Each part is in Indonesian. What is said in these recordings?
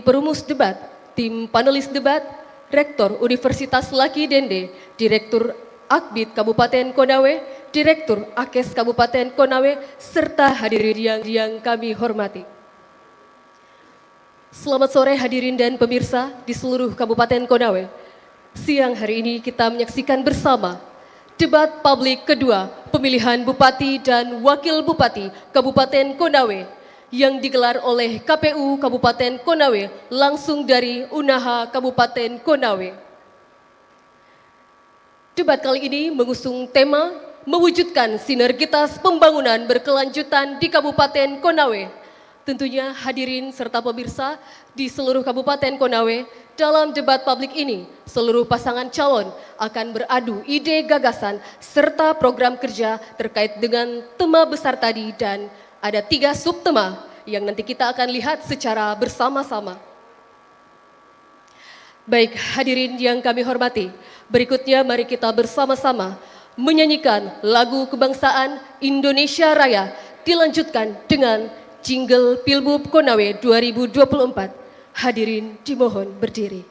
perumus debat, tim panelis debat, Rektor Universitas Laki Dende, Direktur Akbid Kabupaten Konawe, Direktur Akes Kabupaten Konawe, serta hadirin yang kami hormati. Selamat sore hadirin dan pemirsa di seluruh Kabupaten Konawe. Siang hari ini kita menyaksikan bersama debat publik kedua pemilihan Bupati dan Wakil Bupati Kabupaten Konawe yang digelar oleh KPU Kabupaten Konawe langsung dari Unaha Kabupaten Konawe. Debat kali ini mengusung tema mewujudkan sinergitas pembangunan berkelanjutan di Kabupaten Konawe. Tentunya hadirin serta pemirsa di seluruh Kabupaten Konawe, dalam debat publik ini seluruh pasangan calon akan beradu ide gagasan serta program kerja terkait dengan tema besar tadi, dan ada 3 subtema yang nanti kita akan lihat secara bersama-sama. Baik hadirin yang kami hormati, berikutnya mari kita bersama-sama menyanyikan lagu kebangsaan Indonesia Raya dilanjutkan dengan Jingle Pilbub Konawe 2024. Hadirin dimohon berdiri.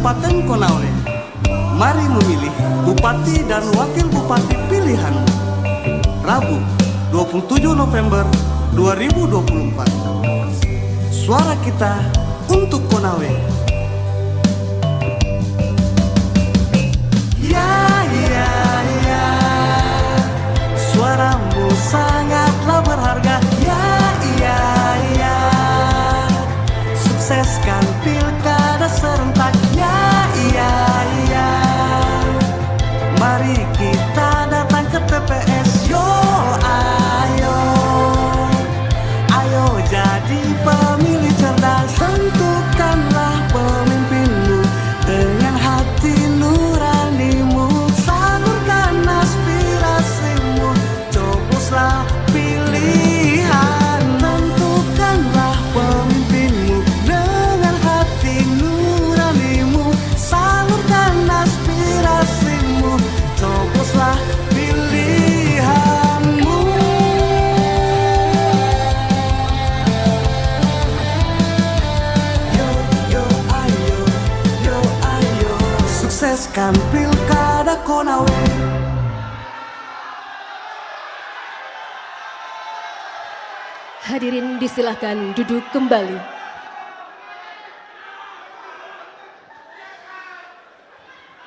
Kabupaten Konawe. Mari memilih Bupati dan Wakil Bupati pilihanmu. Rabu, 27 November 2024. Suara kita untuk Konawe. Ya, ya, ya. Suaramu sangatlah berharga. Ya, ya, ya. Sukseskan pilkada serentak. Ya, ya, ya. Mari kita datang ke TPS. Yo, ayo. Ayo jadi pemilih cerdas. Tentukanlah pemimpinmu dengan hati nuranimu. Salurkan aspirasimu. Coboslah pilihan. Tentukanlah pemimpinmu dengan hati nuranimu. Salurkan aspirasimu. Coboslah pilihanmu. Yo, yo, ayo, yo, ayo. Sukseskan pilkada Konawe. Hadirin disilahkan duduk kembali.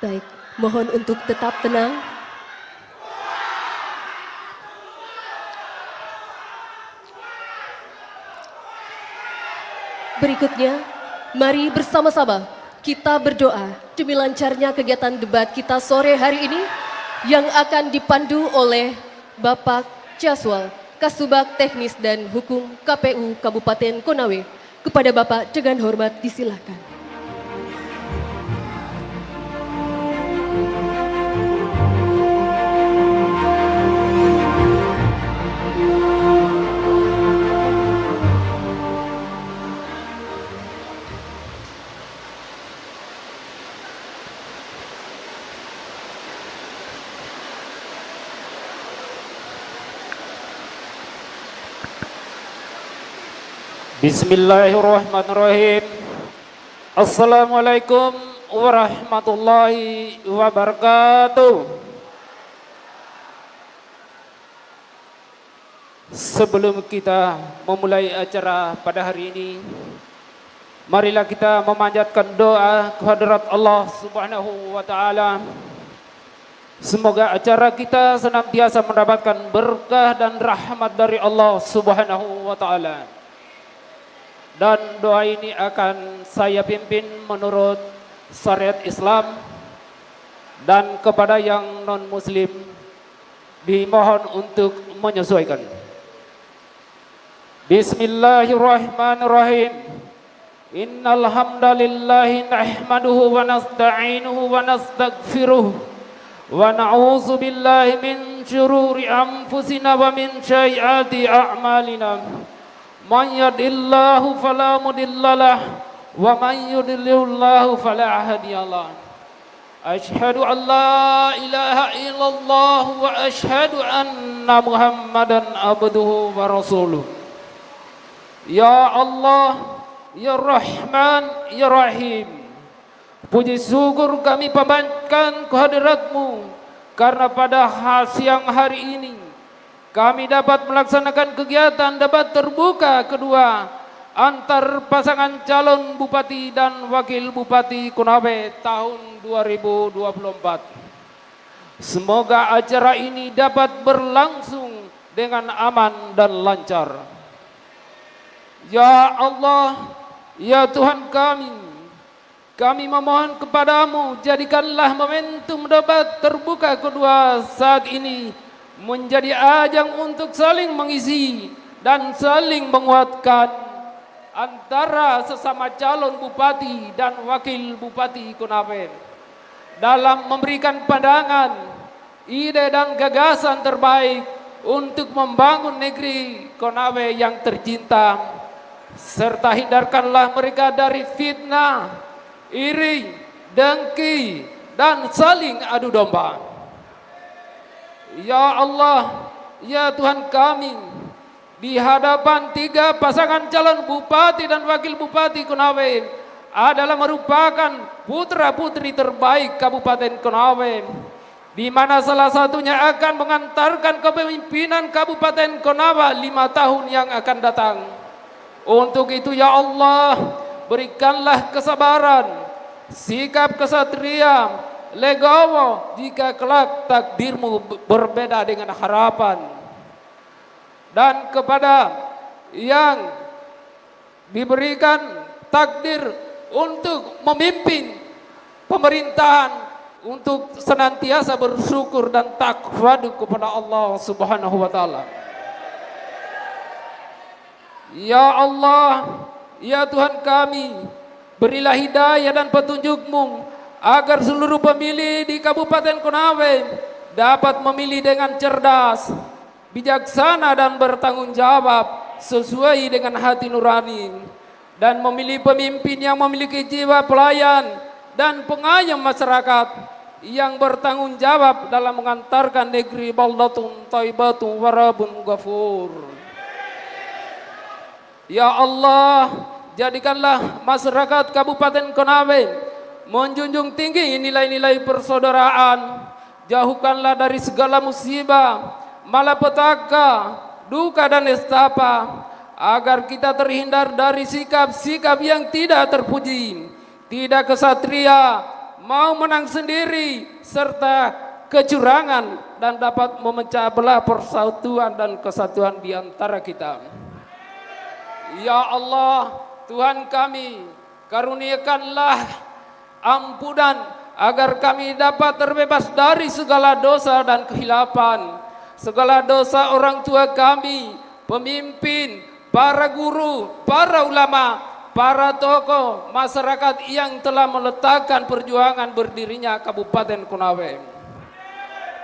Baik, mohon untuk tetap tenang. Berikutnya, mari bersama-sama kita berdoa demi lancarnya kegiatan debat kita sore hari ini yang akan dipandu oleh Bapak Jaswal, Kasubag Teknis dan Hukum KPU Kabupaten Konawe. Kepada Bapak dengan hormat disilahkan. Bismillahirrahmanirrahim. Assalamualaikum warahmatullahi wabarakatuh. Sebelum kita memulai acara pada hari ini, marilah kita memanjatkan doa kehadirat Allah Subhanahu wa taala. Semoga acara kita senantiasa mendapatkan berkah dan rahmat dari Allah Subhanahu wa taala. Dan doa ini akan saya pimpin menurut syariat Islam, dan kepada yang non-muslim dimohon untuk menyesuaikan. Bismillahirrahmanirrahim. Innal hamdalillahi nahmaduhu wa nasta'inuhu wa nastaghfiruh wa na'udzu billahi min syururi anfusina wa min sayyiati a'malina. Man yahdihillahu fala mudilla lahu wa man yudlilhu fala hadiya lahu. Asyhadu an la ilaha illallah wa asyhadu anna Muhammadan abduhu wa rasuluh. Ya Allah, ya Rahman, ya Rahim. Puji syukur kami panjatkan kehadirat-Mu karena pada siang hari ini kami dapat melaksanakan kegiatan debat terbuka kedua antar pasangan calon Bupati dan Wakil Bupati Konawe tahun 2024. Semoga acara ini dapat berlangsung dengan aman dan lancar. Ya Allah, ya Tuhan kami memohon kepadamu, jadikanlah momentum debat terbuka kedua saat ini menjadi ajang untuk saling mengisi dan saling menguatkan antara sesama calon bupati dan wakil bupati Konawe dalam memberikan pandangan, ide dan gagasan terbaik untuk membangun negeri Konawe yang tercinta, serta hindarkanlah mereka dari fitnah, iri, dengki, dan saling adu domba. Ya Allah, ya Tuhan kami, di hadapan tiga pasangan calon bupati dan wakil bupati Konawe adalah merupakan putra-putri terbaik Kabupaten Konawe, di mana salah satunya akan mengantarkan kepemimpinan Kabupaten Konawe 5 tahun yang akan datang. Untuk itu ya Allah, berikanlah kesabaran, sikap kesatria, legowo jika kelak takdirmu berbeda dengan harapan. Dan kepada yang diberikan takdir untuk memimpin pemerintahan, untuk senantiasa bersyukur dan takwadu kepada Allah Subhanahu wa taala. Ya Allah, ya Tuhan kami, berilah hidayah dan petunjuk-Mu agar seluruh pemilih di Kabupaten Konawe dapat memilih dengan cerdas, bijaksana dan bertanggung jawab sesuai dengan hati nurani, dan memilih pemimpin yang memiliki jiwa pelayan dan pengayom masyarakat yang bertanggung jawab dalam mengantarkan negeri baldatun thayyibatun warabun ghafur. Ya Allah, jadikanlah masyarakat Kabupaten Konawe menjunjung tinggi nilai-nilai persaudaraan, jauhkanlah dari segala musibah, malapetaka, duka dan nestapa, agar kita terhindar dari sikap-sikap yang tidak terpuji, tidak kesatria, mau menang sendiri, serta kecurangan, dan dapat memecah belah persatuan dan kesatuan di antara kita. Ya Allah, Tuhan kami, karuniakanlah ampunan agar kami dapat terbebas dari segala dosa dan kehilapan, segala dosa orang tua kami, pemimpin, para guru, para ulama, para tokoh masyarakat yang telah meletakkan perjuangan berdirinya Kabupaten Konawe.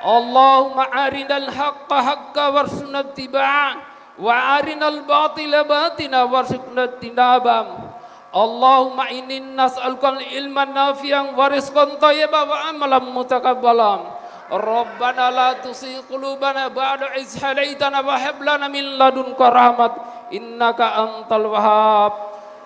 Allahumma arinal haqqa haqqa warzuqna ittiba'ah wa arinal batila batina warzuqna tinabam. Allahumma inni nas'aluka ilman nafi'an wa rizqan thayyiban wa amalan mutakabbalan. Rabbana la tuzigh qulubana ba'da idh hadaytana wa hab lana min ladunka rahmat innaka antal wahhab.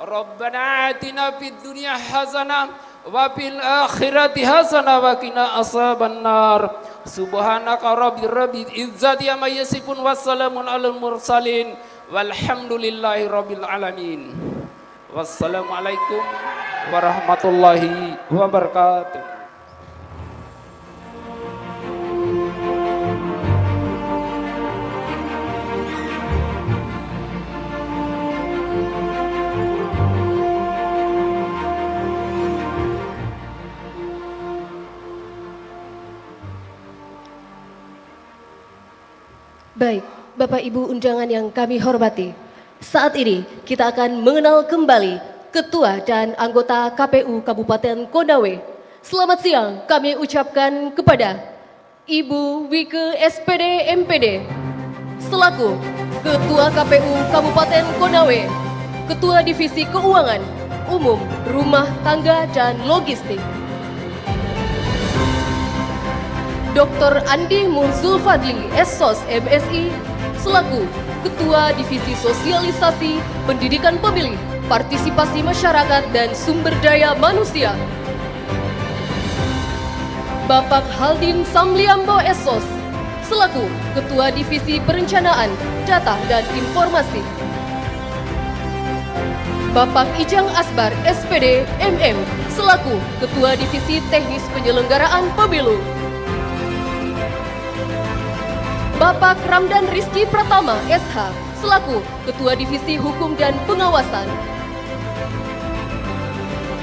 Rabbana atina fid dunya hasanah wa fil akhirati hasanah wa qina azaban nar. Subhanaka rabbil izzati amma yasifun wassalamun alal mursalin walhamdulillahi rabbil alamin. Wassalamualaikum warahmatullahi wabarakatuh. Baik, Bapak Ibu undangan yang kami hormati, saat ini kita akan mengenal kembali Ketua dan anggota KPU Kabupaten Konawe. Selamat siang kami ucapkan kepada Ibu Wike SPD MPD selaku Ketua KPU Kabupaten Konawe, Ketua Divisi Keuangan Umum, Rumah Tangga dan Logistik. Dr. Andi Zulfadli SSOS MSI selaku Ketua Divisi Sosialisasi Pendidikan Pemilih, Partisipasi Masyarakat dan Sumber Daya Manusia. Bapak Haldin Samliambo SSOS selaku Ketua Divisi Perencanaan, Data dan Informasi. Bapak Ijang Asbar SPD MM selaku Ketua Divisi Teknis Penyelenggaraan Pemilu. Bapak Ramdan Rizky Pratama SH selaku Ketua Divisi Hukum dan Pengawasan.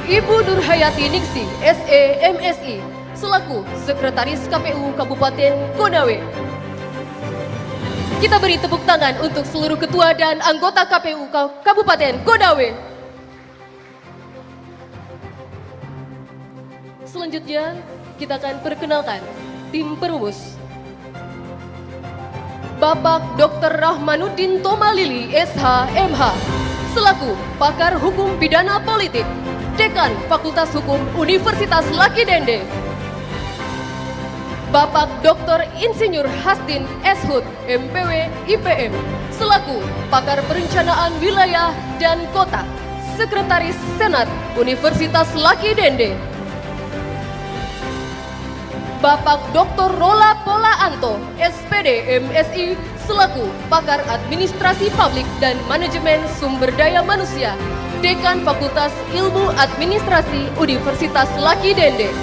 Ibu Nurhayati Ningsi SE MSI selaku Sekretaris KPU Kabupaten Konawe. Kita beri tepuk tangan untuk seluruh ketua dan anggota KPU Kabupaten Konawe. Selanjutnya kita akan perkenalkan tim perumus. Bapak Dr. Rahmanuddin Tomalili SH MH selaku Pakar Hukum Pidana Politik, Dekan Fakultas Hukum Universitas Laki Dende. Bapak Dr. Insinyur Hasdin Eshut MPW IPM selaku Pakar Perencanaan Wilayah dan Kota, Sekretaris Senat Universitas Laki Dende. Bapak Dr. Rola Pola Anto, SPD MSI, selaku pakar administrasi publik dan manajemen sumber daya manusia, Dekan Fakultas Ilmu Administrasi Universitas Laki Dende.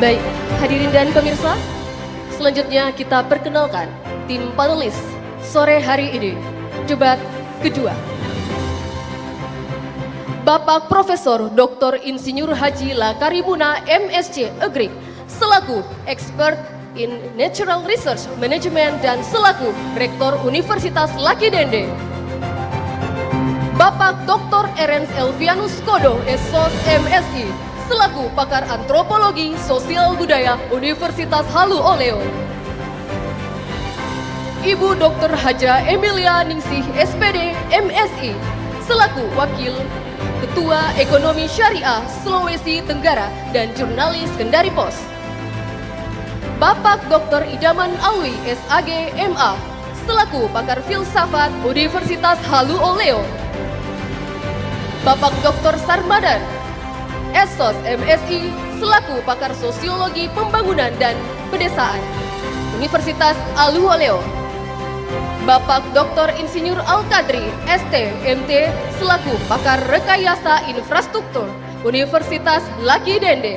Baik, hadirin dan pemirsa, selanjutnya kita perkenalkan tim panelis sore hari ini. Debat kedua. Bapak Profesor Dr. Insinyur Haji Lakarimuna MSc Agrik selaku expert in Natural Research Management dan selaku Rektor Universitas Laki Dende. Bapak Dr. Erens Elvianus Kodo SOS MSI selaku pakar antropologi sosial budaya Universitas Halu Oleo. Ibu Dr. Haja Emilia Ningsih SPD MSI selaku wakil Ketua Ekonomi Syariah Sulawesi Tenggara dan jurnalis Kendari Pos. Bapak Dr. Idaman Alwi SAG MA selaku pakar filsafat Universitas Halu Oleo. Bapak Dr. Sarmadan SOS MSI selaku pakar sosiologi pembangunan dan pedesaan Universitas Halu Oleo. Bapak Dr. Insinyur Al-Kadri ST MT selaku pakar rekayasa infrastruktur Universitas Laki Dende.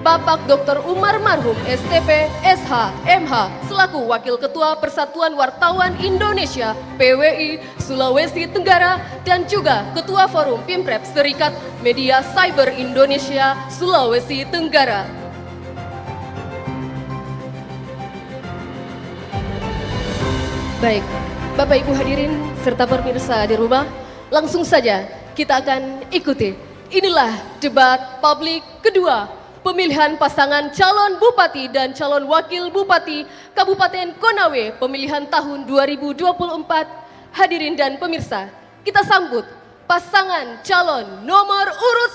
Bapak Dr. Umar Marhum STP SH MH selaku Wakil Ketua Persatuan Wartawan Indonesia PWI Sulawesi Tenggara dan juga Ketua Forum Pimprep Serikat Media Cyber Indonesia Sulawesi Tenggara. Baik, Bapak Ibu hadirin serta pemirsa di rumah, langsung saja kita akan ikuti. Inilah debat publik kedua. Pemilihan pasangan calon bupati dan calon wakil bupati Kabupaten Konawe pemilihan tahun 2024. Hadirin dan pemirsa, kita sambut pasangan calon nomor urut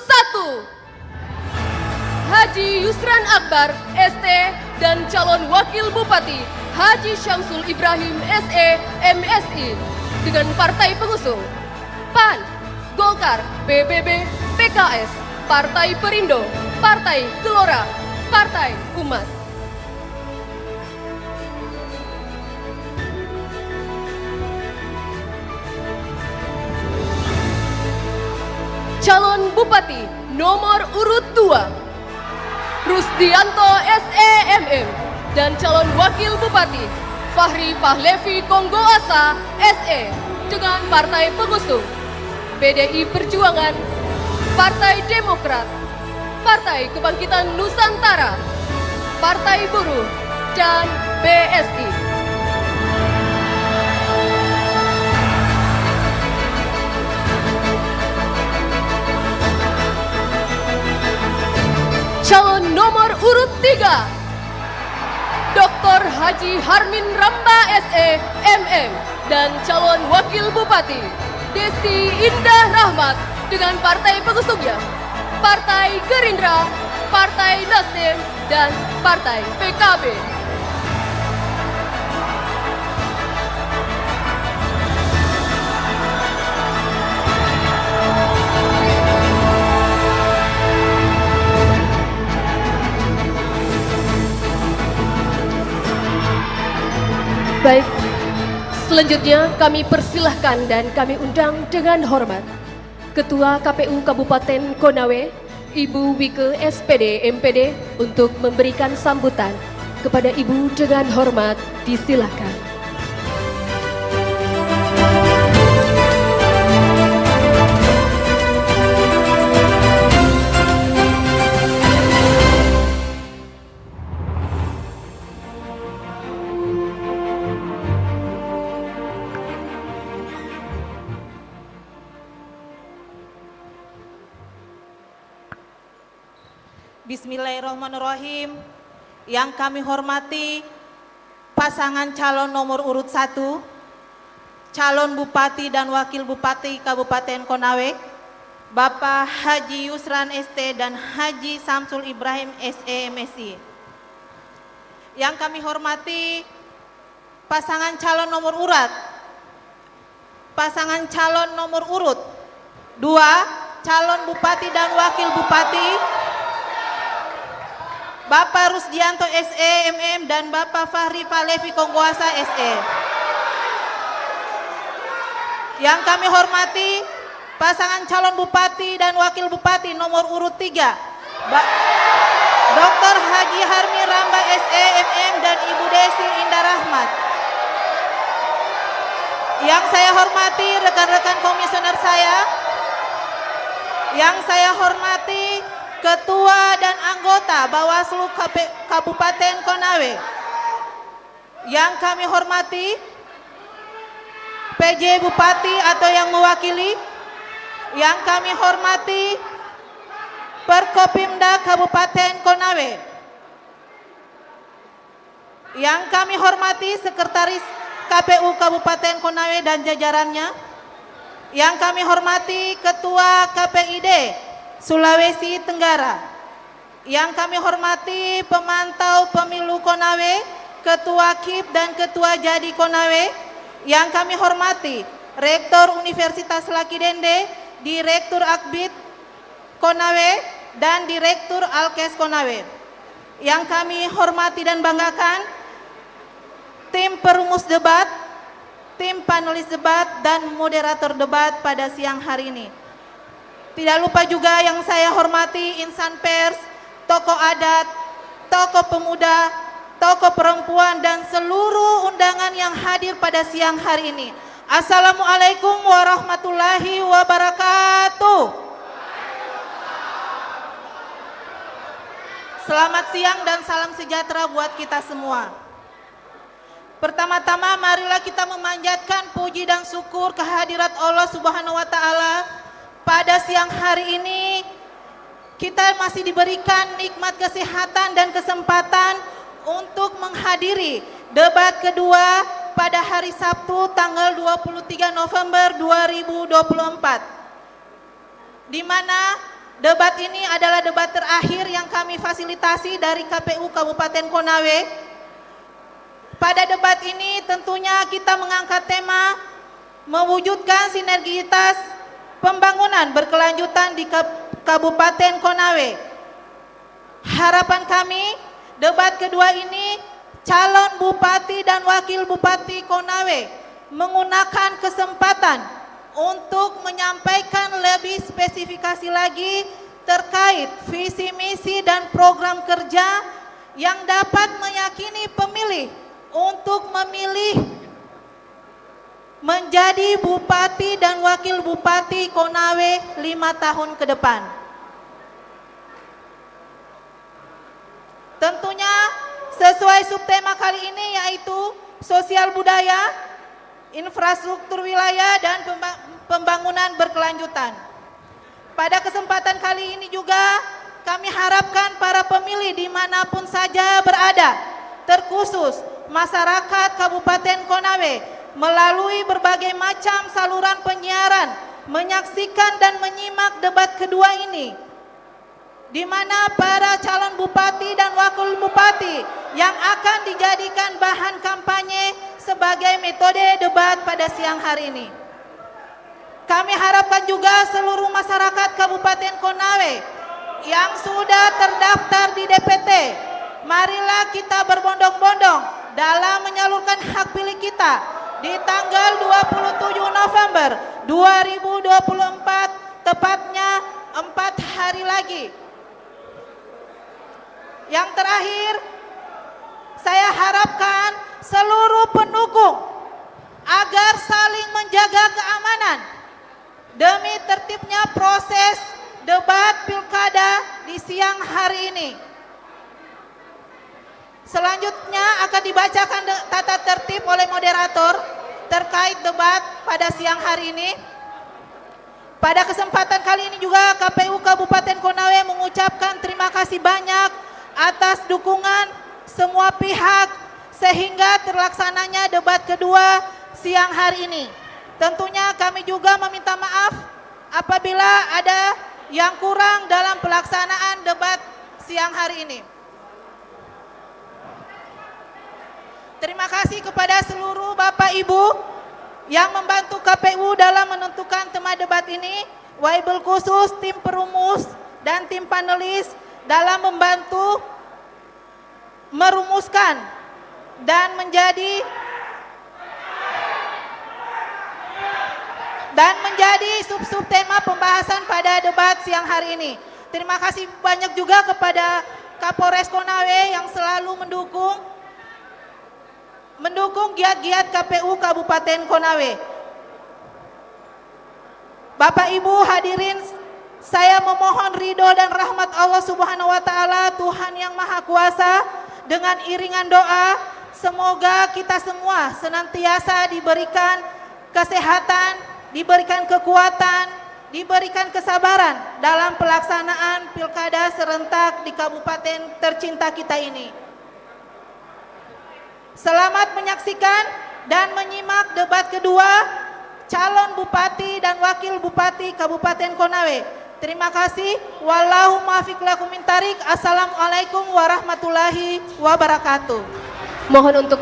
1 Haji Yusran Akbar ST dan calon wakil bupati Haji Syamsul Ibrahim SE MSI dengan partai pengusung PAN, Golkar, PBB, PKS, Partai Perindo, Partai Gelora, Partai Umat. Calon Bupati nomor urut 2 Rusdianto SEMM dan calon Wakil Bupati Fahri Pahlevi Konggo Asa SE dengan partai pengusung PDI Perjuangan, Partai Demokrat, Partai Kebangkitan Nusantara, Partai Buruh, dan BSI. Calon nomor urut 3 Dr. Haji Harmin Ramba SE MM dan calon Wakil Bupati Desi Indah Rahmat dengan partai pengusungnya Partai Gerindra, Partai Nasdem, dan Partai PKB. Baik, selanjutnya kami persilahkan dan kami undang dengan hormat Ketua KPU Kabupaten Konawe, Ibu Wike SPD MPD untuk memberikan sambutan kepada Ibu dengan hormat, disilakan. Bismillahirrahmanirrahim. Yang kami hormati pasangan calon nomor urut 1, calon Bupati dan Wakil Bupati Kabupaten Konawe, Bapak Haji Yusran ST dan Haji Samsul Ibrahim SE MSI. Yang kami hormati pasangan calon nomor urut. Pasangan calon nomor urut 2, calon bupati dan wakil bupati Bapak Rusdianto SE MM dan Bapak Fahri Falevi Kongguasa SE. Yang kami hormati pasangan calon bupati dan wakil bupati nomor urut 3 Dr. Haji Harmi Ramba SE MM dan Ibu Desi Indah Rahmat. Yang saya hormati rekan-rekan komisioner saya, yang saya hormati Ketua dan anggota Bawaslu Kabupaten Konawe, yang kami hormati PJ Bupati atau yang mewakili, yang kami hormati Perkopimda Kabupaten Konawe, yang kami hormati Sekretaris KPU Kabupaten Konawe dan jajarannya, yang kami hormati Ketua KPID Sulawesi Tenggara, yang kami hormati pemantau pemilu Konawe, Ketua KIP dan Ketua Jadi Konawe, yang kami hormati Rektor Universitas Laki Dende, Direktur Akbid Konawe, dan Direktur Alkes Konawe. Yang kami hormati dan banggakan tim perumus debat, tim panelis debat, dan moderator debat pada siang hari ini. Tidak lupa juga yang saya hormati insan pers, tokoh adat, tokoh pemuda, tokoh perempuan, dan seluruh undangan yang hadir pada siang hari ini. Assalamualaikum warahmatullahi wabarakatuh. Selamat siang dan salam sejahtera buat kita semua. Pertama-tama marilah kita memanjatkan puji dan syukur kehadirat Allah Subhanahu wa taala. Pada siang hari ini kita masih diberikan nikmat kesehatan dan kesempatan untuk menghadiri debat kedua pada hari Sabtu tanggal 23 November 2024. Di mana debat ini adalah debat terakhir yang kami fasilitasi dari KPU Kabupaten Konawe. Pada debat ini tentunya kita mengangkat tema mewujudkan sinergitas pembangunan berkelanjutan di Kabupaten Konawe. Harapan kami debat kedua ini calon bupati dan wakil bupati Konawe menggunakan kesempatan untuk menyampaikan lebih spesifikasi lagi terkait visi misi dan program kerja yang dapat meyakini pemilih untuk memilih menjadi bupati dan wakil bupati Konawe 5 tahun ke depan. Tentunya sesuai subtema kali ini yaitu sosial budaya, infrastruktur wilayah, dan pembangunan berkelanjutan. Pada kesempatan kali ini juga kami harapkan para pemilih dimanapun saja berada, terkhusus masyarakat Kabupaten Konawe melalui berbagai macam saluran penyiaran menyaksikan dan menyimak debat kedua ini, di mana para calon bupati dan wakil bupati yang akan dijadikan bahan kampanye sebagai metode debat pada siang hari ini. Kami harapkan juga seluruh masyarakat Kabupaten Konawe yang sudah terdaftar di DPT, marilah kita berbondong-bondong dalam menyalurkan hak pilih kita di tanggal 27 November 2024, tepatnya 4 hari lagi. Yang terakhir, saya harapkan seluruh pendukung agar saling menjaga keamanan demi tertibnya proses debat pilkada di siang hari ini. Selanjutnya akan dibacakan tata tertib oleh moderator terkait debat pada siang hari ini. Pada kesempatan kali ini juga KPU Kabupaten Konawe mengucapkan terima kasih banyak atas dukungan semua pihak sehingga terlaksananya debat kedua siang hari ini. Tentunya kami juga meminta maaf apabila ada yang kurang dalam pelaksanaan debat siang hari ini. Terima kasih kepada seluruh Bapak Ibu yang membantu KPU dalam menentukan tema debat ini, wabil khusus tim perumus dan tim panelis dalam membantu merumuskan dan menjadi sub-sub tema pembahasan pada debat siang hari ini. Terima kasih banyak juga kepada Kapolres Konawe yang selalu mendukung giat-giat KPU Kabupaten Konawe. Bapak Ibu hadirin, saya memohon ridho dan rahmat Allah Subhanahu wa taala, Tuhan yang Maha Kuasa, dengan iringan doa semoga kita semua senantiasa diberikan kesehatan, diberikan kekuatan, diberikan kesabaran dalam pelaksanaan pilkada serentak di kabupaten tercinta kita ini. Selamat menyaksikan dan menyimak debat kedua calon bupati dan wakil bupati Kabupaten Konawe. Terima kasih. Wallahu muwaffiq lakum min thariq. Assalamualaikum warahmatullahi wabarakatuh. Mohon untuk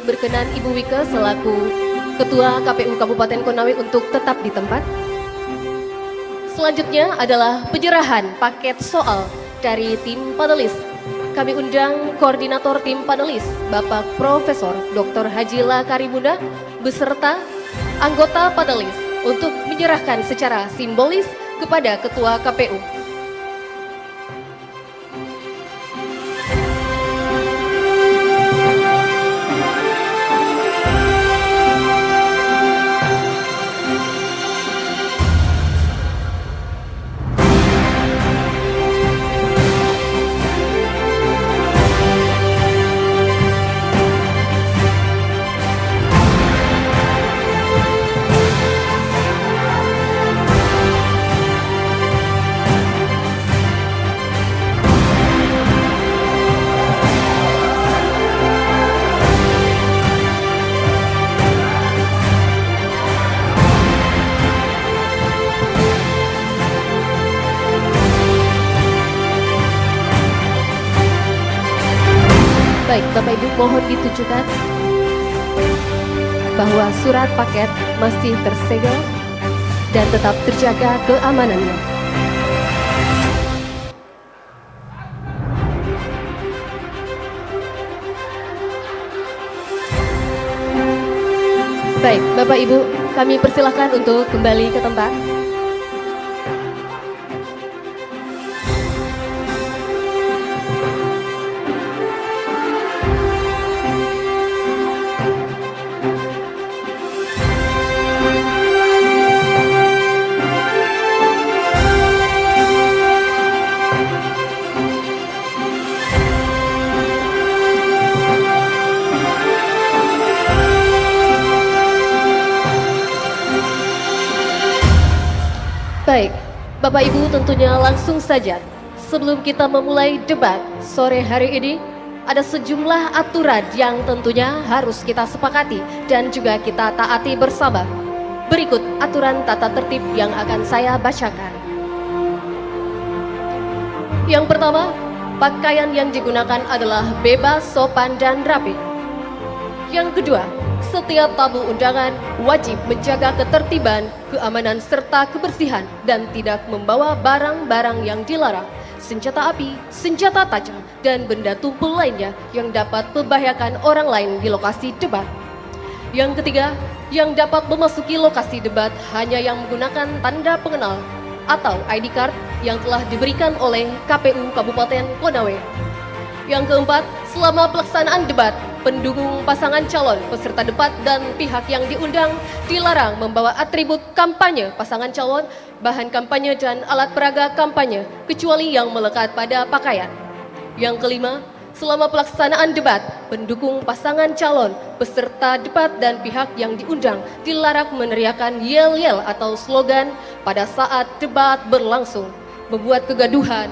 berkenan Ibu Wike selaku Ketua KPU Kabupaten Konawe untuk tetap di tempat. Selanjutnya adalah penyerahan paket soal dari tim panelis. Kami undang koordinator tim panelis, Bapak Profesor Dr. Haji Lakarimunda, beserta anggota panelis untuk menyerahkan secara simbolis kepada Ketua KPU. Baik, Bapak Ibu mohon ditunjukkan bahwa surat paket masih tersegel dan tetap terjaga keamanannya. Baik, Bapak Ibu, kami persilahkan untuk kembali ke tempat. Baik, Bapak Ibu tentunya langsung saja sebelum kita memulai debat sore hari ini ada sejumlah aturan yang tentunya harus kita sepakati dan juga kita taati bersama. Berikut aturan tata tertib yang akan saya bacakan. Yang pertama, pakaian yang digunakan adalah bebas, sopan, dan rapi. Yang kedua, setiap tamu undangan wajib menjaga ketertiban, keamanan, serta kebersihan dan tidak membawa barang-barang yang dilarang, senjata api, senjata tajam, dan benda tumpul lainnya yang dapat membahayakan orang lain di lokasi debat. Yang ketiga, yang dapat memasuki lokasi debat hanya yang menggunakan tanda pengenal atau ID card yang telah diberikan oleh KPU Kabupaten Konawe. Yang keempat, selama pelaksanaan debat, pendukung pasangan calon, peserta debat, dan pihak yang diundang dilarang membawa atribut kampanye pasangan calon, bahan kampanye, dan alat peraga kampanye, kecuali yang melekat pada pakaian. Yang kelima, selama pelaksanaan debat, pendukung pasangan calon, peserta debat, dan pihak yang diundang dilarang meneriakkan yel-yel atau slogan pada saat debat berlangsung, membuat kegaduhan,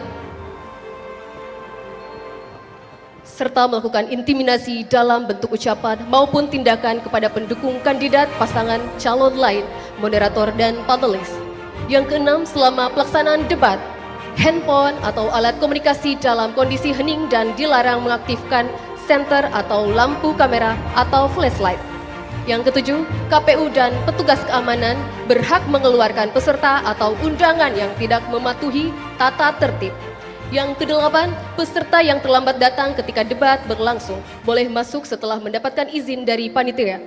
serta melakukan intimidasi dalam bentuk ucapan maupun tindakan kepada pendukung kandidat pasangan calon lain, moderator, dan panelis. Yang keenam, selama pelaksanaan debat, handphone atau alat komunikasi dalam kondisi hening dan dilarang mengaktifkan presenter atau lampu kamera atau flashlight. Yang ketujuh, KPU dan petugas keamanan berhak mengeluarkan peserta atau undangan yang tidak mematuhi tata tertib. Yang kedelapan, peserta yang terlambat datang ketika debat berlangsung boleh masuk setelah mendapatkan izin dari panitia.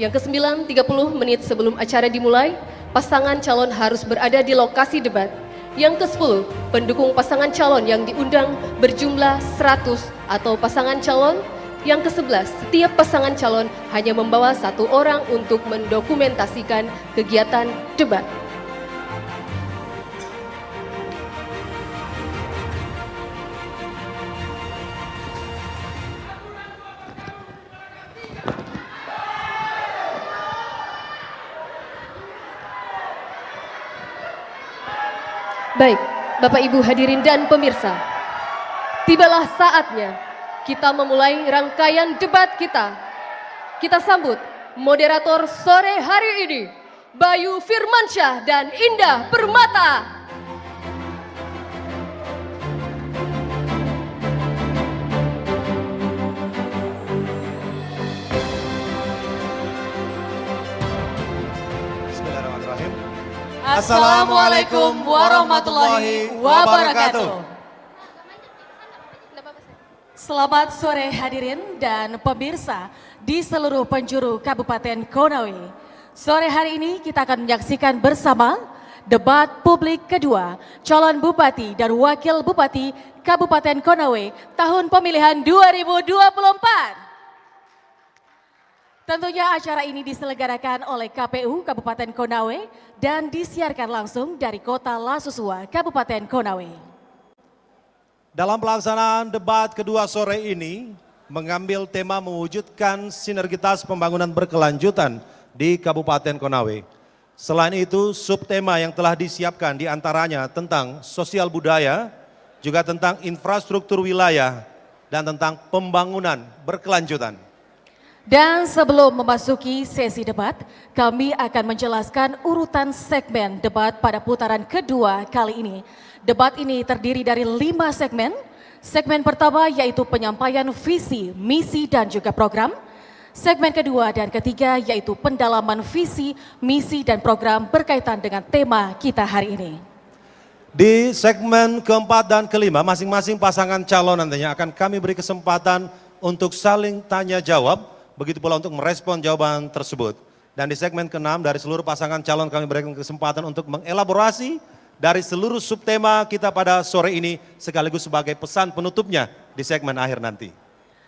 Yang kesembilan, 30 menit sebelum acara dimulai, pasangan calon harus berada di lokasi debat. Yang ke-10, pendukung pasangan calon yang diundang berjumlah 100 atau pasangan calon. Yang ke-11, setiap pasangan calon hanya membawa satu orang untuk mendokumentasikan kegiatan debat. Baik, Bapak Ibu hadirin dan pemirsa, tibalah saatnya kita memulai rangkaian debat kita. Kita sambut moderator sore hari ini, Bayu Firmansyah dan Indah Permata. Bismillahirrahmanirrahim. Assalamualaikum warahmatullahi wabarakatuh. Selamat sore hadirin dan pemirsa di seluruh penjuru Kabupaten Konawe. Sore hari ini kita akan menyaksikan bersama debat publik kedua calon bupati dan wakil bupati Kabupaten Konawe tahun pemilihan 2024. Tentunya acara ini diselenggarakan oleh KPU Kabupaten Konawe dan disiarkan langsung dari Kota Lasusua, Kabupaten Konawe. Dalam pelaksanaan debat kedua sore ini mengambil tema mewujudkan sinergitas pembangunan berkelanjutan di Kabupaten Konawe. Selain itu, subtema yang telah disiapkan diantaranya tentang sosial budaya, juga tentang infrastruktur wilayah, dan tentang pembangunan berkelanjutan. Dan sebelum memasuki sesi debat, kami akan menjelaskan urutan segmen debat pada putaran kedua kali ini. Debat ini terdiri dari 5 segmen. Segmen pertama yaitu penyampaian visi, misi, dan juga program. Segmen kedua dan ketiga yaitu pendalaman visi, misi, dan program berkaitan dengan tema kita hari ini. Di segmen keempat dan kelima, masing-masing pasangan calon nantinya akan kami beri kesempatan untuk saling tanya jawab, begitu pula untuk merespon jawaban tersebut. Dan di segmen keenam dari seluruh pasangan calon kami berikan kesempatan untuk mengelaborasi dari seluruh subtema kita pada sore ini sekaligus sebagai pesan penutupnya di segmen akhir nanti.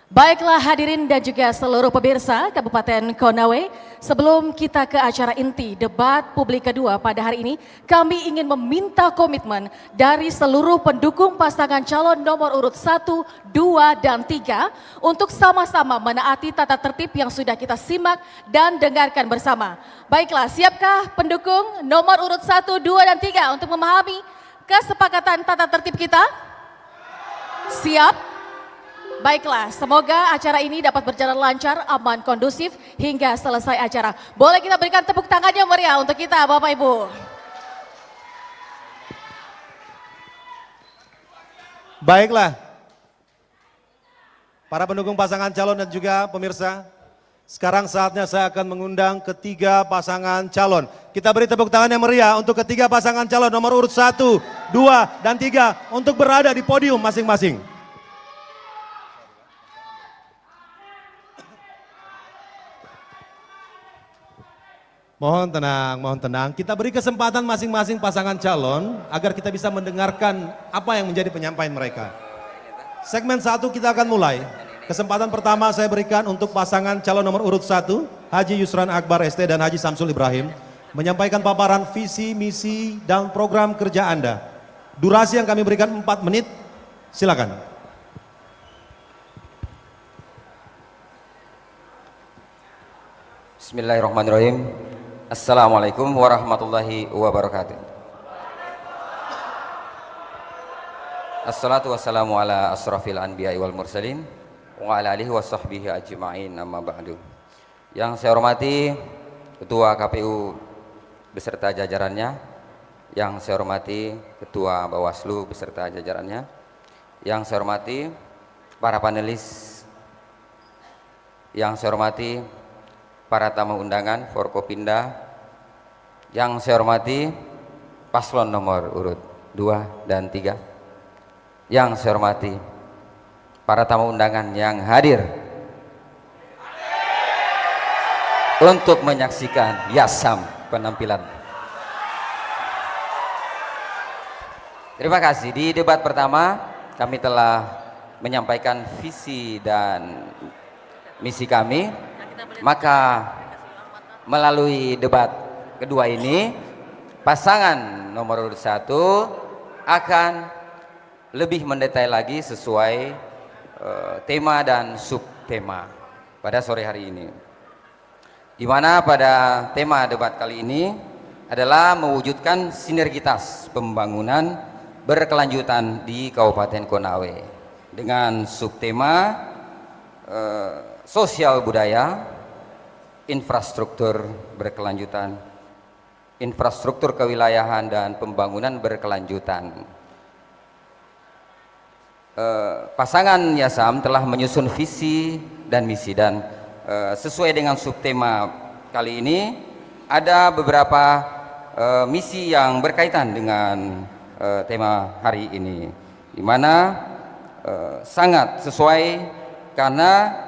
Baiklah hadirin dan juga seluruh pemirsa Kabupaten Konawe, sebelum kita ke acara inti debat publik kedua pada hari ini, kami ingin meminta komitmen dari seluruh pendukung pasangan calon nomor urut 1, 2, dan 3 untuk sama-sama menaati tata tertib yang sudah kita simak dan dengarkan bersama. Baiklah, siapkah pendukung nomor urut 1, 2, dan 3 untuk memahami kesepakatan tata tertib kita? Siap? Baiklah, semoga acara ini dapat berjalan lancar, aman, kondusif hingga selesai acara. Boleh kita berikan tepuk tangannya meriah untuk kita Bapak Ibu. Baiklah, para pendukung pasangan calon dan juga pemirsa, sekarang saatnya saya akan mengundang ketiga pasangan calon. Kita beri tepuk tangan yang meriah untuk ketiga pasangan calon nomor urut 1, 2, dan 3 untuk berada di podium masing-masing. Mohon tenang, mohon tenang. Kita beri kesempatan masing-masing pasangan calon agar kita bisa mendengarkan apa yang menjadi penyampaian mereka. Segmen 1 kita akan mulai. Kesempatan pertama saya berikan untuk pasangan calon nomor urut 1, Haji Yusran Akbar ST dan Haji Samsul Ibrahim, menyampaikan paparan visi, misi, dan program kerja Anda. Durasi yang kami berikan 4 menit, silakan. Bismillahirrahmanirrahim. Assalamualaikum warahmatullahi wabarakatuh. Assalatu wassalamu ala asrafil anbiya'i wal mursalin wa ala alihi wa sahbihi ajma'in amma ba'du. Yang saya hormati Ketua KPU beserta jajarannya, yang saya hormati Ketua Bawaslu beserta jajarannya, yang saya hormati para panelis Yang saya hormati para tamu undangan Forkopimda, yang saya hormati paslon nomor urut 2 dan 3, yang saya hormati para tamu undangan yang hadir untuk menyaksikan yasam penampilan. Terima kasih. Di debat pertama kami telah menyampaikan visi dan misi kami, maka melalui debat kedua ini pasangan nomor urut 1 akan lebih mendetail lagi sesuai tema dan subtema pada sore hari ini, di mana pada tema debat kali ini adalah mewujudkan sinergitas pembangunan berkelanjutan di Kabupaten Konawe dengan subtema sosial budaya, infrastruktur berkelanjutan, infrastruktur kewilayahan dan pembangunan berkelanjutan. Pasangan Yasam telah menyusun visi dan misi, dan sesuai dengan subtema kali ini ada beberapa misi yang berkaitan dengan tema hari ini, di mana sangat sesuai karena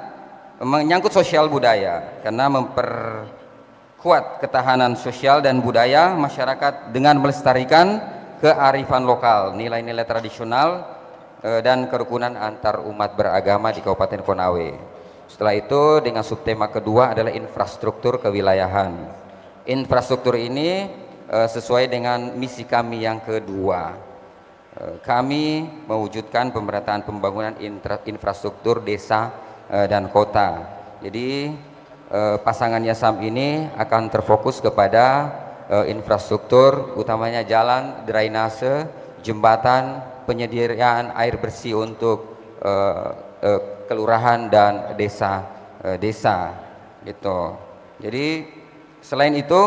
menyangkut sosial budaya, karena memperkuat ketahanan sosial dan budaya masyarakat dengan melestarikan kearifan lokal, nilai-nilai tradisional dan kerukunan antar umat beragama di Kabupaten Konawe. Setelah itu dengan subtema kedua adalah infrastruktur kewilayahan. Infrastruktur ini sesuai dengan misi kami yang kedua. Kami mewujudkan pemerataan pembangunan infrastruktur desa dan kota. Jadi pasangan Yasam ini akan terfokus kepada infrastruktur, utamanya jalan, drainase, jembatan, penyediaan air bersih untuk kelurahan dan desa gitu. Jadi selain itu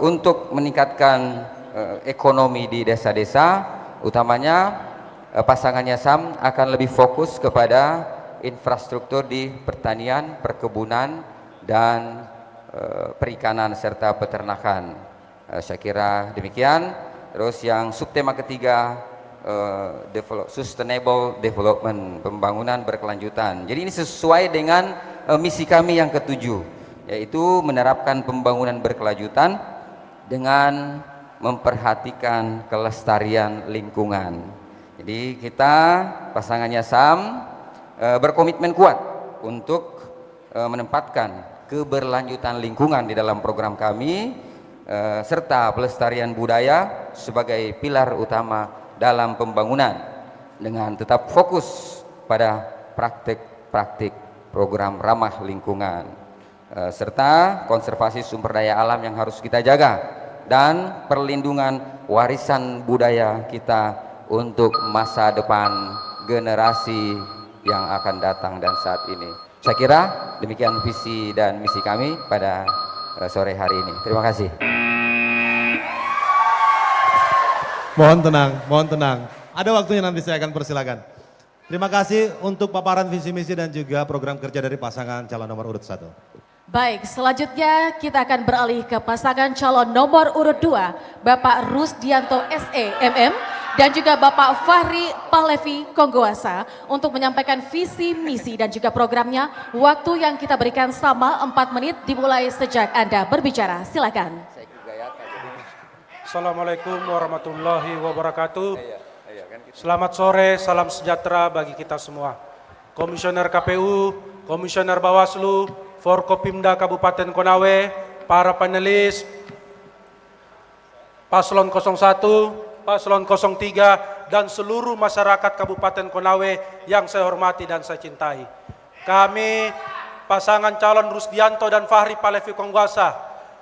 untuk meningkatkan ekonomi di desa-desa, utamanya pasangan Yasam akan lebih fokus kepada infrastruktur di pertanian, perkebunan, dan perikanan serta peternakan. Saya kira demikian. Terus yang subtema ketiga, sustainable development, pembangunan berkelanjutan. Jadi ini sesuai dengan misi kami yang ketujuh, yaitu menerapkan pembangunan berkelanjutan dengan memperhatikan kelestarian lingkungan. Jadi kita pasangan Yasam berkomitmen kuat untuk menempatkan keberlanjutan lingkungan di dalam program kami serta pelestarian budaya sebagai pilar utama dalam pembangunan, dengan tetap fokus pada praktik-praktik program ramah lingkungan serta konservasi sumber daya alam yang harus kita jaga, dan perlindungan warisan budaya kita untuk masa depan generasi yang akan datang dan saat ini. Saya kira demikian visi dan misi kami pada sore hari ini. Terima kasih. Mohon tenang, mohon tenang. Ada waktunya nanti saya akan persilakan. Terima kasih untuk paparan visi misi dan juga program kerja dari pasangan calon nomor urut 1. Baik, selanjutnya kita akan beralih ke pasangan calon nomor urut 2, Bapak Rusdianto SE MM dan juga Bapak Fahri Pahlevi Konggoasa untuk menyampaikan visi, misi dan juga programnya. Waktu yang kita berikan sama 4 menit dimulai sejak Anda berbicara. Silakan. Assalamualaikum warahmatullahi wabarakatuh. Selamat sore, salam sejahtera bagi kita semua. Komisioner KPU, Komisioner Bawaslu, Forkopimda Kabupaten Konawe, para panelis, Paslon 01, Paslon 03, dan seluruh masyarakat Kabupaten Konawe yang saya hormati dan saya cintai. Kami, pasangan calon Rusdianto dan Fahri Pahlevi Konggoasa,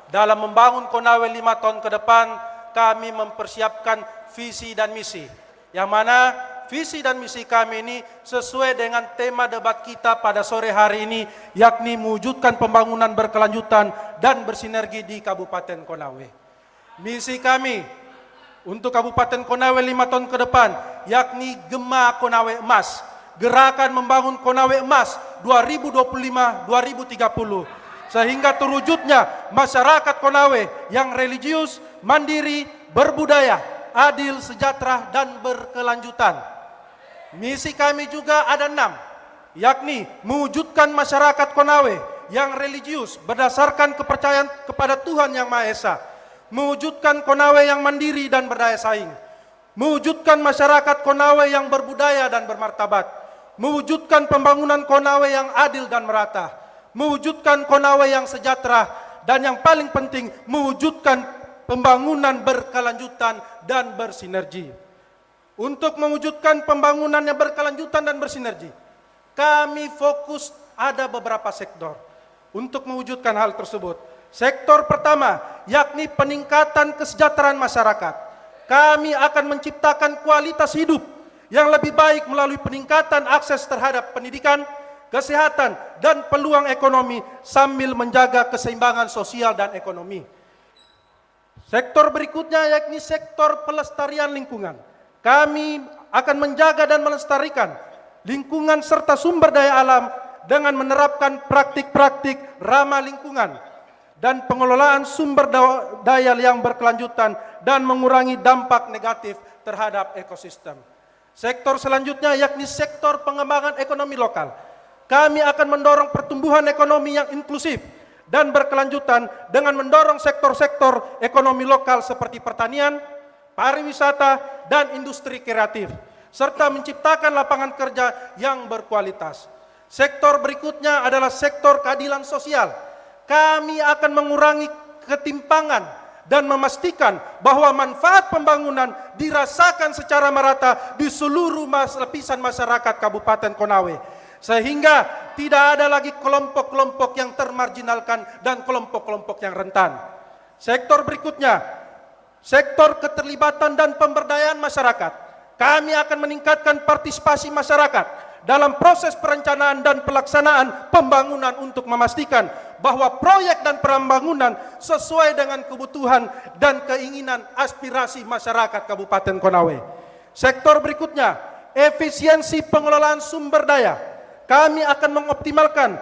dalam membangun Konawe 5 tahun ke depan, kami mempersiapkan visi dan misi, yang mana visi dan misi kami ini sesuai dengan tema debat kita pada sore hari ini, yakni mewujudkan pembangunan berkelanjutan dan bersinergi di Kabupaten Konawe. Misi kami untuk Kabupaten Konawe 5 tahun ke depan, yakni Gema Konawe Emas, Gerakan Membangun Konawe Emas 2025-2030, sehingga terwujudnya masyarakat Konawe yang religius, mandiri, berbudaya, adil, sejahtera, dan berkelanjutan. Misi kami juga ada 6, yakni mewujudkan masyarakat Konawe yang religius berdasarkan kepercayaan kepada Tuhan Yang Maha Esa, mewujudkan Konawe yang mandiri dan berdaya saing, mewujudkan masyarakat Konawe yang berbudaya dan bermartabat, mewujudkan pembangunan Konawe yang adil dan merata, mewujudkan Konawe yang sejahtera, dan yang paling penting mewujudkan pembangunan berkelanjutan dan bersinergi. Untuk mewujudkan pembangunan yang berkelanjutan dan bersinergi, kami fokus ada beberapa sektor untuk mewujudkan hal tersebut. Sektor pertama yakni peningkatan kesejahteraan masyarakat. Kami akan menciptakan kualitas hidup yang lebih baik melalui peningkatan akses terhadap pendidikan, kesehatan, dan peluang ekonomi sambil menjaga keseimbangan sosial dan ekonomi. Sektor berikutnya yakni sektor pelestarian lingkungan. Kami akan menjaga dan melestarikan lingkungan serta sumber daya alam dengan menerapkan praktik-praktik ramah lingkungan dan pengelolaan sumber daya yang berkelanjutan dan mengurangi dampak negatif terhadap ekosistem. Sektor selanjutnya yakni sektor pengembangan ekonomi lokal. Kami akan mendorong pertumbuhan ekonomi yang inklusif dan berkelanjutan dengan mendorong sektor-sektor ekonomi lokal seperti pertanian, pariwisata, dan industri kreatif, serta menciptakan lapangan kerja yang berkualitas. Sektor berikutnya adalah sektor keadilan sosial. Kami akan mengurangi ketimpangan dan memastikan bahwa manfaat pembangunan dirasakan secara merata di seluruh lapisan masyarakat Kabupaten Konawe, sehingga tidak ada lagi kelompok-kelompok yang termarginalkan dan kelompok-kelompok yang rentan. Sektor berikutnya, sektor keterlibatan dan pemberdayaan masyarakat. Kami akan meningkatkan partisipasi masyarakat dalam proses perencanaan dan pelaksanaan pembangunan untuk memastikan bahwa proyek dan pembangunan sesuai dengan kebutuhan dan keinginan aspirasi masyarakat Kabupaten Konawe. Sektor berikutnya, efisiensi pengelolaan sumber daya. Kami akan mengoptimalkan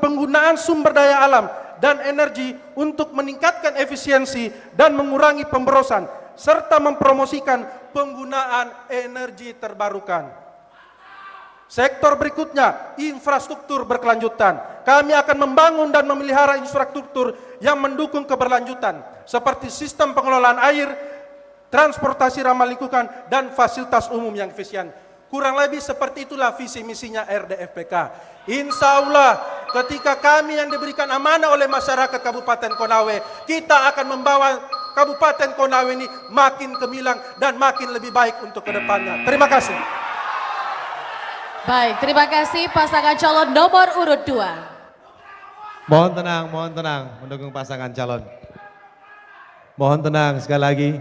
penggunaan sumber daya alam dan energi untuk meningkatkan efisiensi dan mengurangi pemborosan, serta mempromosikan penggunaan energi terbarukan. Sektor berikutnya, infrastruktur berkelanjutan. Kami akan membangun dan memelihara infrastruktur yang mendukung keberlanjutan, seperti sistem pengelolaan air, transportasi ramah lingkungan, dan fasilitas umum yang efisien. Kurang lebih seperti itulah visi misinya RDFPK. Insya Allah ketika kami yang diberikan amanah oleh masyarakat Kabupaten Konawe, kita akan membawa Kabupaten Konawe ini makin gemilang dan makin lebih baik untuk kedepannya. Terima kasih. Baik, terima kasih pasangan calon nomor urut 2. Mohon tenang mendukung pasangan calon. Mohon tenang sekali lagi.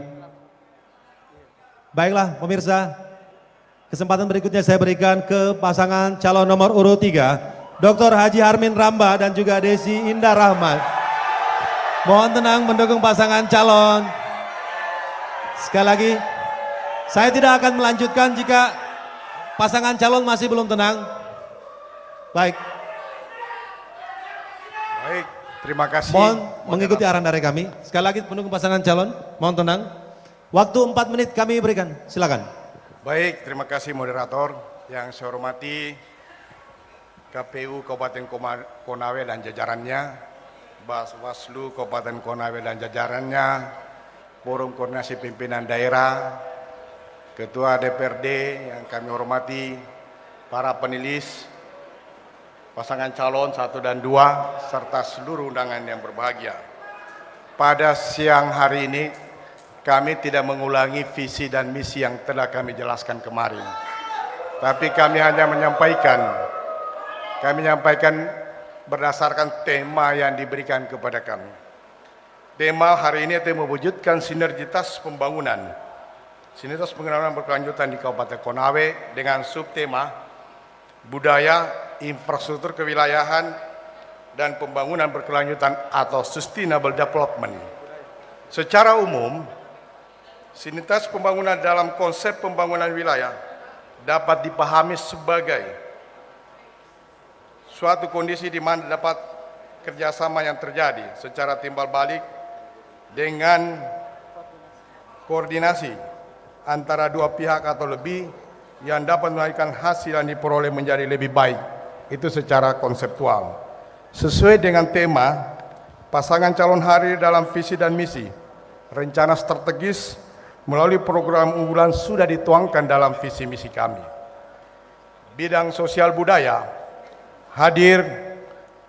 Baiklah pemirsa, kesempatan berikutnya saya berikan ke pasangan calon nomor urut 3, Dr. Haji Harmin Ramba dan juga Desi Indah Rahmat. Mohon tenang mendukung pasangan calon. Sekali lagi, saya tidak akan melanjutkan jika pasangan calon masih belum tenang. Baik. Baik, terima kasih. Mohon mengikuti arahan dari kami. Sekali lagi mendukung pasangan calon, mohon tenang. Waktu 4 menit kami berikan, silakan. Baik, terima kasih moderator. Yang saya hormati KPU Kabupaten Konawe dan jajarannya, Bawaslu Kabupaten Konawe dan jajarannya, Forum Koordinasi Pimpinan Daerah, Ketua DPRD yang kami hormati, para penulis, pasangan calon 1 dan 2, serta seluruh undangan yang berbahagia. Pada siang hari ini, kami tidak mengulangi visi dan misi yang telah kami jelaskan kemarin. Tapi kami hanya menyampaikan berdasarkan tema yang diberikan kepada kami. Tema hari ini adalah mewujudkan sinergitas pembangunan. Sinergitas pembangunan berkelanjutan di Kabupaten Konawe dengan subtema budaya, infrastruktur kewilayahan, dan pembangunan berkelanjutan atau sustainable development. Secara umum, sinergitas pembangunan dalam konsep pembangunan wilayah dapat dipahami sebagai suatu kondisi di mana dapat kerjasama yang terjadi secara timbal balik dengan koordinasi antara dua pihak atau lebih yang dapat melahirkan hasil yang diperoleh menjadi lebih baik. Itu secara konseptual. Sesuai dengan tema, pasangan calon hadir dalam visi dan misi, rencana strategis melalui program unggulan sudah dituangkan dalam visi misi kami. Bidang sosial budaya hadir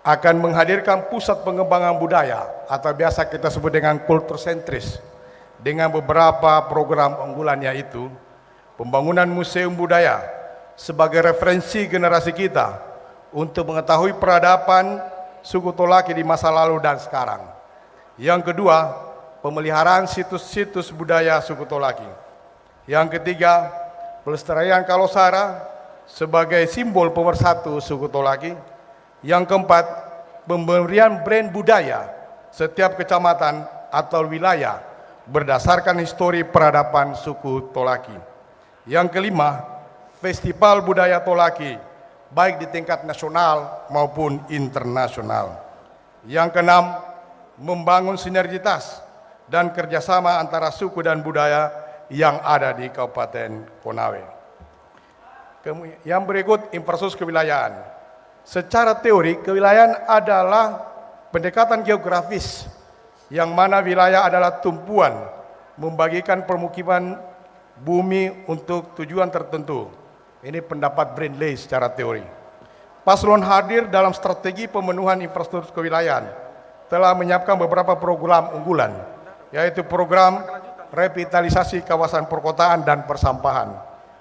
akan menghadirkan pusat pengembangan budaya atau biasa kita sebut dengan kultur sentris dengan beberapa program unggulan, yaitu pembangunan museum budaya sebagai referensi generasi kita untuk mengetahui peradaban suku Tolaki di masa lalu dan sekarang. Yang kedua, pemeliharaan situs-situs budaya suku Tolaki. Yang ketiga, pelestarian Kalosara sebagai simbol pemersatu suku Tolaki. Yang keempat, pemberian brand budaya setiap kecamatan atau wilayah berdasarkan histori peradaban suku Tolaki. Yang kelima, festival budaya Tolaki baik di tingkat nasional maupun internasional. Yang keenam, membangun sinergitas dan kerjasama antara suku dan budaya yang ada di Kabupaten Konawe. Yang berikut, infrastruktur kewilayahan. Secara teori, kewilayahan adalah pendekatan geografis yang mana wilayah adalah tumpuan membagikan permukiman bumi untuk tujuan tertentu. Ini pendapat Brindley secara teori. Paslon hadir dalam strategi pemenuhan infrastruktur kewilayahan telah menyiapkan beberapa program unggulan, yaitu program revitalisasi kawasan perkotaan dan persampahan.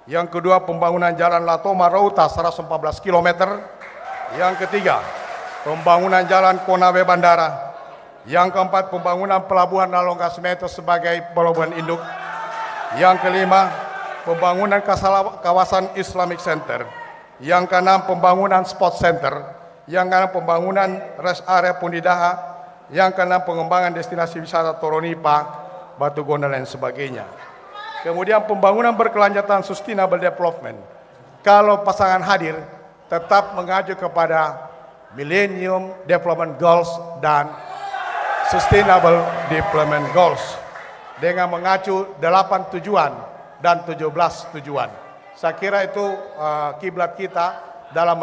Yang kedua, pembangunan jalan Latoma Rauta 114 km. Yang ketiga, pembangunan jalan Konawe Bandara. Yang keempat, pembangunan pelabuhan Lalongga Semeto sebagai pelabuhan induk. Yang kelima, pembangunan kawasan Islamic Center. Yang keenam, pembangunan sport center. Yang keenam, pembangunan rest area Pundidaha. Yang keenam, pengembangan destinasi wisata Toronipa, Batu Gondal dan sebagainya. Kemudian pembangunan berkelanjutan sustainable development. Kalau pasangan hadir, tetap mengacu kepada Millennium Development Goals dan Sustainable Development Goals dengan mengacu 8 tujuan dan 17 tujuan. Saya kira itu kiblat kita dalam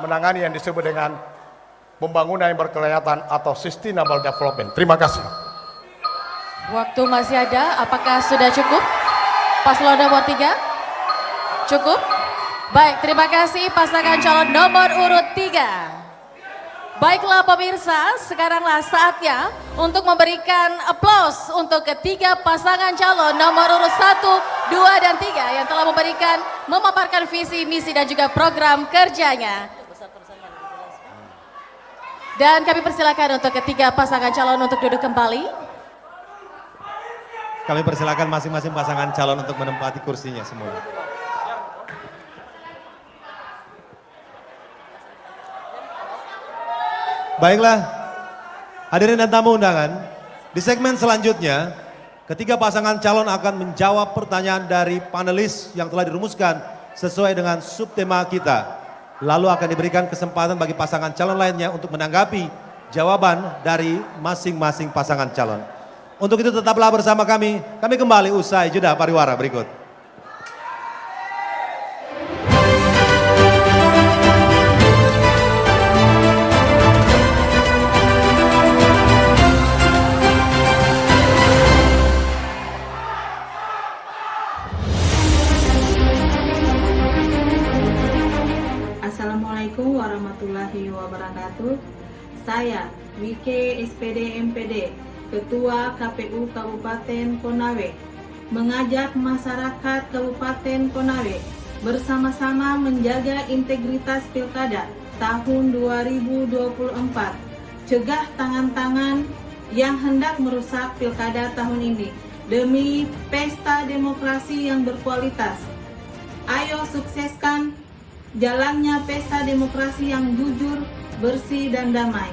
menangani yang disebut dengan pembangunan yang berkelanjutan atau Sustainable Development. Terima kasih. Waktu masih ada, apakah sudah cukup? Paslon nomor 3? Cukup? Baik, terima kasih pasangan calon nomor urut 3. Baiklah pemirsa, sekaranglah saatnya untuk memberikan aplaus untuk ketiga pasangan calon nomor urut 1, 2, dan 3 yang telah memaparkan visi, misi, dan juga program kerjanya. Dan kami persilakan untuk ketiga pasangan calon untuk duduk kembali. Kami persilakan masing-masing pasangan calon untuk menempati kursinya semua. Baiklah, hadirin dan tamu undangan, di segmen selanjutnya, ketiga pasangan calon akan menjawab pertanyaan dari panelis yang telah dirumuskan sesuai dengan subtema kita. Lalu akan diberikan kesempatan bagi pasangan calon lainnya untuk menanggapi jawaban dari masing-masing pasangan calon. Untuk itu tetaplah bersama kami kembali usai jeda pariwara berikut. Assalamualaikum warahmatullahi wabarakatuh. Saya Wike SPD MPD, Ketua KPU Kabupaten Konawe, mengajak masyarakat Kabupaten Konawe bersama-sama menjaga integritas Pilkada tahun 2024. Cegah tangan-tangan yang hendak merusak Pilkada tahun ini demi pesta demokrasi yang berkualitas. Ayo sukseskan jalannya pesta demokrasi yang jujur, bersih, dan damai.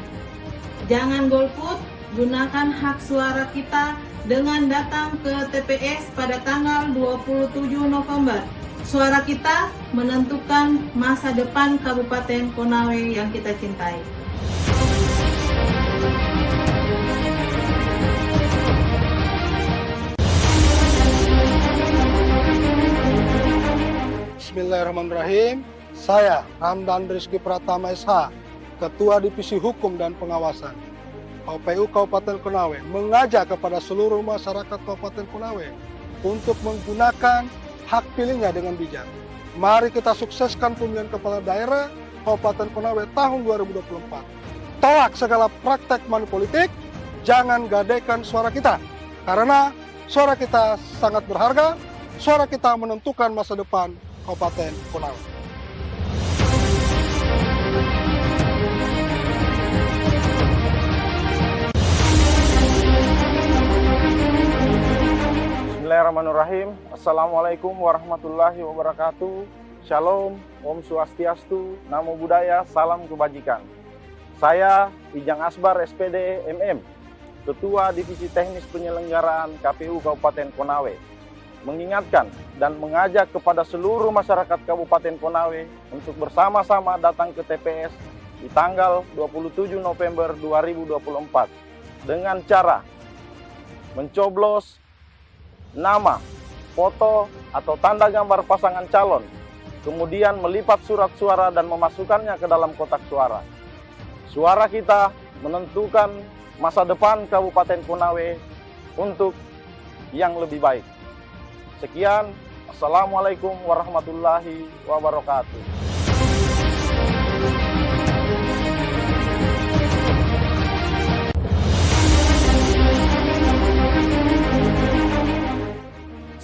Jangan golput, gunakan hak suara kita dengan datang ke TPS pada tanggal 27 November Suara kita menentukan masa depan Kabupaten Konawe yang kita cintai. Bismillahirrahmanirrahim. Saya Ramdan Rizky Pratama SH, Ketua Divisi Hukum dan Pengawasan KPU Kabupaten Konawe, mengajak kepada seluruh masyarakat Kabupaten Konawe untuk menggunakan hak pilihnya dengan bijak. Mari kita sukseskan pemilihan kepala daerah Kabupaten Konawe tahun 2024. Tolak segala praktek manipolitik, jangan gadaikan suara kita. Karena suara kita sangat berharga, suara kita menentukan masa depan Kabupaten Konawe. Bismillahirrahmanirrahim. Assalamualaikum warahmatullahi wabarakatuh. Shalom, Om Swastiastu, Namo Buddhaya, Salam Kebajikan. Saya Ijang Asbar SPD MM, Ketua Divisi Teknis Penyelenggaraan KPU Kabupaten Konawe, mengingatkan dan mengajak kepada seluruh masyarakat Kabupaten Konawe untuk bersama-sama datang ke TPS di tanggal 27 November 2024 dengan cara mencoblos nama, foto, atau tanda gambar pasangan calon, kemudian melipat surat suara dan memasukkannya ke dalam kotak suara. Suara kita menentukan masa depan Kabupaten Konawe untuk yang lebih baik. Sekian, Assalamualaikum warahmatullahi wabarakatuh.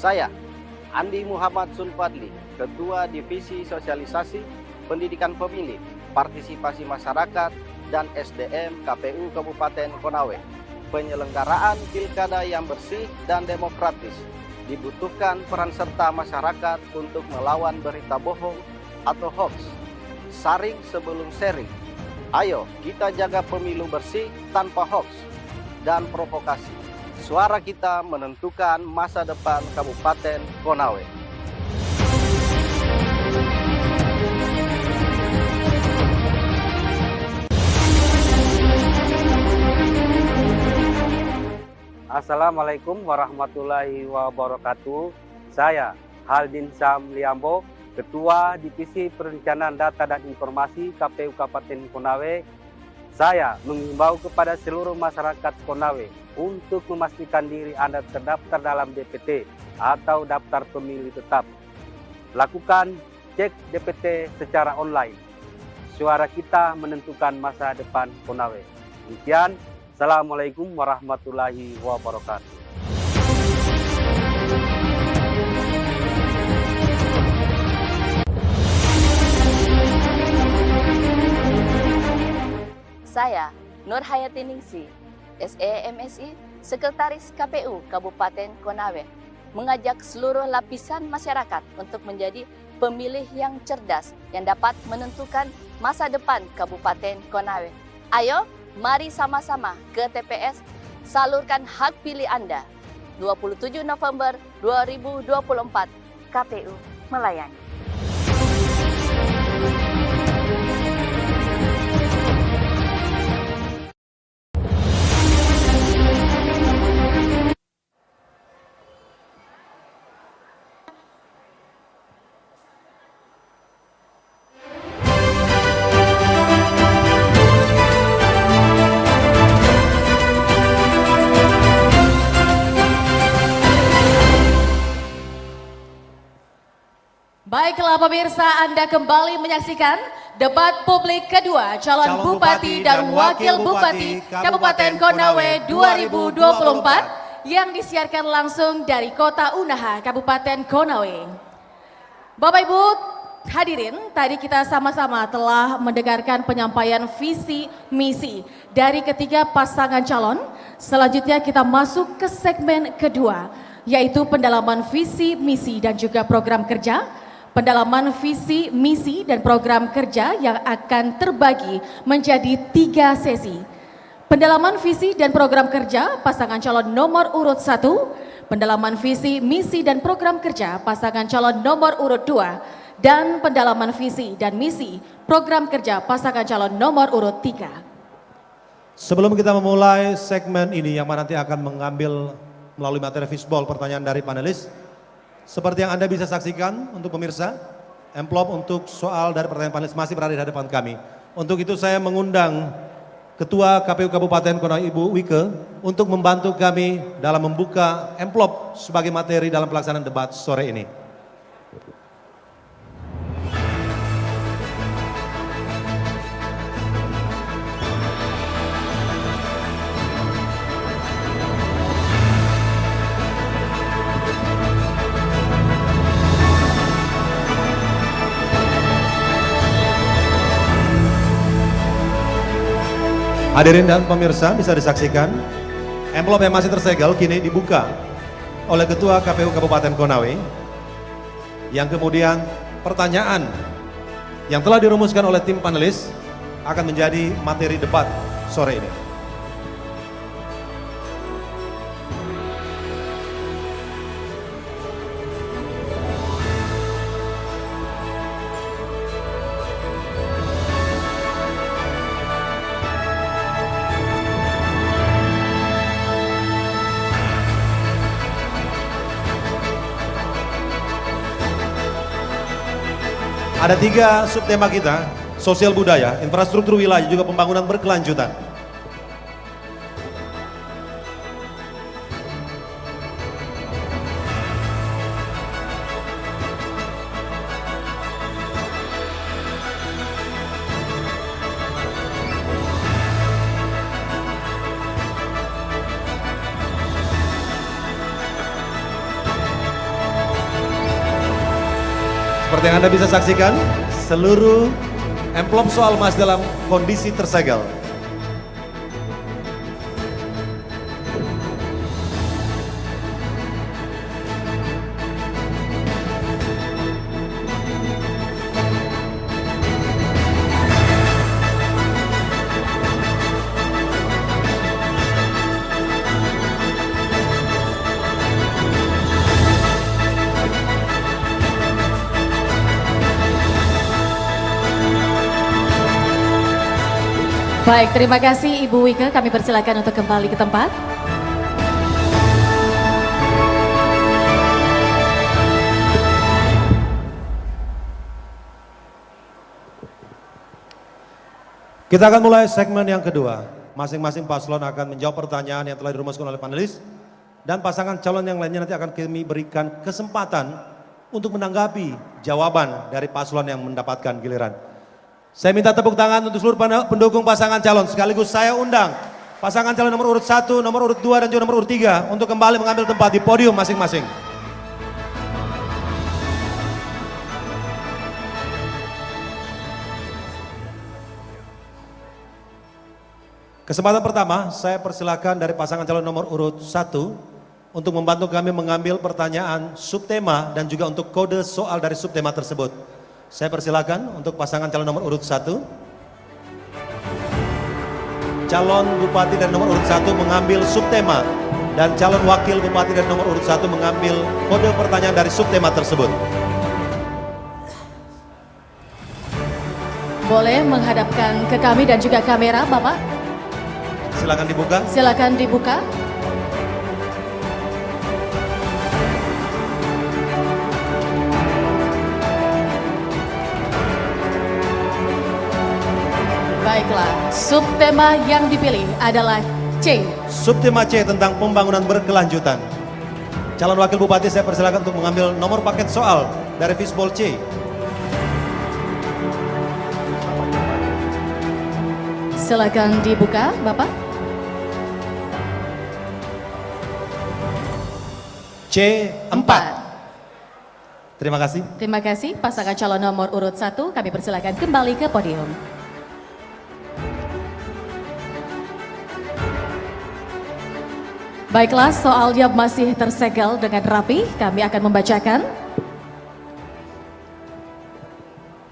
Saya, Andi Muhammad Sulfadli, Ketua Divisi Sosialisasi, Pendidikan Pemilih, Partisipasi Masyarakat, dan SDM KPU Kabupaten Konawe. Penyelenggaraan pilkada yang bersih dan demokratis. Dibutuhkan peran serta masyarakat untuk melawan berita bohong atau hoax. Saring sebelum sharing. Ayo kita jaga pemilu bersih tanpa hoax dan provokasi. Suara kita menentukan masa depan Kabupaten Konawe. Assalamualaikum warahmatullahi wabarakatuh. Saya Haldin Sam Liambo, Ketua Divisi Perencanaan Data dan Informasi KPU Kabupaten Konawe. Saya mengimbau kepada seluruh masyarakat Konawe untuk memastikan diri Anda terdaftar dalam DPT atau daftar pemilih tetap. Lakukan cek DPT secara online. Suara kita menentukan masa depan Konawe. Demikian, Assalamualaikum warahmatullahi wabarakatuh. Saya, Nur Hayati Ningsi, SE-MSI, Sekretaris KPU Kabupaten Konawe, mengajak seluruh lapisan masyarakat untuk menjadi pemilih yang cerdas yang dapat menentukan masa depan Kabupaten Konawe. Ayo, mari sama-sama ke TPS, salurkan hak pilih Anda. 27 November 2024, KPU melayani. Baiklah pemirsa, Anda kembali menyaksikan debat publik kedua calon Bupati dan Wakil Bupati Kabupaten Konawe 2024 yang disiarkan langsung dari Kota Unaha, Kabupaten Konawe. Bapak Ibu hadirin, tadi kita sama-sama telah mendengarkan penyampaian visi misi dari ketiga pasangan calon. Selanjutnya kita masuk ke segmen kedua, yaitu pendalaman visi misi dan juga program kerja. Pendalaman visi, misi, dan program kerja yang akan terbagi menjadi 3 sesi. Pendalaman visi dan program kerja pasangan calon nomor urut 1 pendalaman visi, misi, dan program kerja pasangan calon nomor urut 2, dan pendalaman visi dan misi program kerja pasangan calon nomor urut 3. Sebelum kita memulai segmen ini yang nanti akan mengambil melalui materi fishbowl pertanyaan dari panelis, seperti yang Anda bisa saksikan untuk pemirsa, amplop untuk soal dari pertanyaan panelis masih berada di hadapan kami. Untuk itu saya mengundang Ketua KPU Kabupaten Konawe Ibu Wike untuk membantu kami dalam membuka amplop sebagai materi dalam pelaksanaan debat sore ini. Hadirin dan pemirsa bisa disaksikan, amplop yang masih tersegel kini dibuka oleh Ketua KPU Kabupaten Konawe, yang kemudian pertanyaan yang telah dirumuskan oleh tim panelis akan menjadi materi debat sore ini. Ada 3 subtema kita, sosial budaya, infrastruktur wilayah, juga pembangunan berkelanjutan. Seperti yang Anda bisa saksikan, seluruh amplop soal masih dalam kondisi tersegel. Baik, terima kasih Ibu Wike. Kami persilakan untuk kembali ke tempat. Kita akan mulai segmen yang kedua. Masing-masing paslon akan menjawab pertanyaan yang telah dirumuskan oleh panelis, dan pasangan calon yang lainnya nanti akan kami berikan kesempatan untuk menanggapi jawaban dari paslon yang mendapatkan giliran. Saya minta tepuk tangan untuk seluruh pendukung pasangan calon. Sekaligus saya undang pasangan calon nomor urut 1, nomor urut 2, dan juga nomor urut 3 untuk kembali mengambil tempat di podium masing-masing. Kesempatan pertama, saya persilakan dari pasangan calon nomor urut 1 untuk membantu kami mengambil pertanyaan subtema dan juga untuk kode soal dari subtema tersebut. Saya persilakan untuk pasangan calon nomor urut 1. Calon Bupati dari nomor urut 1 mengambil subtema, dan calon Wakil Bupati dari nomor urut 1 mengambil kode pertanyaan dari subtema tersebut. Boleh menghadapkan ke kami dan juga kamera, Bapak? Silakan dibuka. Silakan dibuka. Baiklah, subtema yang dipilih adalah C. Subtema C tentang pembangunan berkelanjutan. Calon Wakil Bupati saya persilakan untuk mengambil nomor paket soal dari fishbowl C. Silakan dibuka, Bapak. C4. Terima kasih. Terima kasih pasangan calon nomor urut 1. Kami persilakan kembali ke podium. Baiklah, soalnya masih tersegel dengan rapi. Kami akan membacakan.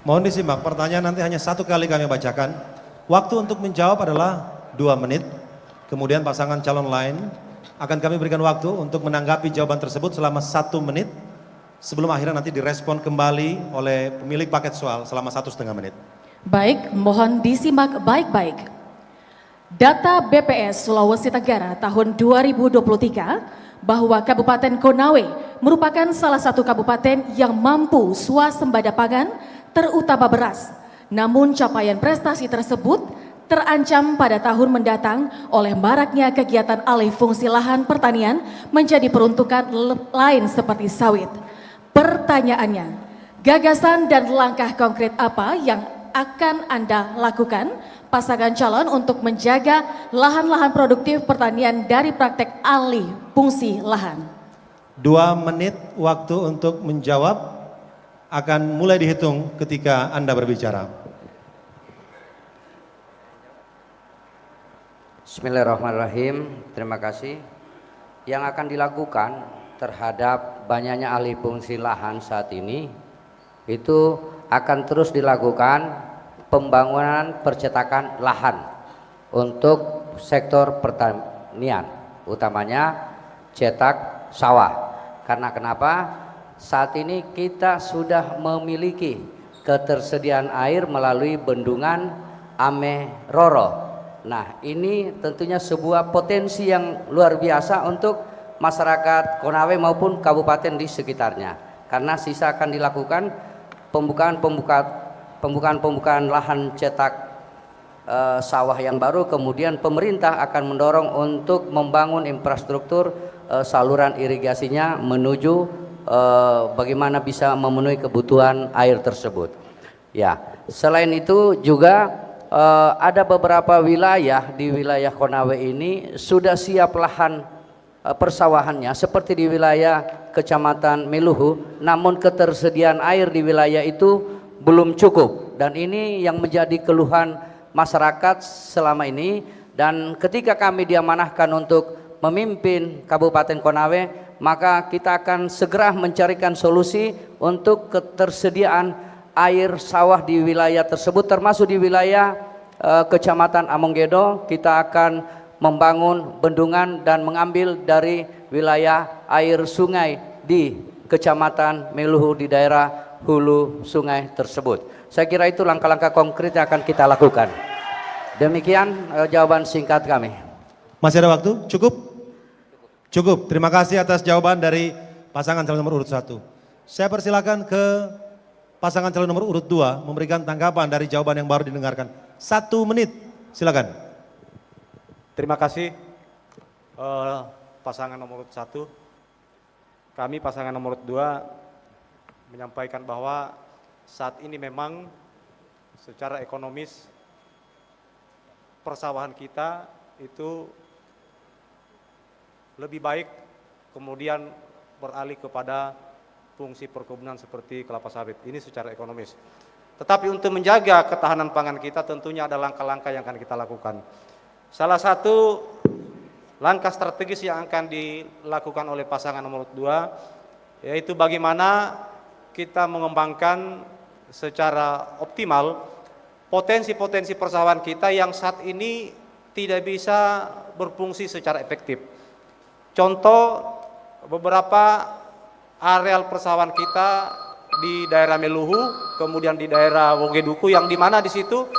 Mohon disimak, pertanyaan nanti hanya 1 kali kami bacakan. Waktu untuk menjawab adalah 2 menit. Kemudian pasangan calon lain akan kami berikan waktu untuk menanggapi jawaban tersebut selama 1 menit sebelum akhirnya nanti direspon kembali oleh pemilik paket soal selama 1,5 menit. Baik, mohon disimak baik-baik. Data BPS Sulawesi Tenggara tahun 2023 bahwa Kabupaten Konawe merupakan salah satu kabupaten yang mampu swasembada pangan terutama beras. Namun capaian prestasi tersebut terancam pada tahun mendatang oleh maraknya kegiatan alih fungsi lahan pertanian menjadi peruntukan lain seperti sawit. Pertanyaannya, gagasan dan langkah konkret apa yang akan Anda lakukan pasangan calon untuk menjaga lahan-lahan produktif pertanian dari praktek alih fungsi lahan? 2 menit waktu untuk menjawab akan mulai dihitung ketika Anda berbicara. Bismillahirrahmanirrahim. Terima kasih. Yang akan dilakukan terhadap banyaknya alih fungsi lahan saat ini itu akan terus dilakukan pembangunan percetakan lahan untuk sektor pertanian, utamanya cetak sawah. Karena kenapa? Saat ini kita sudah memiliki ketersediaan air melalui bendungan Ame Roro. Nah, ini tentunya sebuah potensi yang luar biasa untuk masyarakat Konawe maupun kabupaten di sekitarnya. Karena sisa akan dilakukan pembukaan lahan cetak sawah yang baru, kemudian pemerintah akan mendorong untuk membangun infrastruktur saluran irigasinya menuju bagaimana bisa memenuhi kebutuhan air tersebut. Ya, selain itu juga ada beberapa wilayah di wilayah Konawe ini sudah siap lahan persawahannya seperti di wilayah Kecamatan Meluhu, namun ketersediaan air di wilayah itu belum cukup, dan ini yang menjadi keluhan masyarakat selama ini. Dan ketika kami diamanahkan untuk memimpin Kabupaten Konawe, maka kita akan segera mencarikan solusi untuk ketersediaan air sawah di wilayah tersebut, termasuk di wilayah Kecamatan Amonggedo. Kita akan membangun bendungan dan mengambil dari wilayah air sungai di Kecamatan Meluhu di daerah hulu sungai tersebut. Saya kira itu langkah-langkah konkret yang akan kita lakukan. Demikian jawaban singkat kami. Masih ada waktu? Cukup? Cukup. Terima kasih atas jawaban dari pasangan calon nomor urut 1. Saya persilakan ke pasangan calon nomor urut 2 memberikan tanggapan dari jawaban yang baru didengarkan. 1 menit, silakan. Terima kasih pasangan nomor urut 1. Kami pasangan nomor urut 2 menyampaikan bahwa saat ini memang secara ekonomis persawahan kita itu lebih baik, kemudian beralih kepada fungsi perkebunan seperti kelapa sawit. Ini secara ekonomis. Tetapi untuk menjaga ketahanan pangan kita tentunya ada langkah-langkah yang akan kita lakukan. Salah satu langkah strategis yang akan dilakukan oleh pasangan nomor 2 yaitu bagaimana kita mengembangkan secara optimal potensi-potensi persawahan kita yang saat ini tidak bisa berfungsi secara efektif. Contoh, beberapa areal persawahan kita di daerah Meluhu, kemudian di daerah Wogeduku, yang dimana di situ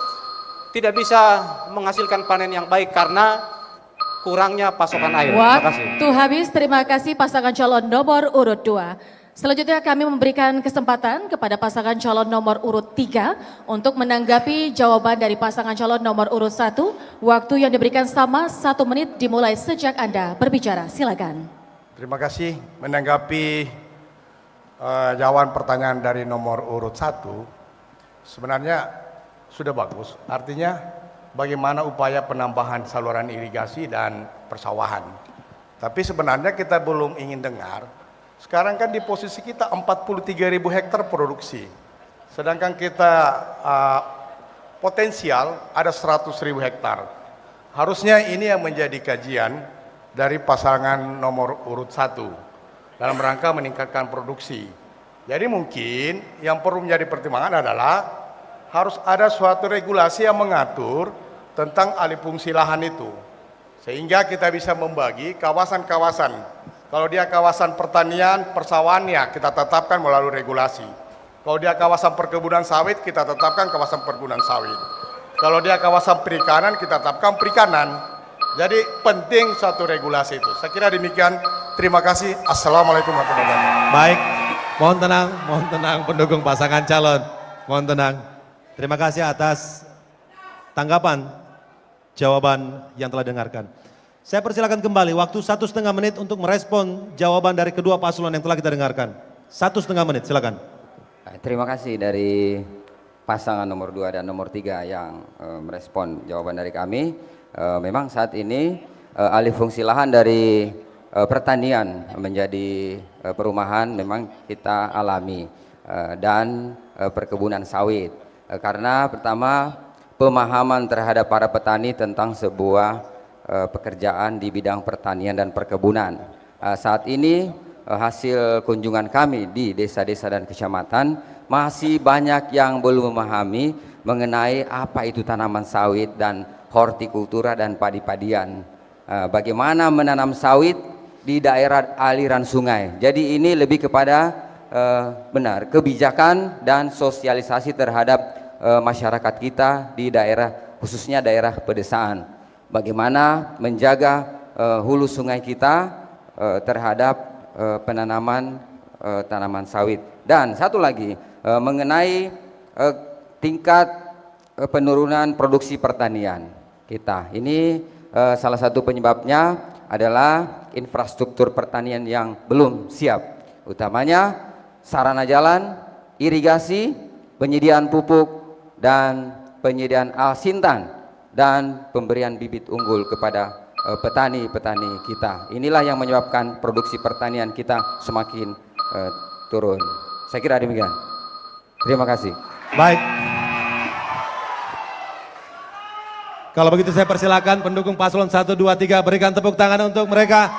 tidak bisa menghasilkan panen yang baik karena kurangnya pasokan air. Terima kasih. Waktu habis, terima kasih pasangan calon nomor urut 2. Selanjutnya kami memberikan kesempatan kepada pasangan calon nomor urut 3 untuk menanggapi jawaban dari pasangan calon nomor urut 1. Waktu yang diberikan sama 1 menit dimulai sejak Anda berbicara. Silakan. Terima kasih. Menanggapi jawaban pertanyaan dari nomor urut 1, sebenarnya sudah bagus. Artinya bagaimana upaya penambahan saluran irigasi dan persawahan. Tapi sebenarnya kita belum ingin dengar, sekarang kan di posisi kita 43.000 hektar produksi. Sedangkan kita potensial ada 100.000 hektar. Harusnya ini yang menjadi kajian dari pasangan nomor urut 1 dalam rangka meningkatkan produksi. Jadi mungkin yang perlu menjadi pertimbangan adalah harus ada suatu regulasi yang mengatur tentang alih fungsi lahan itu. Sehingga kita bisa membagi kawasan-kawasan. Kalau dia kawasan pertanian, persawahan, ya kita tetapkan melalui regulasi. Kalau dia kawasan perkebunan sawit, kita tetapkan kawasan perkebunan sawit. Kalau dia kawasan perikanan, kita tetapkan perikanan. Jadi penting suatu regulasi itu. Saya kira demikian. Terima kasih. Assalamualaikum warahmatullahi wabarakatuh. Baik, mohon tenang pendukung pasangan calon. Mohon tenang. Terima kasih atas tanggapan, jawaban yang telah dengarkan. Saya persilakan kembali waktu 1,5 menit untuk merespon jawaban dari kedua paslon yang telah kita dengarkan. 1,5 menit, silakan. Terima kasih dari pasangan nomor 2 dan nomor 3 yang merespon jawaban dari kami. Memang saat ini alih fungsi lahan dari pertanian menjadi perumahan memang kita alami dan perkebunan sawit. Karena pertama pemahaman terhadap para petani tentang sebuah pekerjaan di bidang pertanian dan perkebunan. Saat ini hasil kunjungan kami di desa-desa dan kecamatan masih banyak yang belum memahami mengenai apa itu tanaman sawit dan hortikultura dan padi-padian. Bagaimana menanam sawit di daerah aliran sungai. Jadi ini lebih kepada benar kebijakan dan sosialisasi terhadap masyarakat kita di daerah, khususnya daerah pedesaan. Bagaimana menjaga hulu sungai kita terhadap penanaman tanaman sawit. Dan satu lagi mengenai tingkat penurunan produksi pertanian kita. Ini salah satu penyebabnya adalah infrastruktur pertanian yang belum siap. Utamanya sarana jalan, irigasi, penyediaan pupuk dan penyediaan alsintan dan pemberian bibit unggul kepada petani-petani kita. Inilah yang menyebabkan produksi pertanian kita semakin turun. Saya kira demikian. Terima kasih. Baik. Kalau begitu saya persilakan pendukung paslon 1, 2, 3 berikan tepuk tangan untuk mereka.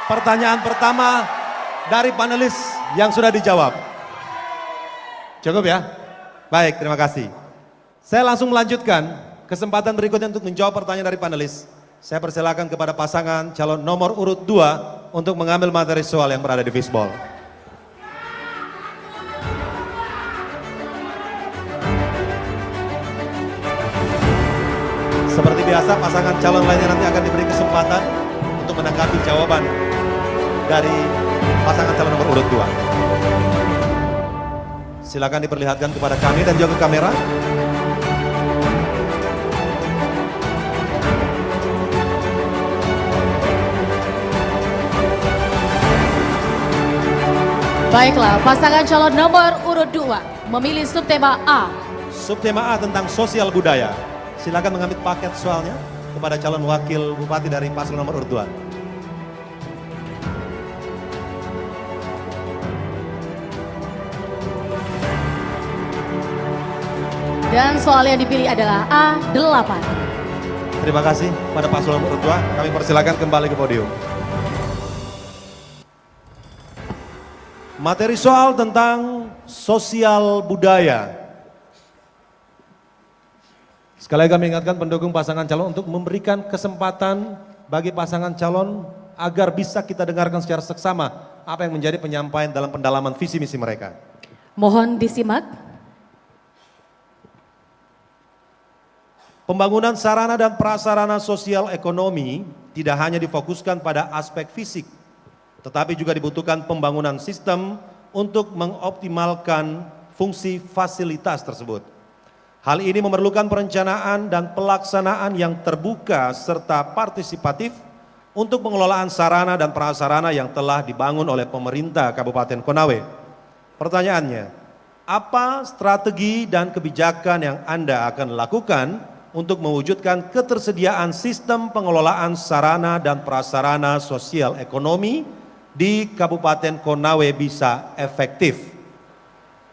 Pertanyaan pertama dari panelis yang sudah dijawab. Cukup ya? Baik, terima kasih. Saya langsung melanjutkan kesempatan berikutnya untuk menjawab pertanyaan dari panelis. Saya persilakan kepada pasangan calon nomor urut 2 untuk mengambil materi soal yang berada di fishbowl. Seperti biasa pasangan calon lainnya nanti akan diberi kesempatan untuk menanggapi jawaban dari pasangan calon nomor urut 2. Silakan diperlihatkan kepada kami dan juga ke kamera. Baiklah, pasangan calon nomor urut 2 memilih subtema A. Subtema A tentang sosial budaya. Silakan mengambil paket soalnya kepada calon wakil bupati dari paslon nomor urut 2. Dan soal yang dipilih adalah A8. Terima kasih pada paslon nomor urut 2. Kami persilakan kembali ke podium. Materi soal tentang sosial budaya. Sekali lagi kami ingatkan pendukung pasangan calon untuk memberikan kesempatan bagi pasangan calon agar bisa kita dengarkan secara seksama apa yang menjadi penyampaian dalam pendalaman visi misi mereka. Mohon disimak. Pembangunan sarana dan prasarana sosial ekonomi tidak hanya difokuskan pada aspek fisik, tetapi juga dibutuhkan pembangunan sistem untuk mengoptimalkan fungsi fasilitas tersebut. Hal ini memerlukan perencanaan dan pelaksanaan yang terbuka serta partisipatif untuk pengelolaan sarana dan prasarana yang telah dibangun oleh pemerintah Kabupaten Konawe. Pertanyaannya, apa strategi dan kebijakan yang Anda akan lakukan untuk mewujudkan ketersediaan sistem pengelolaan sarana dan prasarana sosial ekonomi di Kabupaten Konawe bisa efektif?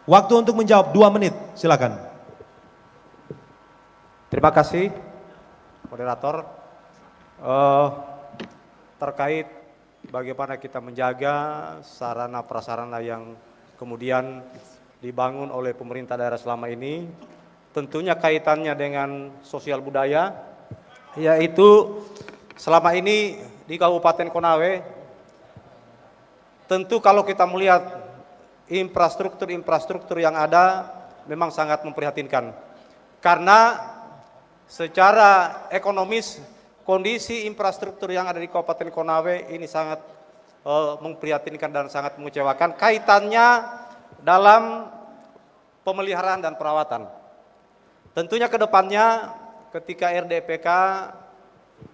Waktu untuk menjawab 2 menit, silakan. Terima kasih, moderator. Terkait bagaimana kita menjaga sarana prasarana yang kemudian dibangun oleh pemerintah daerah selama ini, tentunya kaitannya dengan sosial budaya, yaitu selama ini di Kabupaten Konawe, tentu kalau kita melihat infrastruktur yang ada memang sangat memprihatinkan. Karena secara ekonomis kondisi infrastruktur yang ada di Kabupaten Konawe ini sangat memprihatinkan dan sangat mengecewakan kaitannya dalam pemeliharaan dan perawatan. Tentunya ke depannya ketika RDPK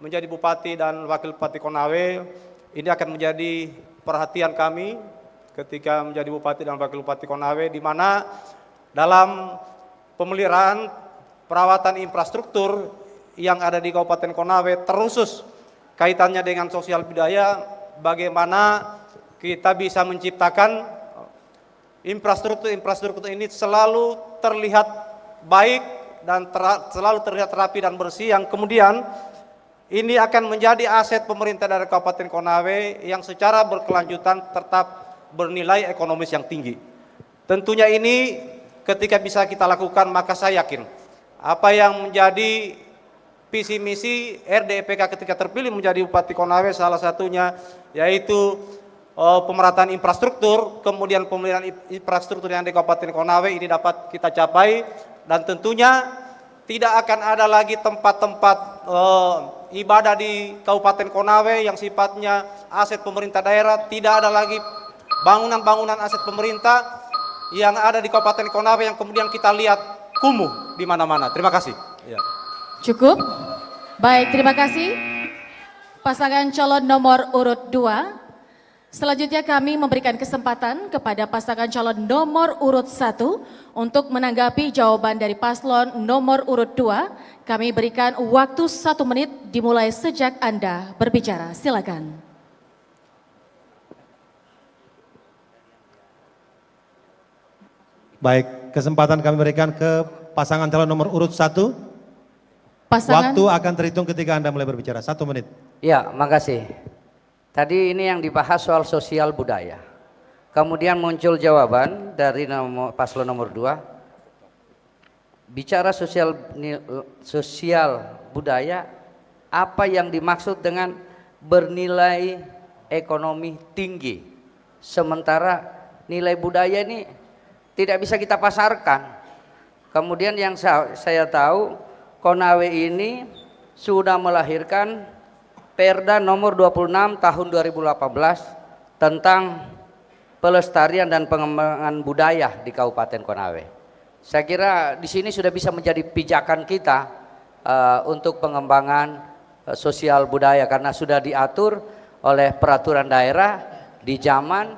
menjadi Bupati dan Wakil Bupati Konawe, ini akan menjadi perhatian kami ketika menjadi Bupati dan Wakil Bupati Konawe, di mana dalam pemeliharaan perawatan infrastruktur yang ada di Kabupaten Konawe, terusus kaitannya dengan sosial budaya, bagaimana kita bisa menciptakan infrastruktur ini selalu terlihat baik dan selalu terlihat rapi dan bersih, yang kemudian ini akan menjadi aset pemerintah dari Kabupaten Konawe yang secara berkelanjutan tetap bernilai ekonomis yang tinggi. Tentunya ini ketika bisa kita lakukan, maka saya yakin apa yang menjadi visi misi RDPK ketika terpilih menjadi Bupati Konawe, salah satunya yaitu pemerataan infrastruktur, kemudian pemeliharaan infrastruktur yang di Kabupaten Konawe ini dapat kita capai, dan tentunya tidak akan ada lagi tempat-tempat ibadah di Kabupaten Konawe yang sifatnya aset pemerintah daerah, tidak ada lagi bangunan-bangunan aset pemerintah yang ada di Kabupaten Konawe yang kemudian kita lihat kumuh di mana-mana. Terima kasih. Ya. Cukup? Baik, terima kasih. Pasangan calon nomor urut 2. Selanjutnya kami memberikan kesempatan kepada pasangan calon nomor urut 1 untuk menanggapi jawaban dari paslon nomor urut 2. Kami berikan waktu 1 menit dimulai sejak Anda berbicara. Silakan. Baik, kesempatan kami berikan ke pasangan calon nomor urut 1. Waktu akan terhitung ketika Anda mulai berbicara. 1 menit. Ya, makasih. Tadi ini yang dibahas soal sosial budaya. Kemudian muncul jawaban dari paslon nomor 2. Bicara sosial budaya, apa yang dimaksud dengan bernilai ekonomi tinggi? Sementara nilai budaya ini tidak bisa kita pasarkan. Kemudian yang saya tahu, Konawe ini sudah melahirkan Perda nomor 26 tahun 2018 tentang pelestarian dan pengembangan budaya di Kabupaten Konawe. Saya kira di sini sudah bisa menjadi pijakan kita untuk pengembangan sosial budaya, karena sudah diatur oleh peraturan daerah di zaman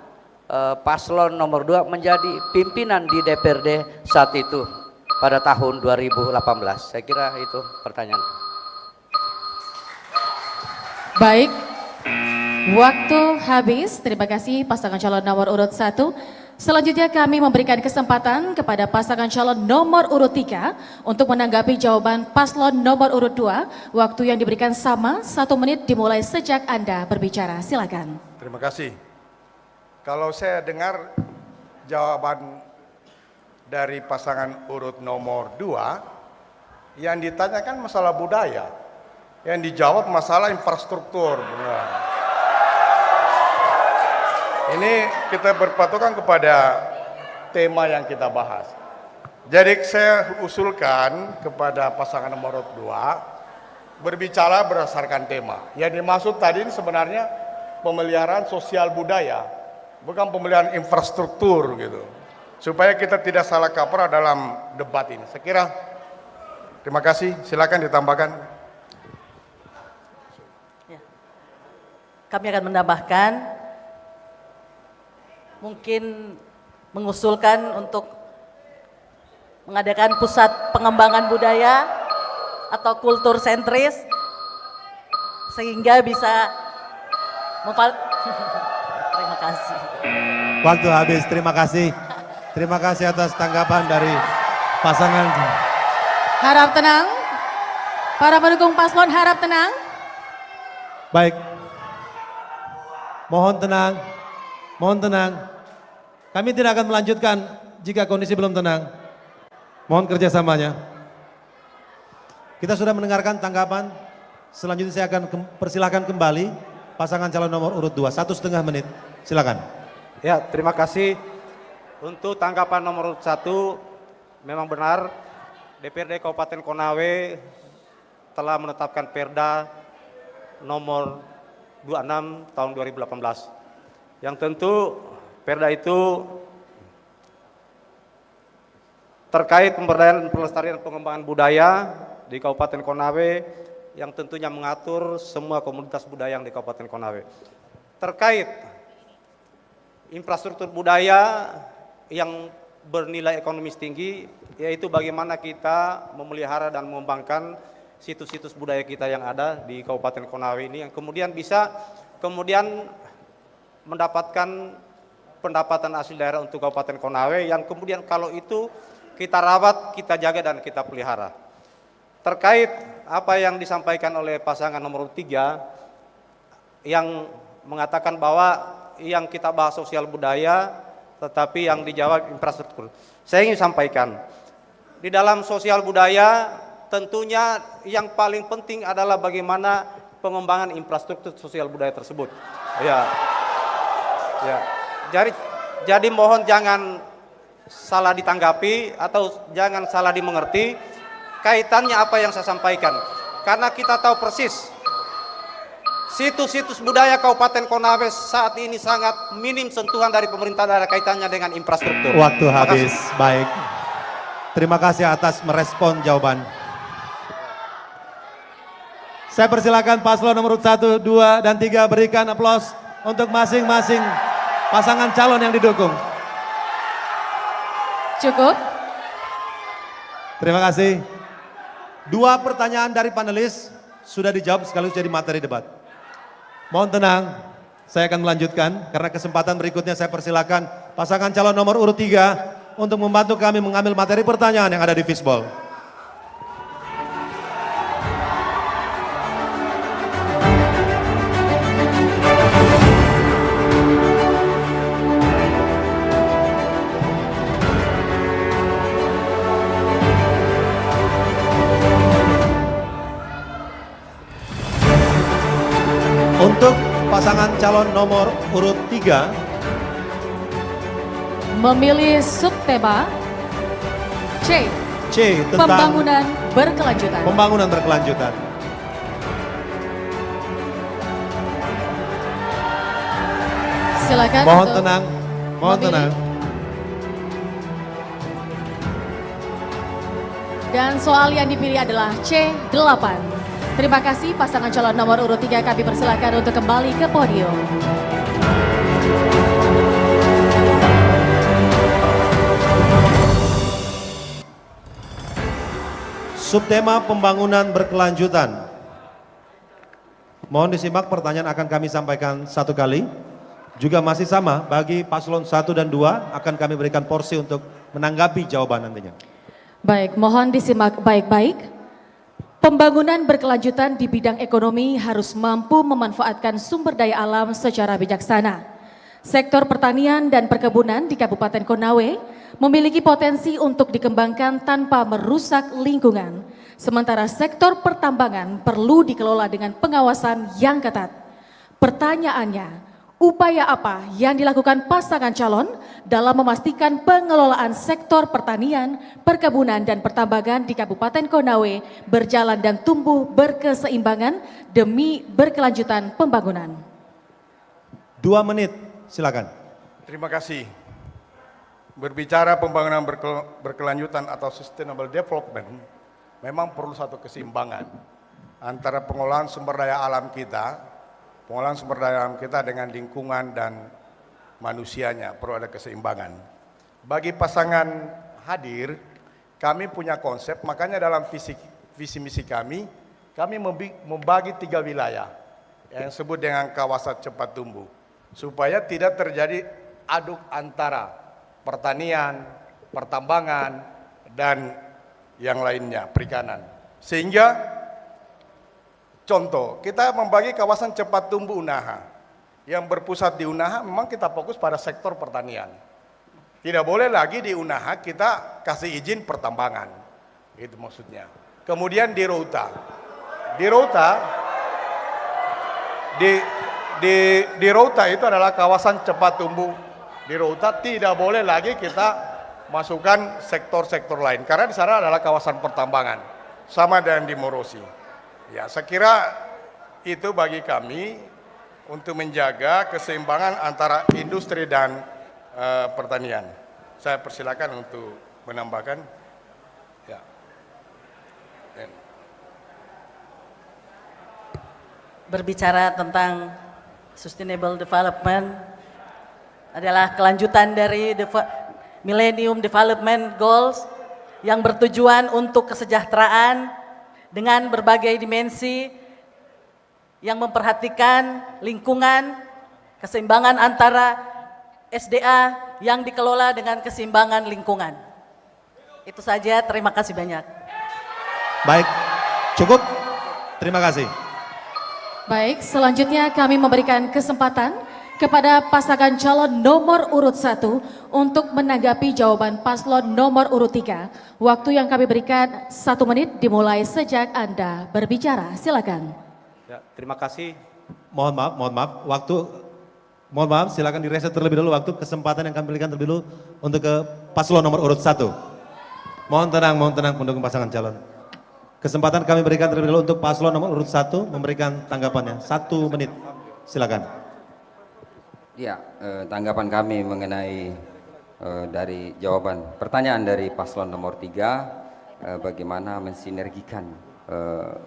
paslon nomor 2 menjadi pimpinan di DPRD saat itu pada tahun 2018. Saya kira itu pertanyaan. Baik, waktu habis. Terima kasih pasangan calon nomor urut 1. Selanjutnya kami memberikan kesempatan kepada pasangan calon nomor urut 3 untuk menanggapi jawaban paslon nomor urut 2. Waktu yang diberikan sama, 1 menit dimulai sejak Anda berbicara. Silakan. Terima kasih. Kalau saya dengar jawaban dari pasangan urut nomor 2, yang ditanyakan masalah budaya, yang dijawab masalah infrastruktur. Benar. Ini kita berpatokan kepada tema yang kita bahas. Jadi saya usulkan kepada pasangan nomor 2 berbicara berdasarkan tema. Yang dimaksud tadi ini sebenarnya pemeliharaan sosial budaya, bukan pemeliharaan infrastruktur gitu. Supaya kita tidak salah kaprah dalam debat ini. Saya kira, terima kasih. Silakan ditambahkan. Kami akan menambahkan, mungkin mengusulkan untuk mengadakan pusat pengembangan budaya atau kultur sentris, sehingga bisa terima kasih. Waktu habis, terima kasih. Terima kasih atas tanggapan dari pasangan. Harap tenang. Para pendukung paslon harap tenang. Baik. Mohon tenang, mohon tenang. Kami tidak akan melanjutkan jika kondisi belum tenang. Mohon kerjasamanya. Kita sudah mendengarkan tanggapan Selanjutnya saya akan persilahkan kembali pasangan calon nomor urut 2, 1,5 menit. Silakan. Ya, terima kasih. Untuk tanggapan nomor 1, memang benar DPRD Kabupaten Konawe telah menetapkan Perda nomor 26 tahun 2018. Yang tentu Perda itu terkait pemberdayaan pelestarian pengembangan budaya di Kabupaten Konawe yang tentunya mengatur semua komunitas budaya yang di Kabupaten Konawe. Terkait infrastruktur budaya yang bernilai ekonomis tinggi, yaitu bagaimana kita memelihara dan mengembangkan situs-situs budaya kita yang ada di Kabupaten Konawe ini, yang kemudian bisa mendapatkan pendapatan asli daerah untuk Kabupaten Konawe, yang kemudian kalau itu kita rawat, kita jaga, dan kita pelihara. Terkait apa yang disampaikan oleh pasangan nomor 3, yang mengatakan bahwa yang kita bahas sosial budaya, tetapi yang dijawab infrastruktur. Saya ingin sampaikan, di dalam sosial budaya tentunya yang paling penting adalah bagaimana pengembangan infrastruktur sosial budaya tersebut. Ya. Jadi mohon jangan salah ditanggapi atau jangan salah dimengerti kaitannya apa yang saya sampaikan. Karena kita tahu persis situs-situs budaya Kabupaten Konawe saat ini sangat minim sentuhan dari pemerintah daerah kaitannya dengan infrastruktur. Waktu habis. Baik. Terima kasih atas merespon jawaban. Saya persilakan paslon nomor 1, 2, dan 3 berikan aplaus untuk masing-masing pasangan calon yang didukung. Cukup. Terima kasih. 2 pertanyaan dari panelis sudah dijawab sekaligus jadi materi debat. Mohon tenang, saya akan melanjutkan karena kesempatan berikutnya saya persilakan pasangan calon nomor urut 3 untuk membantu kami mengambil materi pertanyaan yang ada di fishbowl. Untuk pasangan calon nomor urut 3 memilih subtema C. tentang Pembangunan berkelanjutan. Pembangunan berkelanjutan. Silakan. Mohon tenang, mohon memilih. tenang. Dan soal yang dipilih adalah C8. Terima kasih pasangan calon nomor urut 3, kami persilakan untuk kembali ke podium. Subtema pembangunan berkelanjutan. Mohon disimak, pertanyaan akan kami sampaikan 1 kali. Juga masih sama, bagi paslon 1 dan 2 akan kami berikan porsi untuk menanggapi jawaban nantinya. Baik, mohon disimak baik-baik. Pembangunan berkelanjutan di bidang ekonomi harus mampu memanfaatkan sumber daya alam secara bijaksana. Sektor pertanian dan perkebunan di Kabupaten Konawe memiliki potensi untuk dikembangkan tanpa merusak lingkungan. Sementara sektor pertambangan perlu dikelola dengan pengawasan yang ketat. Pertanyaannya, upaya apa yang dilakukan pasangan calon dalam memastikan pengelolaan sektor pertanian, perkebunan, dan pertambangan di Kabupaten Konawe berjalan dan tumbuh berkeseimbangan demi berkelanjutan pembangunan? 2 menit, silakan. Terima kasih. Berbicara pembangunan berkelanjutan atau sustainable development, memang perlu satu keseimbangan antara pengelolaan sumber daya alam kita, dengan lingkungan dan manusianya, perlu ada keseimbangan. Bagi pasangan hadir, kami punya konsep, makanya dalam visi misi kami membagi 3 wilayah yang disebut dengan kawasan cepat tumbuh, supaya tidak terjadi aduk antara pertanian, pertambangan, dan yang lainnya, perikanan. Sehingga contoh, kita membagi kawasan cepat tumbuh Unaha. Yang berpusat di Unaha memang kita fokus pada sektor pertanian. Tidak boleh lagi di Unaha kita kasih izin pertambangan. Itu maksudnya. Kemudian di Rota. Di Rota di Rauta itu adalah kawasan cepat tumbuh. Di Rauta tidak boleh lagi kita masukkan sektor-sektor lain karena di sana adalah kawasan pertambangan, sama dengan di Morosi. Ya, saya kira itu bagi kami untuk menjaga keseimbangan antara industri dan pertanian. Saya persilakan untuk menambahkan. Ya. Berbicara tentang sustainable development adalah kelanjutan dari Millennium Development Goals yang bertujuan untuk kesejahteraan dengan berbagai dimensi yang memperhatikan lingkungan, keseimbangan antara SDA yang dikelola dengan keseimbangan lingkungan. Itu saja, terima kasih banyak. Baik, cukup. Terima kasih. Baik, selanjutnya kami memberikan kesempatan kepada pasangan calon nomor urut 1 untuk menanggapi jawaban paslon nomor urut 3. Waktu yang kami berikan 1 menit dimulai sejak Anda berbicara. Silakan. Ya, terima kasih. Mohon maaf, silakan direset terlebih dulu waktu kesempatan yang kami berikan terlebih dulu untuk ke paslon nomor urut 1. Mohon tenang pendukung pasangan calon. Kesempatan kami berikan terlebih dulu untuk paslon nomor urut 1 memberikan tanggapannya. 1 menit, silakan. Ya, tanggapan kami mengenai dari jawaban pertanyaan dari paslon nomor 3, bagaimana mensinergikan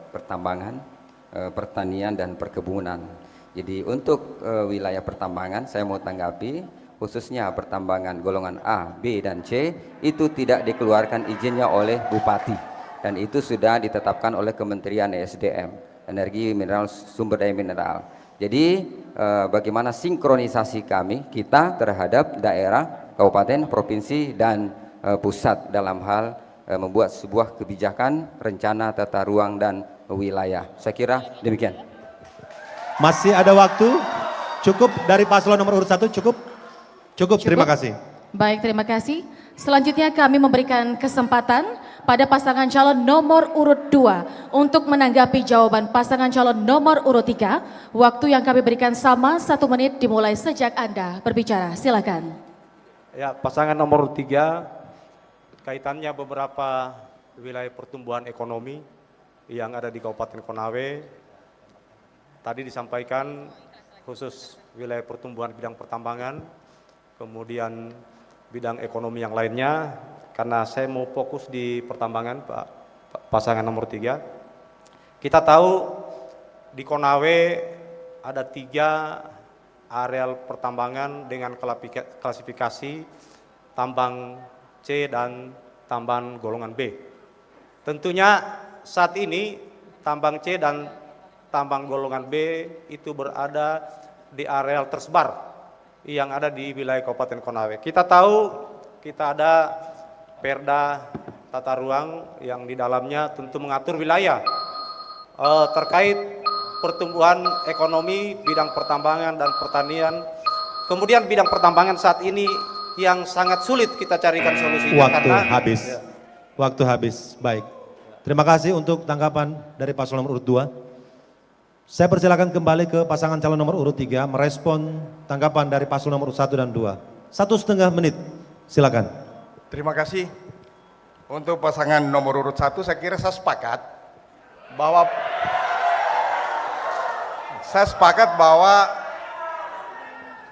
pertambangan, pertanian dan perkebunan. Jadi untuk wilayah pertambangan saya mau tanggapi, khususnya pertambangan golongan A, B dan C itu tidak dikeluarkan izinnya oleh Bupati. Dan itu sudah ditetapkan oleh Kementerian ESDM, Energi Mineral Sumber Daya Mineral. Jadi bagaimana sinkronisasi kita terhadap daerah, kabupaten, provinsi dan pusat dalam hal membuat sebuah kebijakan, rencana tata ruang dan wilayah. Saya kira demikian. Masih ada waktu? Cukup dari paslon nomor urut 1, cukup? Cukup, terima kasih. Baik, terima kasih. Selanjutnya kami memberikan kesempatan pada pasangan calon nomor urut 2 untuk menanggapi jawaban pasangan calon nomor urut 3. Waktu yang kami berikan sama 1 menit dimulai sejak Anda berbicara. Silakan. Ya, pasangan nomor 3 kaitannya beberapa wilayah pertumbuhan ekonomi yang ada di Kabupaten Konawe. Tadi disampaikan khusus wilayah pertumbuhan bidang pertambangan, kemudian bidang ekonomi yang lainnya, karena saya mau fokus di pertambangan, Pak pasangan nomor 3. Kita tahu di Konawe ada 3 areal pertambangan dengan klasifikasi tambang C dan tambang golongan B. Tentunya saat ini tambang C dan tambang golongan B itu berada di areal tersebar yang ada di wilayah Kabupaten Konawe. Kita tahu kita ada Perda tata ruang yang di dalamnya tentu mengatur wilayah terkait pertumbuhan ekonomi, bidang pertambangan dan pertanian. Kemudian bidang pertambangan saat ini yang sangat sulit kita carikan solusinya. Waktu habis. Baik. Terima kasih untuk tanggapan dari paslon nomor urut 2. Saya persilakan kembali ke pasangan calon nomor urut 3 merespon tanggapan dari paslon nomor urut 1 dan 2. 1,5 menit, silakan. Terima kasih. Untuk pasangan nomor urut 1 saya kira saya sepakat bahwa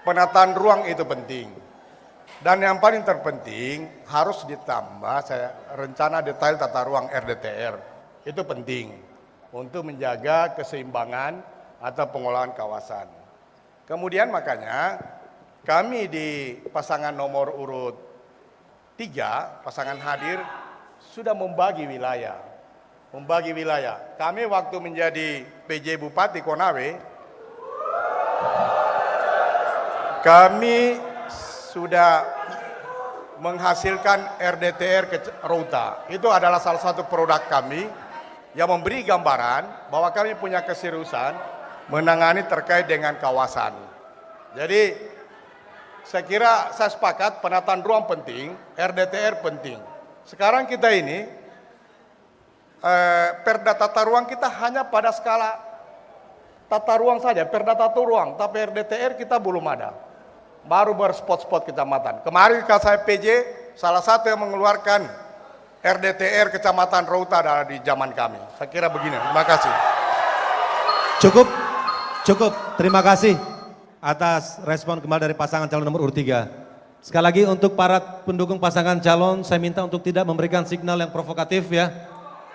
penataan ruang itu penting. Dan yang paling terpenting harus ditambah rencana detail tata ruang RDTR. Itu penting untuk menjaga keseimbangan atau pengolahan kawasan. Kemudian makanya kami di pasangan nomor urut 3, pasangan hadir sudah membagi wilayah. Kami waktu menjadi PJ Bupati Konawe, kami sudah menghasilkan RDTR ke Rauta. Itu adalah salah satu produk kami yang memberi gambaran bahwa kami punya keseriusan menangani terkait dengan kawasan. Jadi saya kira saya sepakat penataan ruang penting, RDTR penting. Sekarang kita ini Perda tata ruang kita hanya pada skala tata ruang saja, perda tata ruang, tapi RDTR kita belum ada. Baru berspot-spot kecamatan. Kemarin saya PJ, salah satu yang mengeluarkan RDTR Kecamatan Rauta adalah di zaman kami. Saya kira begini, terima kasih. Cukup. Terima kasih atas respon kembali dari pasangan calon nomor urut 3. Sekali lagi untuk para pendukung pasangan calon, saya minta untuk tidak memberikan signal yang provokatif ya.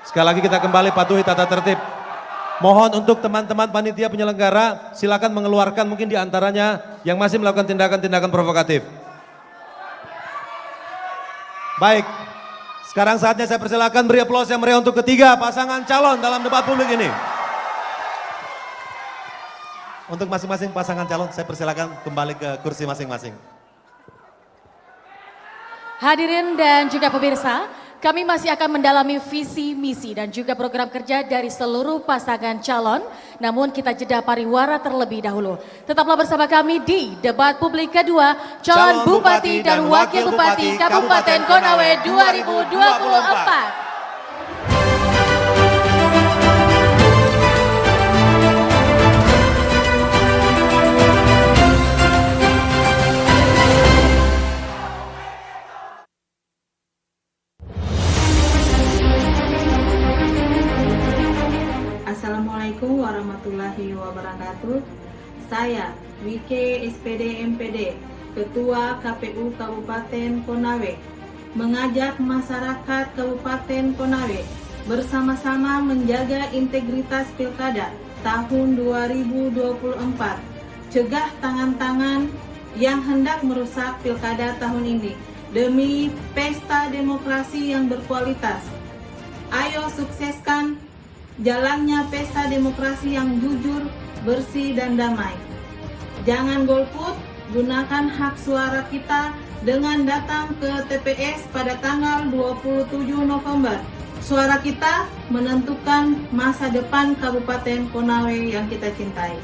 Sekali lagi kita kembali patuhi tata tertib. Mohon untuk teman-teman panitia penyelenggara, silakan mengeluarkan mungkin diantaranya yang masih melakukan tindakan-tindakan provokatif. Baik, sekarang saatnya saya persilakan beri aplaus yang meriah untuk ketiga pasangan calon dalam debat publik ini. Untuk masing-masing pasangan calon, saya persilakan kembali ke kursi masing-masing. Hadirin dan juga pemirsa, kami masih akan mendalami visi, misi dan juga program kerja dari seluruh pasangan calon. Namun kita jeda pariwara terlebih dahulu. Tetaplah bersama kami di debat publik kedua, calon Bupati dan Wakil Bupati Kabupaten Konawe 2024. Assalamualaikum warahmatullahi wabarakatuh. Saya Wike SPD MPD, Ketua KPU Kabupaten Konawe, mengajak masyarakat Kabupaten Konawe bersama-sama menjaga integritas Pilkada tahun 2024. Cegah tangan-tangan yang hendak merusak Pilkada tahun ini demi pesta demokrasi yang berkualitas. Ayo sukseskan jalannya pesta demokrasi yang jujur, bersih, dan damai. Jangan golput, gunakan hak suara kita dengan datang ke TPS pada tanggal 27 November. Suara kita menentukan masa depan Kabupaten Konawe yang kita cintai.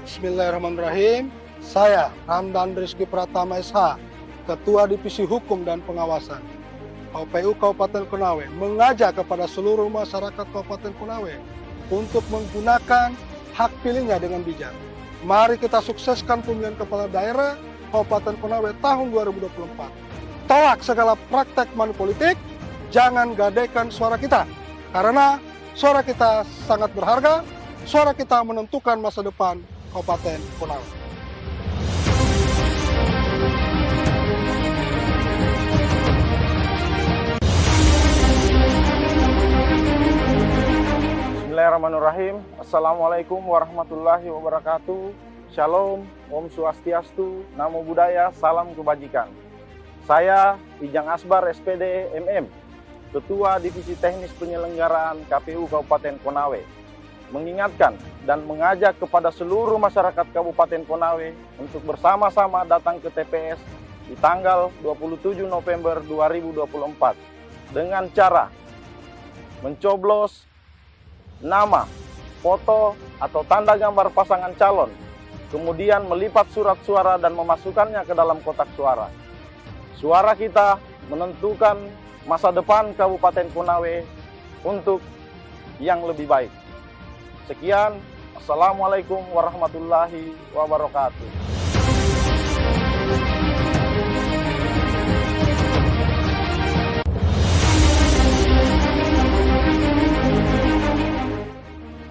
Bismillahirrahmanirrahim. Saya Ramdan Rizky Pratama SH, Ketua Divisi Hukum dan Pengawasan KPU Kabupaten Konawe, mengajak kepada seluruh masyarakat Kabupaten Konawe untuk menggunakan hak pilihnya dengan bijak. Mari kita sukseskan pemilihan kepala daerah Kabupaten Konawe tahun 2024. Tolak segala praktek money politik, jangan gadaikan suara kita. Karena suara kita sangat berharga, suara kita menentukan masa depan Kabupaten Konawe. Bismillahirrahmanirrahim. Assalamualaikum warahmatullahi wabarakatuh. Shalom, Om Swastiastu, Namo Buddhaya, Salam Kebajikan. Saya Ijang Asbar SPD MM, Ketua Divisi Teknis Penyelenggaraan KPU Kabupaten Konawe, mengingatkan dan mengajak kepada seluruh masyarakat Kabupaten Konawe untuk bersama-sama datang ke TPS di tanggal 27 November 2024 dengan cara mencoblos nama, foto, atau tanda gambar pasangan calon, kemudian melipat surat suara dan memasukkannya ke dalam kotak suara. Suara kita menentukan masa depan Kabupaten Konawe untuk yang lebih baik. Sekian, Assalamualaikum warahmatullahi wabarakatuh.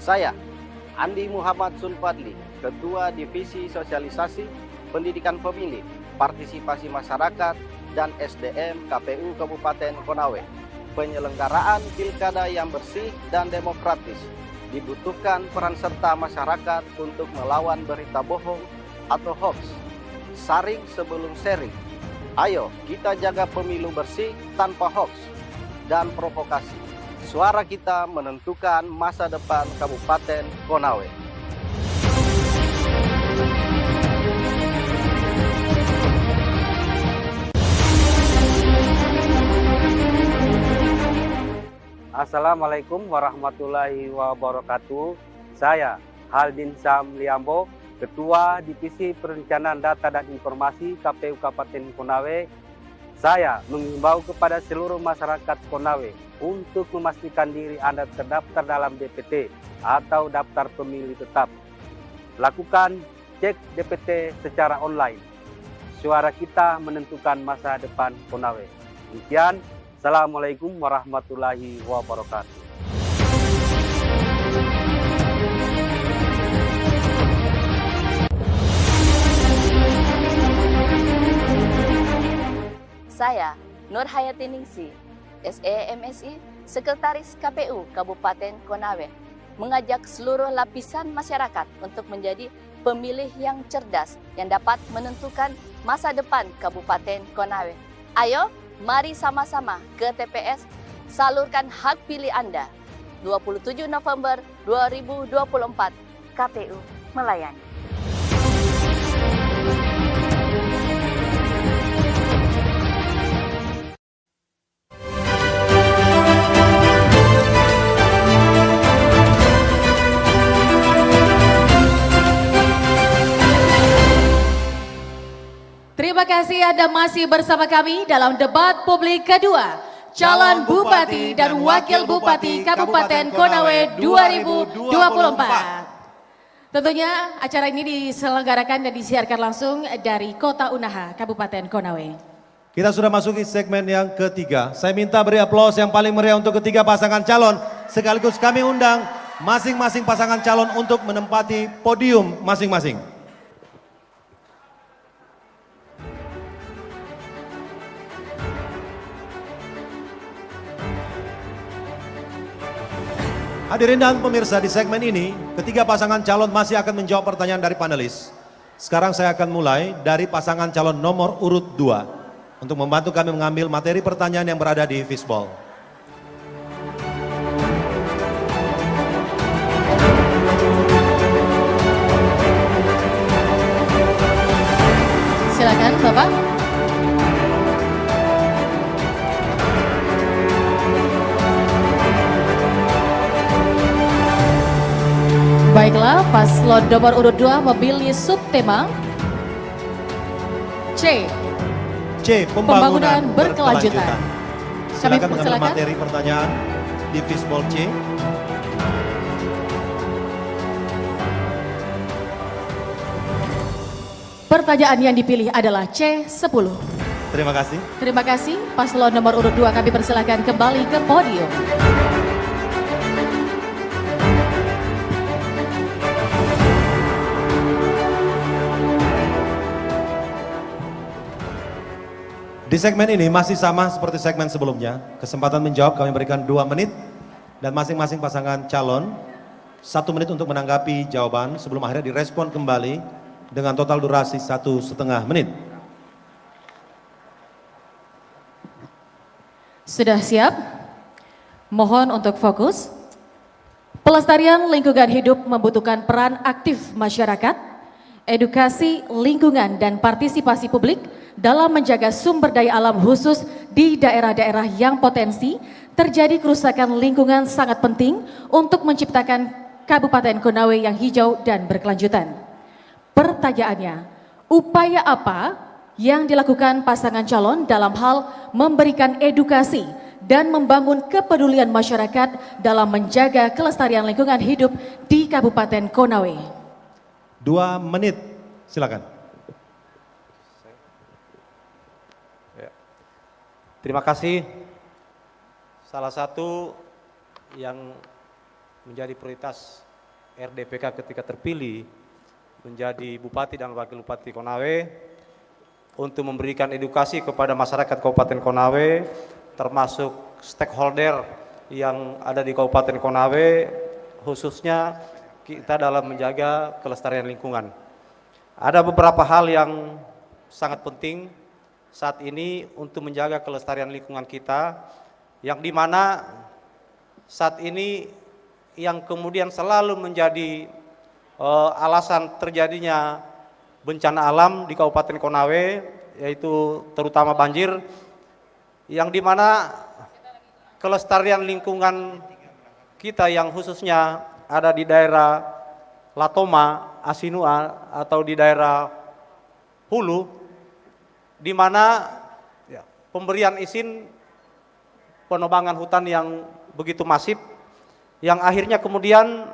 Saya, Andi Muhammad Sulfadli, Ketua Divisi Sosialisasi, Pendidikan Pemilih, Partisipasi Masyarakat, dan SDM KPU Kabupaten Konawe. Penyelenggaraan pilkada yang bersih dan demokratis. Dibutuhkan peran serta masyarakat untuk melawan berita bohong atau hoax. Saring sebelum sharing. Ayo kita jaga pemilu bersih tanpa hoax dan provokasi. Suara kita menentukan masa depan Kabupaten Konawe. Assalamualaikum warahmatullahi wabarakatuh. Saya Haldin Sam Liambo, Ketua Divisi Perencanaan Data dan Informasi KPU Kabupaten Konawe, saya mengimbau kepada seluruh masyarakat Konawe untuk memastikan diri Anda terdaftar dalam DPT atau daftar pemilih tetap. Lakukan cek DPT secara online. Suara kita menentukan masa depan Konawe. Demikian, Assalamualaikum warahmatullahi wabarakatuh. Saya, Nur Hayati Ningsi, SEMSI, Sekretaris KPU Kabupaten Konawe, mengajak seluruh lapisan masyarakat untuk menjadi pemilih yang cerdas yang dapat menentukan masa depan Kabupaten Konawe. Ayo, mari sama-sama ke TPS, salurkan hak pilih Anda. 27 November 2024, KPU melayani. Terima kasih Anda masih bersama kami dalam debat publik kedua calon Bupati dan Wakil Bupati Kabupaten Konawe 2024. Tentunya acara ini diselenggarakan dan disiarkan langsung dari Kota Unaha, Kabupaten Konawe. Kita sudah masuki segmen yang ketiga. Saya minta beri aplaus yang paling meriah untuk ketiga pasangan calon. Sekaligus kami undang masing-masing pasangan calon untuk menempati podium masing-masing. Hadirin dan pemirsa, di segmen ini, ketiga pasangan calon masih akan menjawab pertanyaan dari panelis. Sekarang saya akan mulai dari pasangan calon nomor urut 2 untuk membantu kami mengambil materi pertanyaan yang berada di fishbowl. Silakan Bapak. Baiklah, paslon nomor urut 2 memilih subtema C. Pembangunan berkelanjutan. Silakan mengambil materi pertanyaan di fishbowl C. Pertanyaan yang dipilih adalah C10. Terima kasih. Terima kasih, paslon nomor urut 2 kami persilakan kembali ke podium. Di segmen ini masih sama seperti segmen sebelumnya. Kesempatan menjawab kami berikan 2 menit dan masing-masing pasangan calon 1 menit untuk menanggapi jawaban sebelum akhirnya direspon kembali dengan total durasi 1,5 menit. Sudah siap? Mohon untuk fokus. Pelestarian lingkungan hidup membutuhkan peran aktif masyarakat, edukasi lingkungan dan partisipasi publik dalam menjaga sumber daya alam khusus di daerah-daerah yang potensi terjadi kerusakan lingkungan sangat penting untuk menciptakan Kabupaten Konawe yang hijau dan berkelanjutan. Pertanyaannya, upaya apa yang dilakukan pasangan calon dalam hal memberikan edukasi dan membangun kepedulian masyarakat dalam menjaga kelestarian lingkungan hidup di Kabupaten Konawe? 2 menit, silakan. Terima kasih. Salah satu yang menjadi prioritas RDPK ketika terpilih menjadi Bupati dan Wakil Bupati Konawe untuk memberikan edukasi kepada masyarakat Kabupaten Konawe, termasuk stakeholder yang ada di Kabupaten Konawe, khususnya kita dalam menjaga kelestarian lingkungan. Ada beberapa hal yang sangat penting saat ini untuk menjaga kelestarian lingkungan kita, yang dimana saat ini yang kemudian selalu menjadi alasan terjadinya bencana alam di Kabupaten Konawe, yaitu terutama banjir, yang dimana kelestarian lingkungan kita yang khususnya ada di daerah Latoma, Asinua atau di daerah Hulu, di mana pemberian izin penebangan hutan yang begitu masif, yang akhirnya kemudian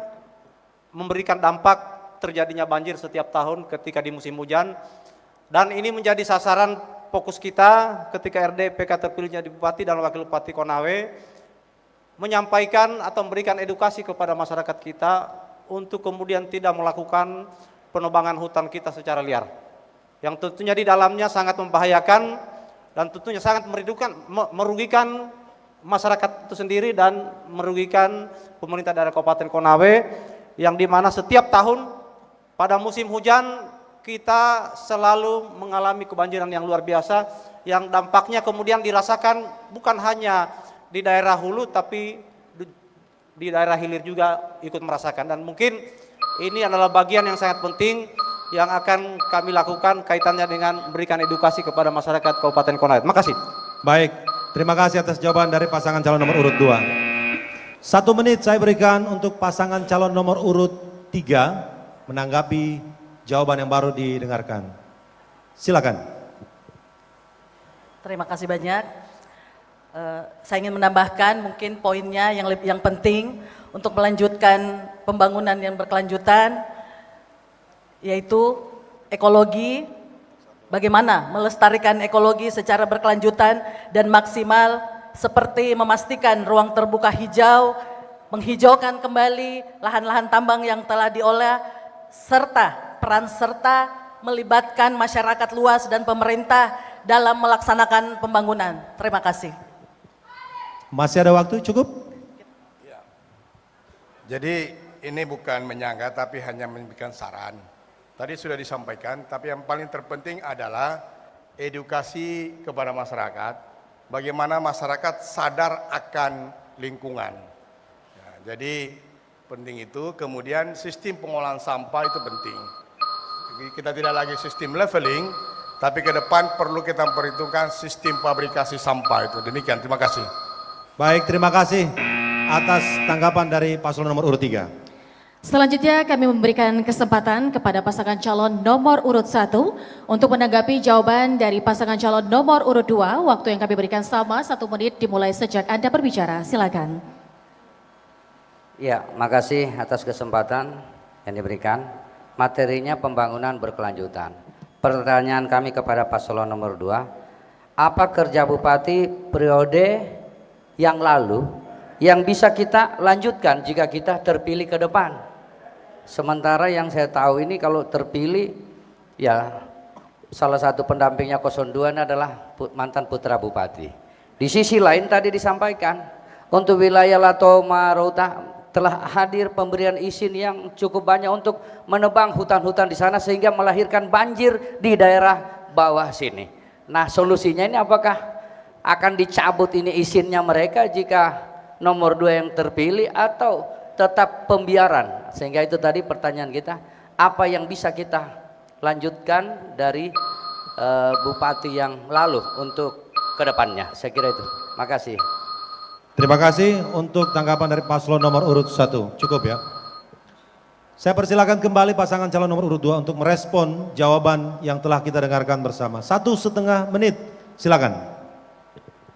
memberikan dampak terjadinya banjir setiap tahun ketika di musim hujan. Dan ini menjadi sasaran fokus kita ketika RDPK terpilihnya di Bupati dan Wakil Bupati Konawe, menyampaikan atau memberikan edukasi kepada masyarakat kita untuk kemudian tidak melakukan penebangan hutan kita secara liar, yang tentunya di dalamnya sangat membahayakan dan tentunya sangat merugikan masyarakat itu sendiri dan merugikan pemerintah daerah Kabupaten Konawe, yang dimana setiap tahun pada musim hujan kita selalu mengalami kebanjiran yang luar biasa, yang dampaknya kemudian dirasakan bukan hanya di daerah hulu tapi di daerah hilir juga ikut merasakan. Dan mungkin ini adalah bagian yang sangat penting yang akan kami lakukan kaitannya dengan memberikan edukasi kepada masyarakat Kabupaten Konawe. Terima kasih. Baik, terima kasih atas jawaban dari pasangan calon nomor urut 2. 1 menit saya berikan untuk pasangan calon nomor urut 3 menanggapi jawaban yang baru didengarkan. Silakan. Terima kasih banyak. Saya ingin menambahkan mungkin poinnya yang penting untuk melanjutkan pembangunan yang berkelanjutan, yaitu ekologi, bagaimana melestarikan ekologi secara berkelanjutan dan maksimal, seperti memastikan ruang terbuka hijau, menghijaukan kembali lahan-lahan tambang yang telah diolah, serta peran serta melibatkan masyarakat luas dan pemerintah dalam melaksanakan pembangunan. Terima kasih. Masih ada waktu cukup? Jadi ini bukan menyanggah tapi hanya memberikan saran. Tadi sudah disampaikan, tapi yang paling terpenting adalah edukasi kepada masyarakat. Bagaimana masyarakat sadar akan lingkungan. Ya, jadi penting itu, kemudian sistem pengolahan sampah itu penting. Jadi kita tidak lagi sistem leveling, tapi ke depan perlu kita memperhitungkan sistem pabrikasi sampah itu. Demikian, terima kasih. Baik, terima kasih atas tanggapan dari paslon nomor urut 3. Selanjutnya kami memberikan kesempatan kepada pasangan calon nomor urut 1 untuk menanggapi jawaban dari pasangan calon nomor urut 2. Waktu yang kami berikan sama 1 menit dimulai sejak Anda berbicara. Silakan. Ya, makasih atas kesempatan yang diberikan. Materinya pembangunan berkelanjutan. Pertanyaan kami kepada paslon nomor 2, apa kerja Bupati periode yang lalu yang bisa kita lanjutkan jika kita terpilih ke depan? Sementara yang saya tahu ini kalau terpilih, ya salah satu pendampingnya 02 ini adalah mantan putra Bupati. Di sisi lain tadi disampaikan untuk wilayah Latoma Rauta telah hadir pemberian izin yang cukup banyak untuk menebang hutan-hutan di sana sehingga melahirkan banjir di daerah bawah sini. Nah, solusinya ini apakah akan dicabut ini izinnya mereka jika nomor 2 yang terpilih atau tetap pembiaran? Sehingga itu tadi pertanyaan kita, apa yang bisa kita lanjutkan dari Bupati yang lalu untuk kedepannya? Saya kira itu. Makasih. Terima kasih untuk tanggapan dari paslon nomor urut 1. Cukup ya. Saya persilakan kembali pasangan calon nomor urut 2 untuk merespon jawaban yang telah kita dengarkan bersama. 1,5 menit, silakan.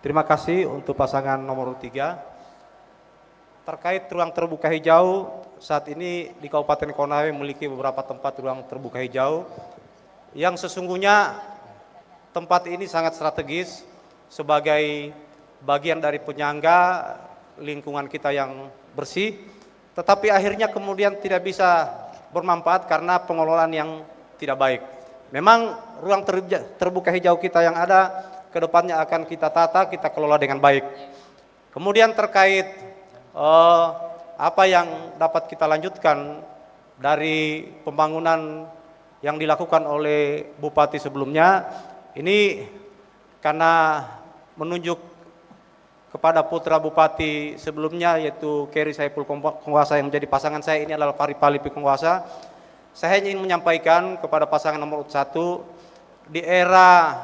Terima kasih untuk pasangan nomor 3. Terkait ruang terbuka hijau, saat ini di Kabupaten Konawe memiliki beberapa tempat ruang terbuka hijau yang sesungguhnya tempat ini sangat strategis sebagai bagian dari penyangga lingkungan kita yang bersih, tetapi akhirnya kemudian tidak bisa bermanfaat karena pengelolaan yang tidak baik. Memang ruang terbuka hijau kita yang ada kedepannya akan kita tata, kita kelola dengan baik. Kemudian terkait apa yang dapat kita lanjutkan dari pembangunan yang dilakukan oleh Bupati sebelumnya, ini karena menunjuk kepada putra Bupati sebelumnya yaitu Keri Saiful Penguasa yang menjadi pasangan saya, ini adalah Fahri Palipi Penguasa. Saya ingin menyampaikan kepada pasangan nomor 1, di era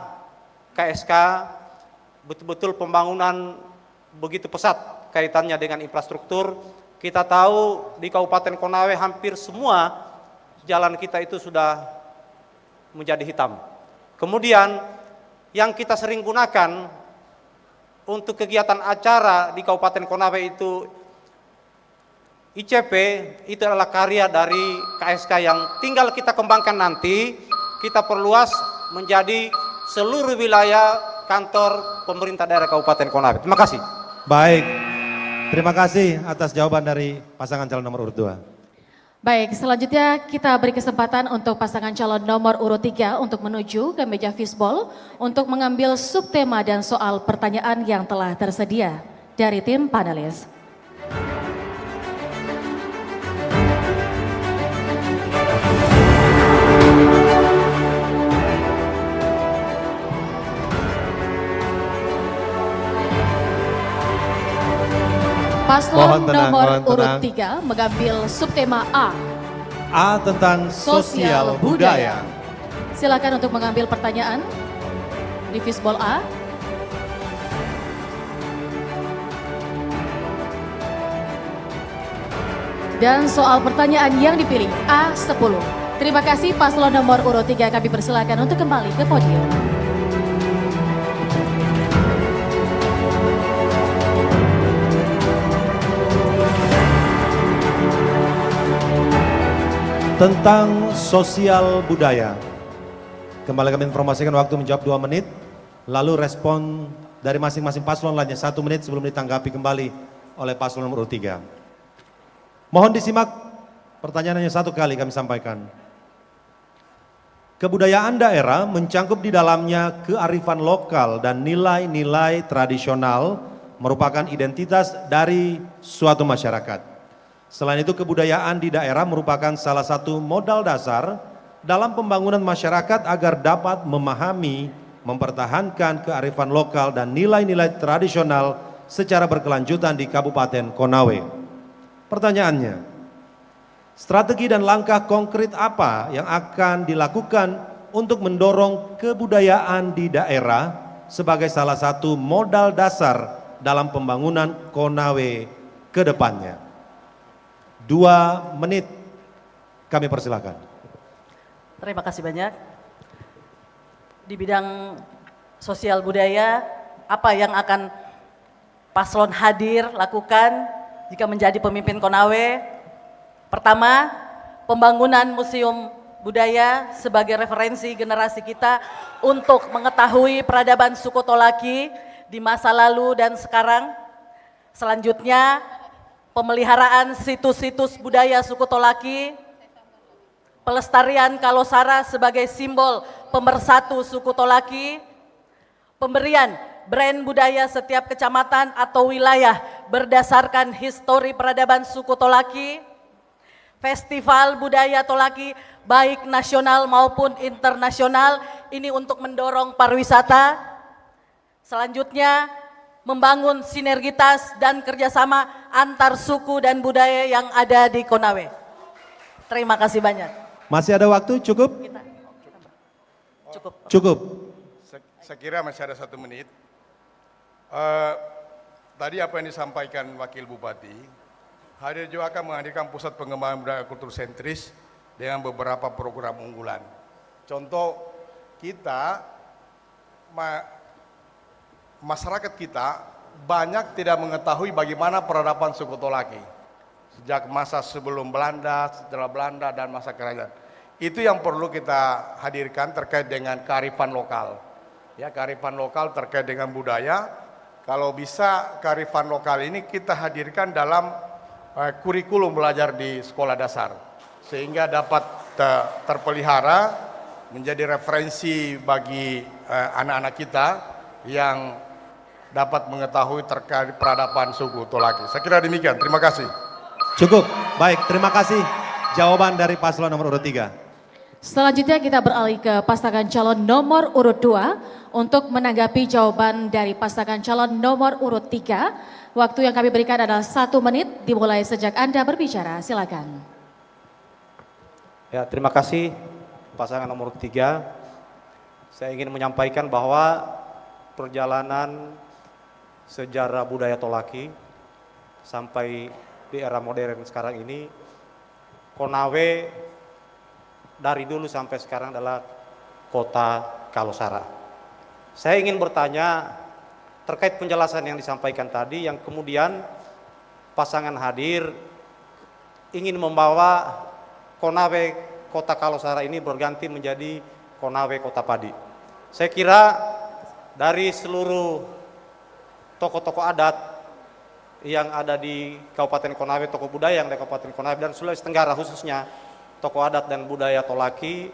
KSK betul-betul pembangunan begitu pesat kaitannya dengan infrastruktur. Kita tahu di Kabupaten Konawe hampir semua jalan kita itu sudah menjadi hitam. Kemudian yang kita sering gunakan untuk kegiatan acara di Kabupaten Konawe itu ICP, itu adalah karya dari KSK yang tinggal kita kembangkan nanti, kita perluas menjadi seluruh wilayah kantor pemerintah daerah Kabupaten Konawe. Terima kasih. Baik, terima kasih atas jawaban dari pasangan calon nomor urut 2. Baik, selanjutnya kita beri kesempatan untuk pasangan calon nomor urut 3 untuk menuju ke meja fishball untuk mengambil subtema dan soal pertanyaan yang telah tersedia dari tim panelis. Paslon nomor urut 3 mengambil subtema A. A tentang sosial budaya. Silakan untuk mengambil pertanyaan di fishball A. Dan soal pertanyaan yang dipilih A10. Terima kasih paslon nomor urut 3, kami persilakan untuk kembali ke podium. Tentang sosial budaya. Kembali kami informasikan waktu menjawab 2 menit, lalu respon dari masing-masing paslon lainnya 1 menit sebelum ditanggapi kembali oleh paslon nomor 3. Mohon disimak pertanyaannya 1 kali kami sampaikan. Kebudayaan daerah mencangkup di dalamnya kearifan lokal dan nilai-nilai tradisional merupakan identitas dari suatu masyarakat. Selain itu, kebudayaan di daerah merupakan salah satu modal dasar dalam pembangunan masyarakat agar dapat memahami, mempertahankan kearifan lokal dan nilai-nilai tradisional secara berkelanjutan di Kabupaten Konawe. Pertanyaannya, strategi dan langkah konkret apa yang akan dilakukan untuk mendorong kebudayaan di daerah sebagai salah satu modal dasar dalam pembangunan Konawe ke depannya? 2 menit kami persilakan. Terima kasih banyak. Di bidang sosial budaya, apa yang akan paslon hadir lakukan jika menjadi pemimpin Konawe? Pertama, pembangunan museum budaya sebagai referensi generasi kita untuk mengetahui peradaban suku Tolaki di masa lalu dan sekarang. Selanjutnya, pemeliharaan situs-situs budaya suku Tolaki, pelestarian Kalosara sebagai simbol pemersatu suku Tolaki, pemberian brand budaya setiap kecamatan atau wilayah berdasarkan histori peradaban suku Tolaki, festival budaya Tolaki baik nasional maupun internasional, ini untuk mendorong pariwisata. Selanjutnya, membangun sinergitas dan kerjasama antar suku dan budaya yang ada di Konawe. Terima kasih banyak. Masih ada waktu cukup? Cukup. Cukup. Saya kira masih ada 1 menit. Tadi apa yang disampaikan Wakil Bupati, hadir juga akan menghadirkan pusat pengembangan budaya kultur sentris dengan beberapa program unggulan. Contoh, kita masyarakat kita banyak tidak mengetahui bagaimana peradaban suku Tolaki sejak masa sebelum Belanda, setelah Belanda, dan masa kerajaan. Itu yang perlu kita hadirkan terkait dengan kearifan lokal. Ya, kearifan lokal terkait dengan budaya. Kalau bisa kearifan lokal ini kita hadirkan dalam kurikulum belajar di sekolah dasar, sehingga dapat terpelihara menjadi referensi bagi anak-anak kita yang dapat mengetahui terkait peradaban suku Tolaki. Saya kira demikian. Terima kasih. Cukup. Baik, terima kasih jawaban dari paslon nomor urut 3. Selanjutnya kita beralih ke pasangan calon nomor urut 2 untuk menanggapi jawaban dari pasangan calon nomor urut 3. Waktu yang kami berikan adalah 1 menit dimulai sejak Anda berbicara. Silakan. Ya, terima kasih pasangan nomor 3. Saya ingin menyampaikan bahwa perjalanan sejarah budaya Tolaki sampai di era modern sekarang ini, Konawe dari dulu sampai sekarang adalah Kota Kalosara. Saya ingin bertanya terkait penjelasan yang disampaikan tadi, yang kemudian pasangan hadir ingin membawa Konawe Kota Kalosara ini berganti menjadi Konawe Kota Padi. Saya kira dari seluruh tokoh-tokoh adat yang ada di Kabupaten Konawe, tokoh budaya yang ada di Kabupaten Konawe dan Sulawesi Tenggara khususnya, tokoh adat dan budaya Tolaki,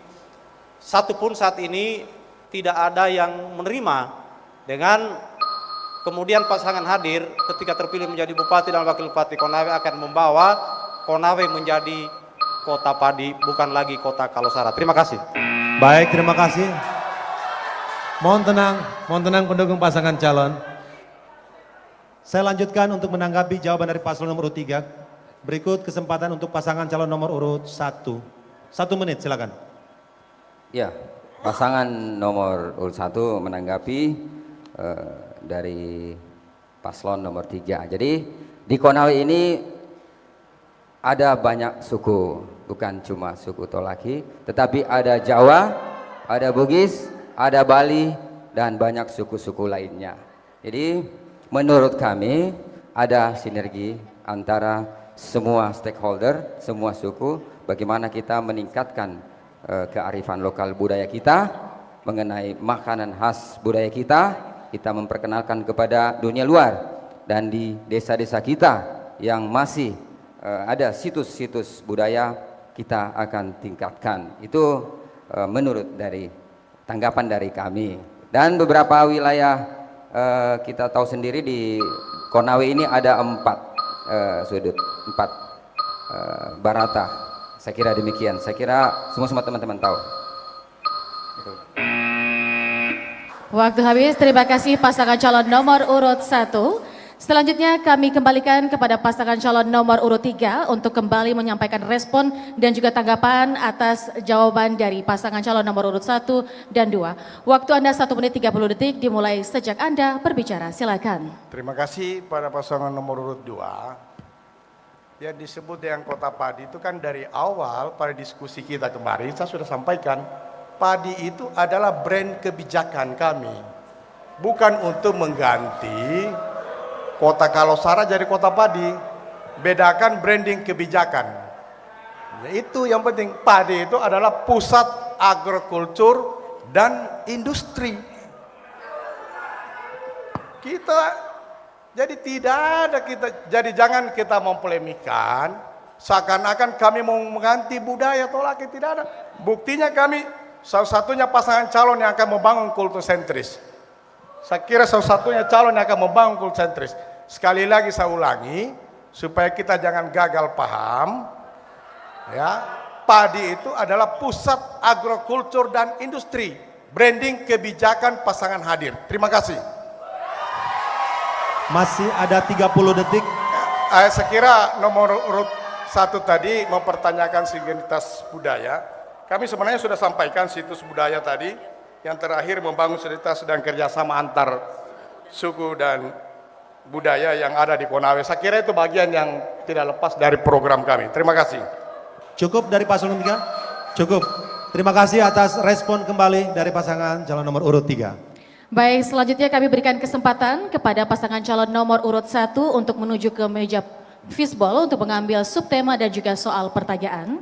satu pun saat ini tidak ada yang menerima dengan kemudian pasangan hadir ketika terpilih menjadi Bupati dan Wakil Bupati Konawe akan membawa Konawe menjadi Kota Padi, bukan lagi Kota Kalosara. Terima kasih. Baik, terima kasih. Mohon tenang pendukung pasangan calon. Saya lanjutkan untuk menanggapi jawaban dari paslon nomor urut 3. Berikut kesempatan untuk pasangan calon nomor urut 1. 1 menit, silakan. Ya, pasangan nomor urut 1 menanggapi dari paslon nomor 3. Jadi di Konawe ini ada banyak suku, bukan cuma suku Tolaki, tetapi ada Jawa, ada Bugis, ada Bali, dan banyak suku-suku lainnya. Jadi menurut kami ada sinergi antara semua stakeholder, semua suku, bagaimana kita meningkatkan kearifan lokal budaya kita, mengenai makanan khas budaya kita memperkenalkan kepada dunia luar, dan di desa-desa kita yang masih ada situs-situs budaya kita akan tingkatkan. Itu menurut dari tanggapan dari kami. Dan beberapa wilayah kita tahu sendiri di Konawe ini ada 4 sudut, 4 barata. Saya kira demikian. Saya kira semua teman-teman tahu. Waktu habis, terima kasih pasangan calon nomor urut 1. Selanjutnya kami kembalikan kepada pasangan calon nomor urut 3 untuk kembali menyampaikan respon dan juga tanggapan atas jawaban dari pasangan calon nomor urut 1 dan 2. Waktu Anda 1 menit 30 detik dimulai sejak Anda berbicara. Silakan. Terima kasih pada pasangan nomor urut 2. Yang disebut yang Kota Padi itu kan dari awal pada diskusi kita kemarin saya sudah sampaikan, padi itu adalah brand kebijakan kami. Bukan untuk mengganti Kota Kalosara jadi Kota Padi. Bedakan branding kebijakan. Ya, itu yang penting. Padi itu adalah pusat agrokultur dan industri. Jadi tidak ada jadi jangan kita mempolemikan seakan-akan kami mau mengganti budaya Tolaki, tidak ada. Buktinya kami salah satunya pasangan calon yang akan membangun kultur sentris. Saya kira salah satunya calon yang akan membangun kultur sentris. Sekali lagi saya ulangi supaya kita jangan gagal paham. Ya, padi itu adalah pusat agrokultur dan industri. Branding kebijakan pasangan hadir. Terima kasih. Masih ada 30 detik. Saya kira nomor urut 1 tadi mempertanyakan sinergitas budaya. Kami sebenarnya sudah sampaikan situs budaya tadi. Yang terakhir membangun sinergitas dan kerjasama antar suku dan budaya yang ada di Konawe. Saya kira itu bagian yang tidak lepas dari program kami. Terima kasih. Cukup dari paslon 3? Cukup. Terima kasih atas respon kembali dari pasangan calon nomor urut 3. Baik, selanjutnya kami berikan kesempatan kepada pasangan calon nomor urut 1 untuk menuju ke meja fishbowl untuk mengambil subtema dan juga soal pertanyaan.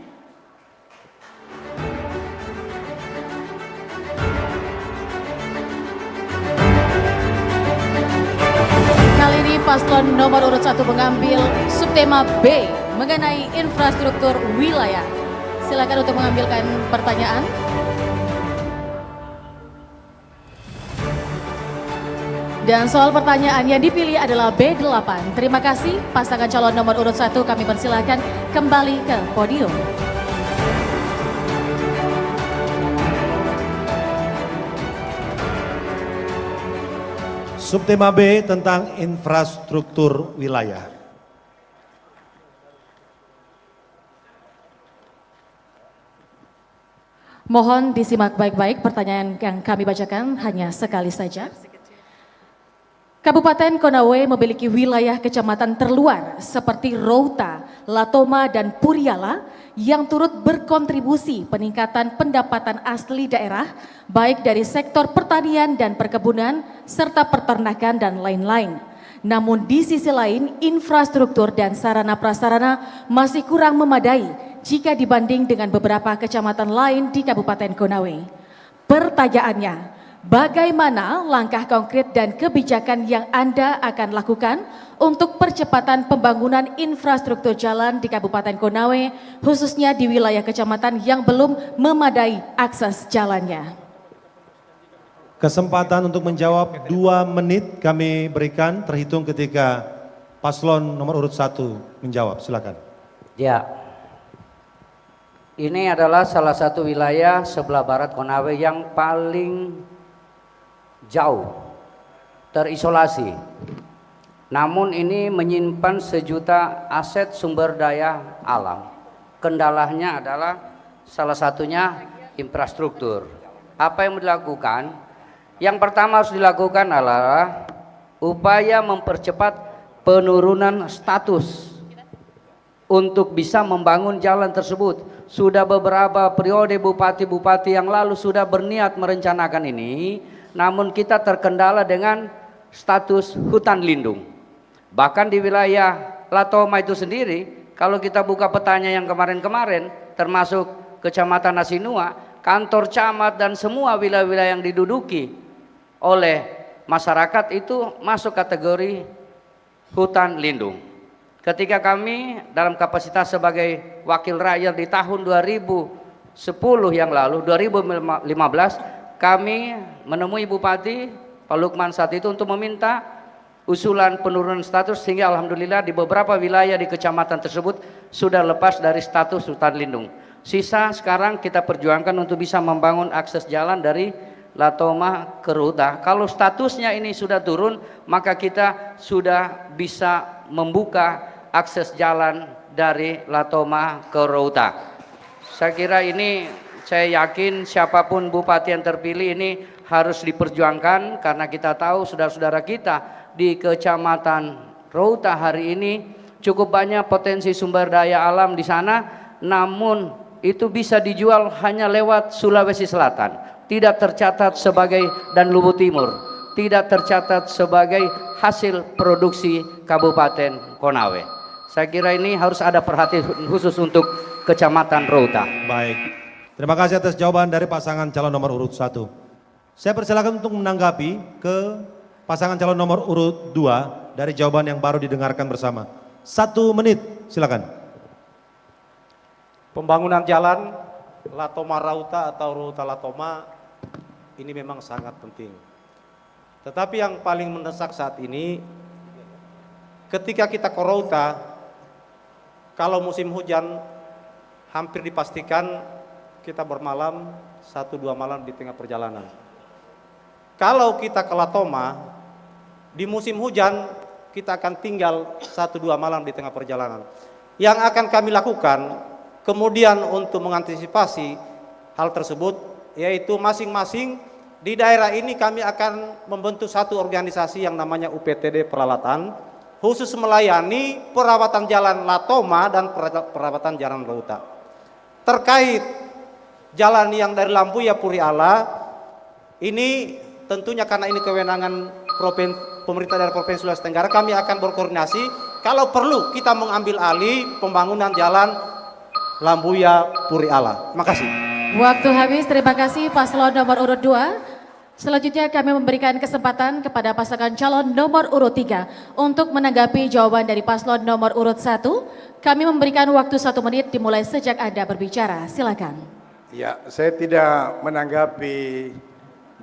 Kali ini paslon nomor urut 1 mengambil subtema B mengenai infrastruktur wilayah. Silakan untuk mengambilkan pertanyaan. Dan soal pertanyaan yang dipilih adalah B8. Terima kasih pasangan calon nomor urut 1, kami persilakan kembali ke podium. Subtema B tentang infrastruktur wilayah. Mohon disimak baik-baik pertanyaan yang kami bacakan hanya sekali saja. Kabupaten Konawe memiliki wilayah kecamatan terluar seperti Routa, Latoma, dan Puriala yang turut berkontribusi peningkatan pendapatan asli daerah baik dari sektor pertanian dan perkebunan serta peternakan dan lain-lain. Namun di sisi lain infrastruktur dan sarana prasarana masih kurang memadai jika dibanding dengan beberapa kecamatan lain di Kabupaten Konawe. Pertanyaannya, bagaimana langkah konkret dan kebijakan yang Anda akan lakukan untuk percepatan pembangunan infrastruktur jalan di Kabupaten Konawe, khususnya di wilayah kecamatan yang belum memadai akses jalannya? Kesempatan untuk menjawab 2 menit kami berikan terhitung ketika paslon nomor urut 1 menjawab. Silakan. Ya, ini adalah salah satu wilayah sebelah barat Konawe yang paling jauh terisolasi. Namun ini menyimpan sejuta aset sumber daya alam. Kendalanya adalah salah satunya infrastruktur. Apa yang dilakukan? Yang pertama harus dilakukan adalah upaya mempercepat penurunan status untuk bisa membangun jalan tersebut. Sudah beberapa periode bupati-bupati yang lalu sudah berniat merencanakan ini, namun kita terkendala dengan status hutan lindung. Bahkan di wilayah Latoma itu sendiri, kalau kita buka petanya yang kemarin-kemarin, termasuk Kecamatan Asinua, kantor camat dan semua wilayah-wilayah yang diduduki oleh masyarakat itu masuk kategori hutan lindung. Ketika kami dalam kapasitas sebagai wakil rakyat di tahun 2010 yang lalu, 2015, kami menemui Bupati Pak Lukman saat itu untuk meminta usulan penurunan status, sehingga alhamdulillah di beberapa wilayah di kecamatan tersebut sudah lepas dari status hutan lindung. Sisa sekarang kita perjuangkan untuk bisa membangun akses jalan dari Latoma ke Routa. Kalau statusnya ini sudah turun, maka kita sudah bisa membuka akses jalan dari Latoma ke Routa. Saya kira ini, saya yakin siapapun bupati yang terpilih ini harus diperjuangkan, karena kita tahu saudara-saudara kita di Kecamatan Routa hari ini cukup banyak potensi sumber daya alam di sana, namun itu bisa dijual hanya lewat Sulawesi Selatan, tidak tercatat sebagai, dan Luwu Timur tidak tercatat sebagai hasil produksi Kabupaten Konawe. Saya kira ini harus ada perhatian khusus untuk Kecamatan Routa. Baik, terima kasih atas jawaban dari pasangan calon nomor urut 1. Saya persilakan untuk menanggapi ke pasangan calon nomor urut 2 dari jawaban yang baru didengarkan bersama. 1 menit, silakan. Pembangunan jalan Latoma Routa atau Routa Latoma ini memang sangat penting. Tetapi yang paling mendesak saat ini, ketika kita ke Routa, kalau musim hujan hampir dipastikan kita bermalam 1-2 malam di tengah perjalanan. Kalau kita ke Latoma, di musim hujan kita akan tinggal 1-2 malam di tengah perjalanan. Yang akan kami lakukan kemudian untuk mengantisipasi hal tersebut, yaitu masing-masing di daerah ini kami akan membentuk satu organisasi yang namanya UPTD Peralatan, khusus melayani perawatan jalan Latoma dan perawatan jalan Routa. Terkait jalan yang dari Lambuya Puriala, ini tentunya karena ini kewenangan pemerintah daerah Provinsi Sulawesi Tenggara, kami akan berkoordinasi kalau perlu kita mengambil alih pembangunan jalan Lambuya Puriala. Terima kasih. Waktu habis, terima kasih paslon nomor urut 2. Selanjutnya kami memberikan kesempatan kepada pasangan calon nomor urut 3 untuk menanggapi jawaban dari paslon nomor urut 1. Kami memberikan waktu 1 menit dimulai sejak Anda berbicara. Silakan. Ya, saya tidak menanggapi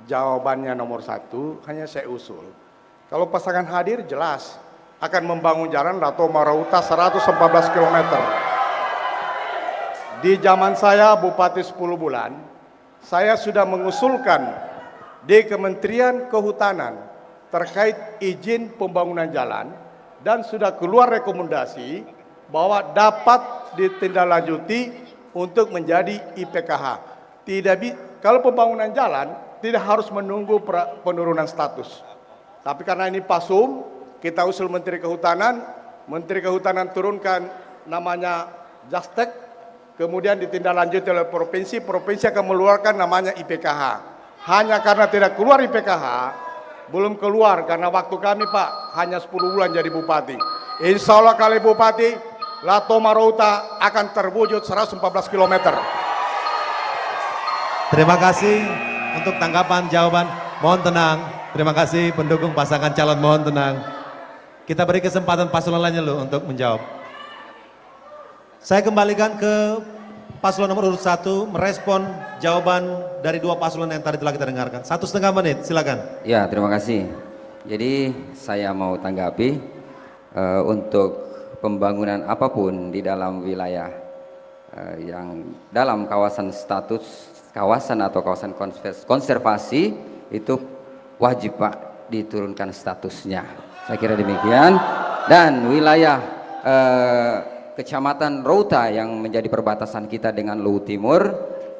jawabannya nomor 1, hanya saya usul. Kalau pasangan hadir jelas akan membangun jalan Latoma Routa 114 km. Di zaman saya Bupati 10 bulan, saya sudah mengusulkan di Kementerian Kehutanan terkait izin pembangunan jalan dan sudah keluar rekomendasi bahwa dapat ditindaklanjuti untuk menjadi IPKH. Kalau pembangunan jalan tidak harus menunggu penurunan status. Tapi karena ini PASUM, kita usul Menteri Kehutanan turunkan namanya Jastek, kemudian ditindaklanjuti oleh provinsi akan mengeluarkan namanya IPKH. Hanya karena tidak keluar IPKH, belum keluar karena waktu kami Pak hanya 10 bulan jadi bupati. Insya Allah kali bupati, Lato Marauta akan terwujud 114 km. Terima kasih untuk tanggapan jawaban. Mohon tenang. Terima kasih pendukung pasangan calon, mohon tenang. Kita beri kesempatan paslon lainnya loh untuk menjawab. Saya kembalikan ke paslon nomor urut 1 merespon jawaban dari 2 paslon yang tadi telah kita dengarkan. 1,5 menit, silakan. Ya, terima kasih. Jadi saya mau tanggapi untuk pembangunan apapun di dalam wilayah yang dalam kawasan atau kawasan konservasi itu wajib Pak diturunkan statusnya. Saya kira demikian. Dan wilayah Kecamatan Rauta yang menjadi perbatasan kita dengan Luwu Timur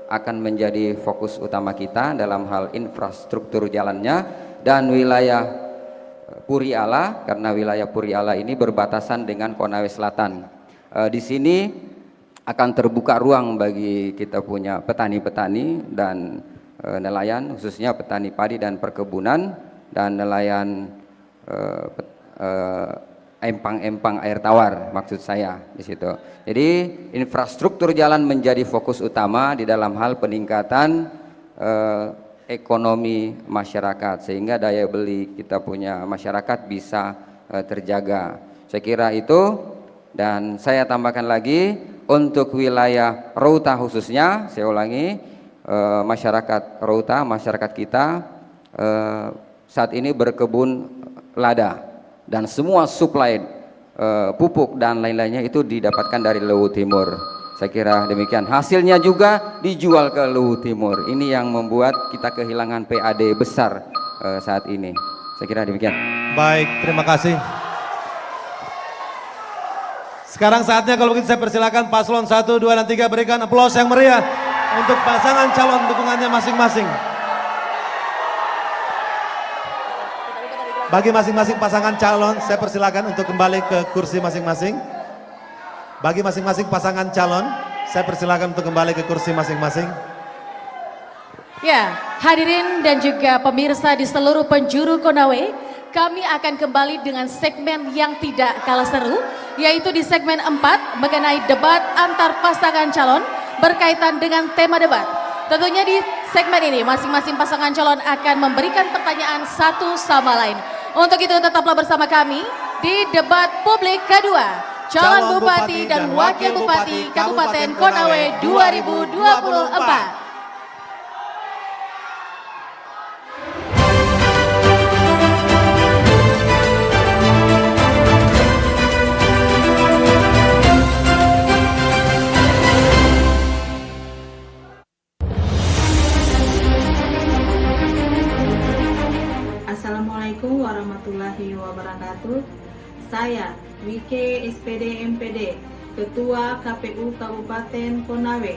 akan menjadi fokus utama kita dalam hal infrastruktur jalannya, dan wilayah Puri Ala karena wilayah Puri Ala ini berbatasan dengan Konawe Selatan. Di sini akan terbuka ruang bagi kita punya petani-petani dan nelayan, khususnya petani padi dan perkebunan, dan nelayan empang-empang air tawar maksud saya di situ. Jadi infrastruktur jalan menjadi fokus utama di dalam hal peningkatan ekonomi masyarakat sehingga daya beli kita punya masyarakat bisa terjaga. Saya kira itu, dan saya tambahkan lagi untuk wilayah Rauta khususnya, saya ulangi, masyarakat Rauta, masyarakat kita saat ini berkebun lada dan semua suplai pupuk dan lain-lainnya itu didapatkan dari Luwu Timur. Saya kira demikian. Hasilnya juga dijual ke Luwu Timur. Ini yang membuat kita kehilangan PAD besar saat ini. Saya kira demikian. Baik, terima kasih. Sekarang saatnya kalau begitu saya persilakan paslon 1, 2, dan 3 berikan aplaus yang meriah untuk pasangan calon dukungannya masing-masing. Bagi masing-masing pasangan calon, saya persilakan untuk kembali ke kursi masing-masing. Bagi masing-masing pasangan calon, saya persilakan untuk kembali ke kursi masing-masing. Ya, hadirin dan juga pemirsa di seluruh penjuru Konawe, kami akan kembali dengan segmen yang tidak kalah seru, yaitu di segmen 4 mengenai debat antar pasangan calon berkaitan dengan tema debat. Tentunya di segmen ini masing-masing pasangan calon akan memberikan pertanyaan satu sama lain. Untuk itu tetaplah bersama kami di debat publik kedua, calon bupati dan wakil bupati Kabupaten Konawe 2024. Assalamualaikum warahmatullahi wabarakatuh. Saya Wike SPD MPD, Ketua KPU Kabupaten Konawe,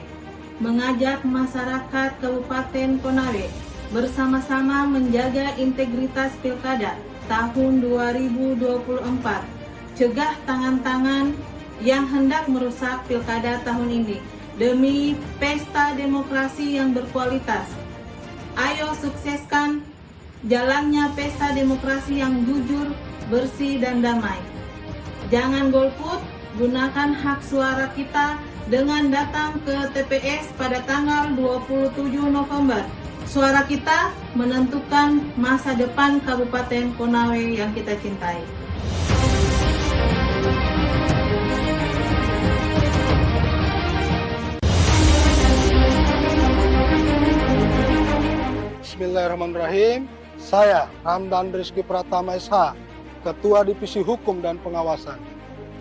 mengajak masyarakat Kabupaten Konawe bersama-sama menjaga integritas Pilkada tahun 2024. Cegah tangan-tangan yang hendak merusak Pilkada tahun ini demi pesta demokrasi yang berkualitas. Ayo sukseskan jalannya pesta demokrasi yang jujur, bersih, dan damai. Jangan golput, gunakan hak suara kita dengan datang ke TPS pada tanggal 27 November. Suara kita menentukan masa depan Kabupaten Konawe yang kita cintai. Bismillahirrahmanirrahim. Saya Ramdan Rizky Pratama SH, Ketua Divisi Hukum dan Pengawasan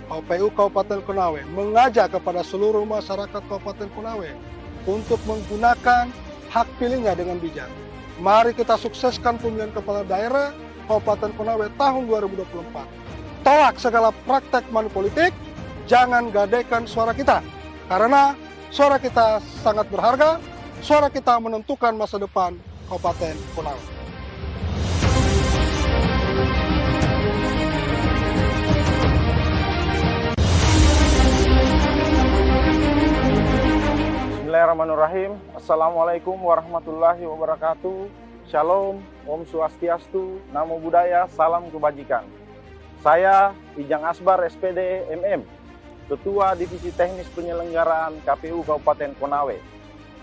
KPU Kabupaten Konawe, mengajak kepada seluruh masyarakat Kabupaten Konawe untuk menggunakan hak pilihnya dengan bijak. Mari kita sukseskan pemilihan kepala daerah Kabupaten Konawe tahun 2024. Tolak segala praktek money politik, jangan gadaikan suara kita, karena suara kita sangat berharga, suara kita menentukan masa depan Kabupaten Konawe. Bismillahirrahmanirrahim. Assalamualaikum warahmatullahi wabarakatuh. Shalom, Om Swastiastu, Namo Buddhaya, Salam Kebajikan. Saya Ijang Asbar SPD MM, Ketua Divisi Teknis Penyelenggaraan KPU Kabupaten Konawe,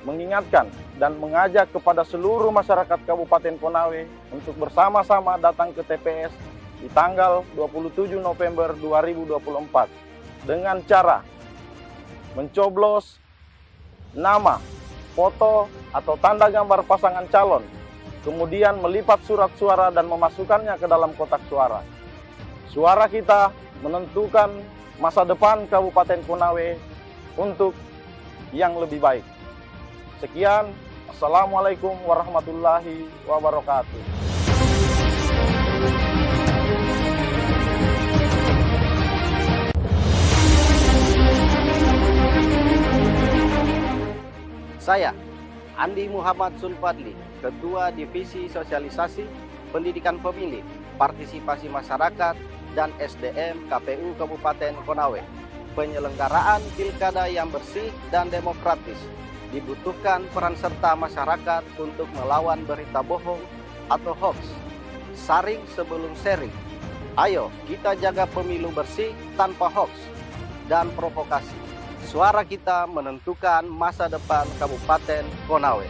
mengingatkan dan mengajak kepada seluruh masyarakat Kabupaten Konawe untuk bersama-sama datang ke TPS di tanggal 27 November 2024 dengan cara mencoblos nama, foto, atau tanda gambar pasangan calon, kemudian melipat surat suara dan memasukkannya ke dalam kotak suara. Suara kita menentukan masa depan Kabupaten Konawe untuk yang lebih baik. Sekian, Assalamualaikum warahmatullahi wabarakatuh. Saya, Andi Muhammad Sulfadli, Ketua Divisi Sosialisasi, Pendidikan Pemilih, Partisipasi Masyarakat, dan SDM KPU Kabupaten Konawe. Penyelenggaraan pilkada yang bersih dan demokratis. Dibutuhkan peran serta masyarakat untuk melawan berita bohong atau hoax. Saring sebelum sharing. Ayo kita jaga pemilu bersih tanpa hoax dan provokasi. Suara kita menentukan masa depan Kabupaten Konawe.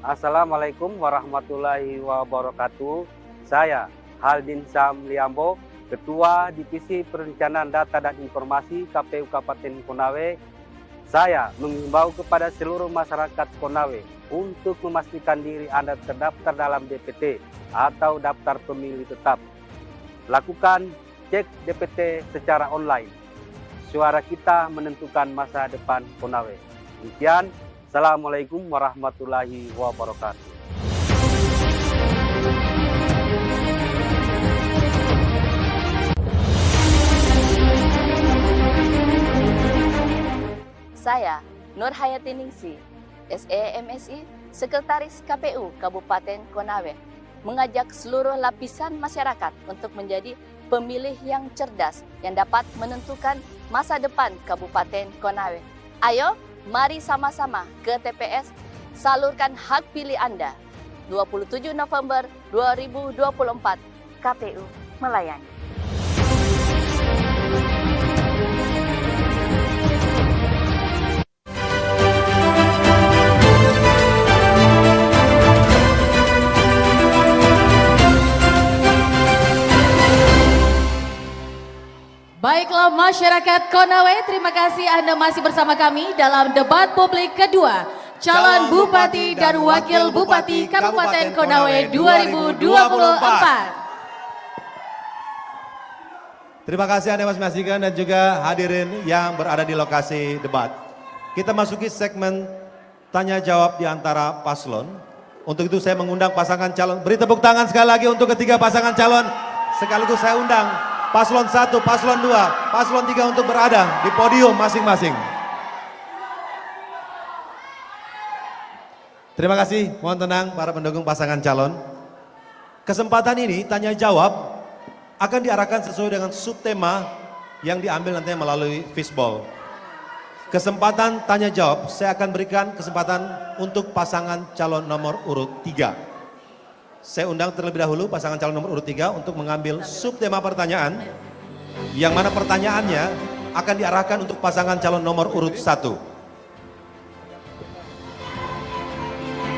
Assalamualaikum warahmatullahi wabarakatuh. Saya Haldin Sam Liambo, Ketua Divisi Perencanaan Data dan Informasi KPU Kabupaten Konawe. Saya mengimbau kepada seluruh masyarakat Konawe untuk memastikan diri Anda terdaftar dalam DPT atau daftar pemilih tetap. Lakukan cek DPT secara online. Suara kita menentukan masa depan Konawe. Demikian, Assalamualaikum warahmatullahi wabarakatuh. Saya, Nur Hayati Ningsi, SEMSI, Sekretaris KPU Kabupaten Konawe, mengajak seluruh lapisan masyarakat untuk menjadi pemilih yang cerdas yang dapat menentukan masa depan Kabupaten Konawe. Ayo, mari sama-sama ke TPS, salurkan hak pilih Anda. 27 November 2024, KPU melayani. Baiklah masyarakat Konawe, terima kasih Anda masih bersama kami dalam debat publik kedua calon Bupati dan Wakil Bupati Kabupaten Konawe 2024. Terima kasih Anda masing-masing dan juga hadirin yang berada di lokasi debat. Kita masuki segmen tanya jawab di antara paslon. Untuk itu saya mengundang pasangan calon. Beri tepuk tangan sekali lagi untuk ketiga pasangan calon. Sekaligus saya undang Paslon 1, Paslon 2, Paslon 3 untuk berada di podium masing-masing. Terima kasih, mohon tenang para pendukung pasangan calon. Kesempatan ini tanya jawab akan diarahkan sesuai dengan subtema yang diambil nantinya melalui fishbowl. Kesempatan tanya jawab saya akan berikan kesempatan untuk pasangan calon nomor urut 3. Saya undang terlebih dahulu pasangan calon nomor urut 3 untuk mengambil subtema pertanyaan, yang mana pertanyaannya akan diarahkan untuk pasangan calon nomor urut 1.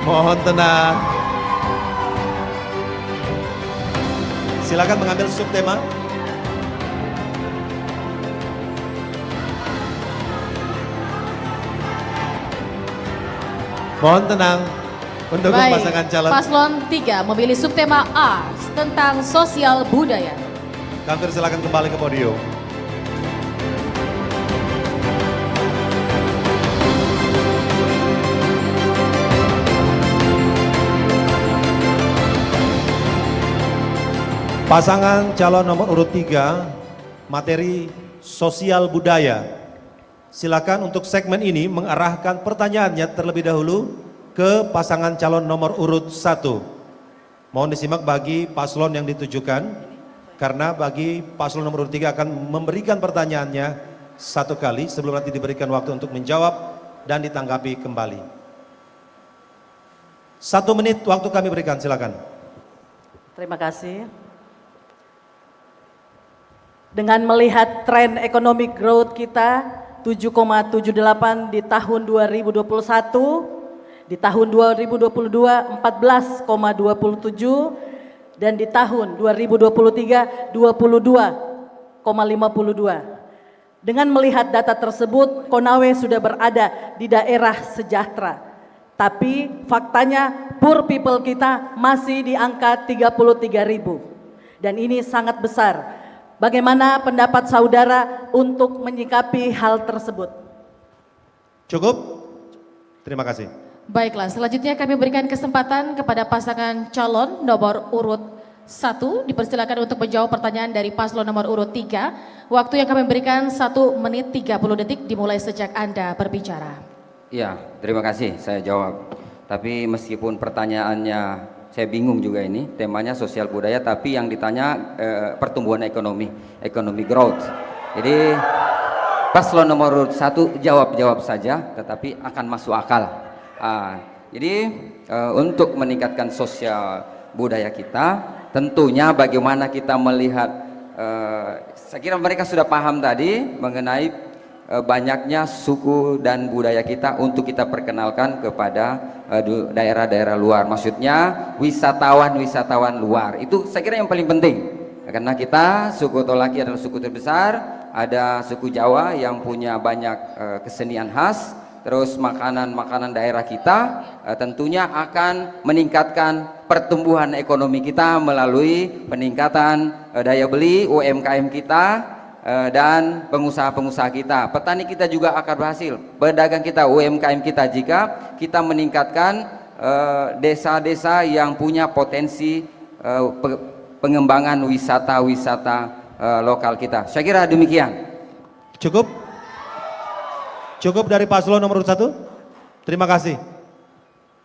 Mohon tenang. Silakan mengambil subtema. Mohon tenang. Pendukung Baik, pasangan calon. Paslon 3 memilih subtema A tentang sosial budaya. Kami silakan kembali ke podium. Pasangan calon nomor urut 3, materi sosial budaya. Silakan untuk segmen ini mengarahkan pertanyaannya terlebih dahulu ke pasangan calon nomor urut 1. Mohon disimak bagi paslon yang ditujukan, karena bagi paslon nomor 3 akan memberikan pertanyaannya satu kali sebelum nanti diberikan waktu untuk menjawab dan ditanggapi kembali. 1 menit waktu kami berikan, silakan. Terima kasih. Dengan melihat tren ekonomi growth kita 7,78 di tahun 2021, di tahun 2022 14,27 dan di tahun 2023 22,52. Dengan melihat data tersebut, Konawe sudah berada di daerah sejahtera. Tapi faktanya poor people kita masih di angka 33.000 dan ini sangat besar. Bagaimana pendapat saudara untuk menyikapi hal tersebut? Cukup? Terima kasih. Baiklah, selanjutnya kami berikan kesempatan kepada pasangan calon nomor urut 1. Dipersilakan untuk menjawab pertanyaan dari paslon nomor urut 3. Waktu yang kami berikan 1 menit 30 detik dimulai sejak Anda berbicara. Iya, terima kasih, saya jawab. Tapi meskipun pertanyaannya saya bingung juga ini, temanya sosial budaya, tapi yang ditanya pertumbuhan ekonomi growth. Jadi paslon nomor urut 1 jawab saja, tetapi akan masuk akal. Jadi untuk meningkatkan sosial budaya kita, tentunya bagaimana kita melihat, saya kira mereka sudah paham tadi mengenai banyaknya suku dan budaya kita untuk kita perkenalkan kepada daerah-daerah luar. Maksudnya wisatawan luar, itu saya kira yang paling penting. Karena kita, suku Tolaki adalah suku terbesar, ada suku Jawa yang punya banyak kesenian khas. Terus makanan daerah kita tentunya akan meningkatkan pertumbuhan ekonomi kita melalui peningkatan daya beli UMKM kita dan pengusaha-pengusaha kita. Petani kita juga akan berhasil, pedagang kita, UMKM kita, jika kita meningkatkan desa-desa yang punya potensi pengembangan wisata lokal kita. Saya kira demikian. Cukup? Cukup dari paslon nomor 1? Terima kasih.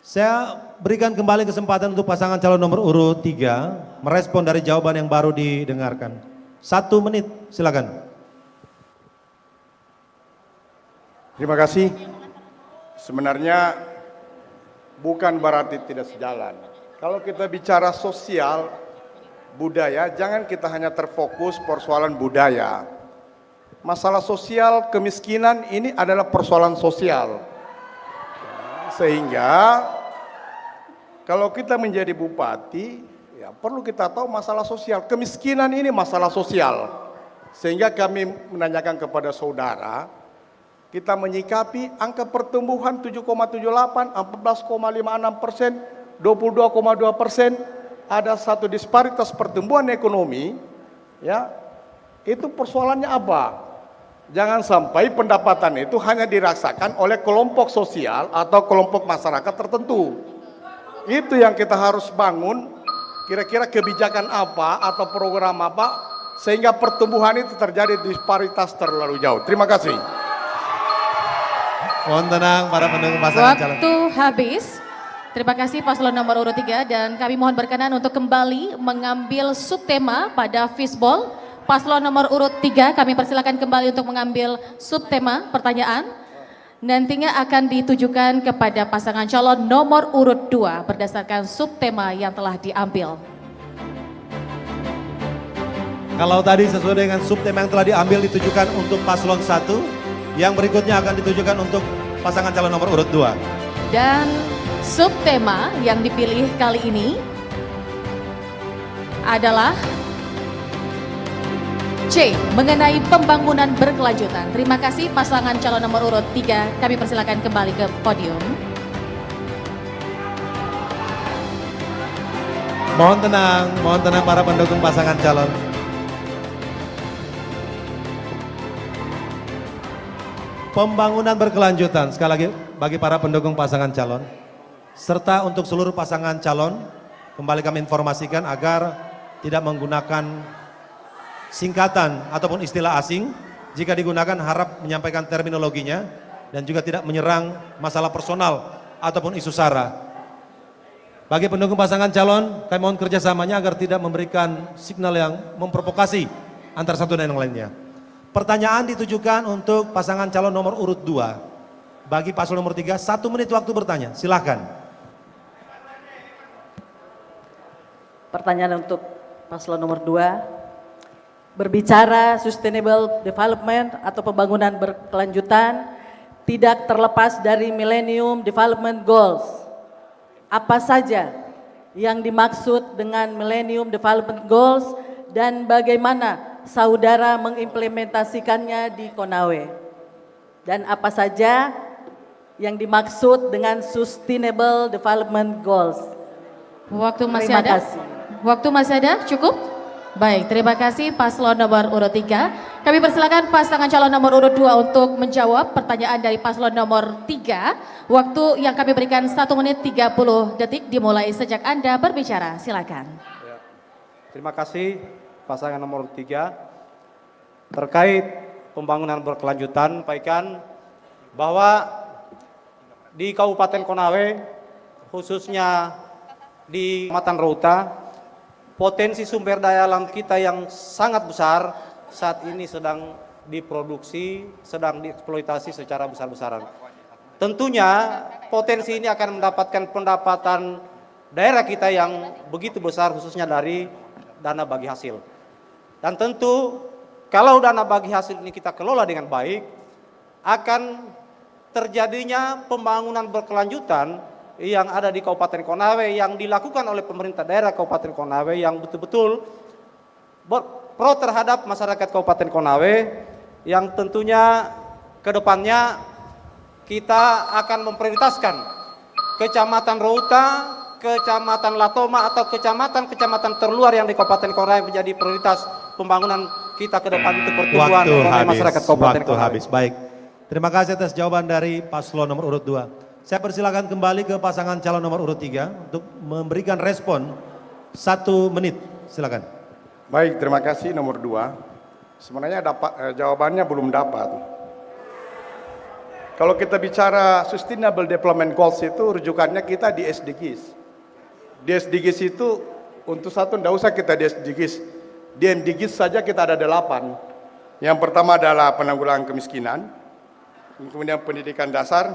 Saya berikan kembali kesempatan untuk pasangan calon nomor urut 3 merespon dari jawaban yang baru didengarkan. 1 menit, silakan. Terima kasih. Sebenarnya bukan berarti tidak sejalan. Kalau kita bicara sosial budaya, jangan kita hanya terfokus persoalan budaya. Masalah sosial, kemiskinan ini adalah persoalan sosial. Sehingga kalau kita menjadi bupati, ya perlu kita tahu masalah sosial. Kemiskinan ini masalah sosial. Sehingga kami menanyakan kepada saudara, kita menyikapi angka pertumbuhan 7,78, 14,56%, 22,2%, ada satu disparitas pertumbuhan ekonomi, ya. Itu persoalannya apa? Jangan sampai pendapatan itu hanya dirasakan oleh kelompok sosial atau kelompok masyarakat tertentu. Itu yang kita harus bangun, kira-kira kebijakan apa atau program apa sehingga pertumbuhan itu terjadi disparitas terlalu jauh. Terima kasih. Mohon tenang para pendukung pasangan calon. Waktu habis. Terima kasih paslon nomor urut 3 dan kami mohon berkenan untuk kembali mengambil subtema pada fishball. Paslon nomor urut 3 kami persilakan kembali untuk mengambil subtema pertanyaan. Nantinya akan ditujukan kepada pasangan calon nomor urut 2 berdasarkan subtema yang telah diambil. Kalau tadi sesuai dengan subtema yang telah diambil ditujukan untuk paslon 1, yang berikutnya akan ditujukan untuk pasangan calon nomor urut 2. Dan subtema yang dipilih kali ini adalah C, mengenai pembangunan berkelanjutan. Terima kasih pasangan calon nomor urut 3. Kami persilakan kembali ke podium. Mohon tenang para pendukung pasangan calon. Pembangunan berkelanjutan, sekali lagi bagi para pendukung pasangan calon, serta untuk seluruh pasangan calon, kembali kami informasikan agar tidak menggunakan singkatan ataupun istilah asing. Jika digunakan harap menyampaikan terminologinya dan juga tidak menyerang masalah personal ataupun isu sara. Bagi pendukung pasangan calon, kami mohon kerjasamanya agar tidak memberikan signal yang memprovokasi antara satu dan yang lainnya. Pertanyaan ditujukan untuk pasangan calon nomor urut 2. Bagi paslon nomor 3, 1 menit waktu bertanya. Silakan. Pertanyaan untuk paslon nomor 2. Berbicara sustainable development atau pembangunan berkelanjutan tidak terlepas dari Millennium Development Goals. Apa saja yang dimaksud dengan Millennium Development Goals dan bagaimana saudara mengimplementasikannya di Konawe? Dan apa saja yang dimaksud dengan Sustainable Development Goals? Waktu masih Terima ada? kasih. Waktu masih ada? Cukup? Baik, terima kasih paslon nomor urut 3. Kami persilakan pasangan calon nomor urut 2 untuk menjawab pertanyaan dari paslon nomor 3. Waktu yang kami berikan 1 menit 30 detik dimulai sejak Anda berbicara. Silakan. Terima kasih pasangan nomor 3. Terkait pembangunan berkelanjutan, sampaikan bahwa di Kabupaten Konawe, khususnya di Kecamatan Rauta, potensi sumber daya alam kita yang sangat besar saat ini sedang diproduksi, sedang dieksploitasi secara besar-besaran. Tentunya potensi ini akan mendapatkan pendapatan daerah kita yang begitu besar, khususnya dari dana bagi hasil. Dan tentu kalau dana bagi hasil ini kita kelola dengan baik, akan terjadinya pembangunan berkelanjutan yang ada di Kabupaten Konawe yang dilakukan oleh pemerintah daerah Kabupaten Konawe yang betul-betul pro terhadap masyarakat Kabupaten Konawe, yang tentunya ke depannya kita akan memprioritaskan Kecamatan Rauta, Kecamatan Latoma atau kecamatan-kecamatan terluar yang di Kabupaten Konawe menjadi prioritas pembangunan kita ke depan untuk pertumbuhan ekonomi masyarakat Kabupaten Konawe. Habis. Baik. Terima kasih atas jawaban dari paslon nomor urut 2. Saya persilakan kembali ke pasangan calon nomor urut 3 untuk memberikan respon 1 menit. Silakan. Baik, terima kasih nomor 2. Sebenarnya jawabannya belum dapat. Kalau kita bicara Sustainable Development Goals itu rujukannya kita di SDGs. Di SDGs itu untuk satu tidak usah kita di SDGs. Di MDGs saja kita ada 8. Yang pertama adalah penanggulangan kemiskinan, kemudian pendidikan dasar,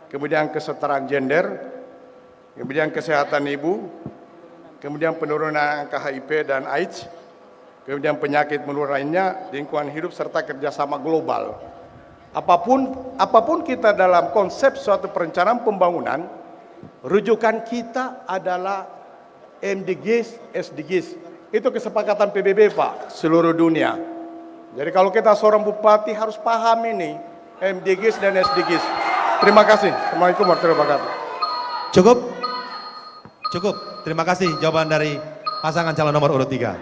kemudian kesetaraan gender, kemudian kesehatan ibu, kemudian penurunan angka HIV dan AIDS, kemudian penyakit menular lainnya, lingkungan hidup serta kerjasama global. Apapun kita dalam konsep suatu perencanaan pembangunan, rujukan kita adalah MDGs, SDGs. Itu kesepakatan PBB Pak, seluruh dunia. Jadi kalau kita seorang bupati harus paham ini, MDGs dan SDGs. Terima kasih. Assalamualaikum warahmatullahi wabarakatuh. Cukup? Cukup. Terima kasih jawaban dari pasangan calon nomor urut 3.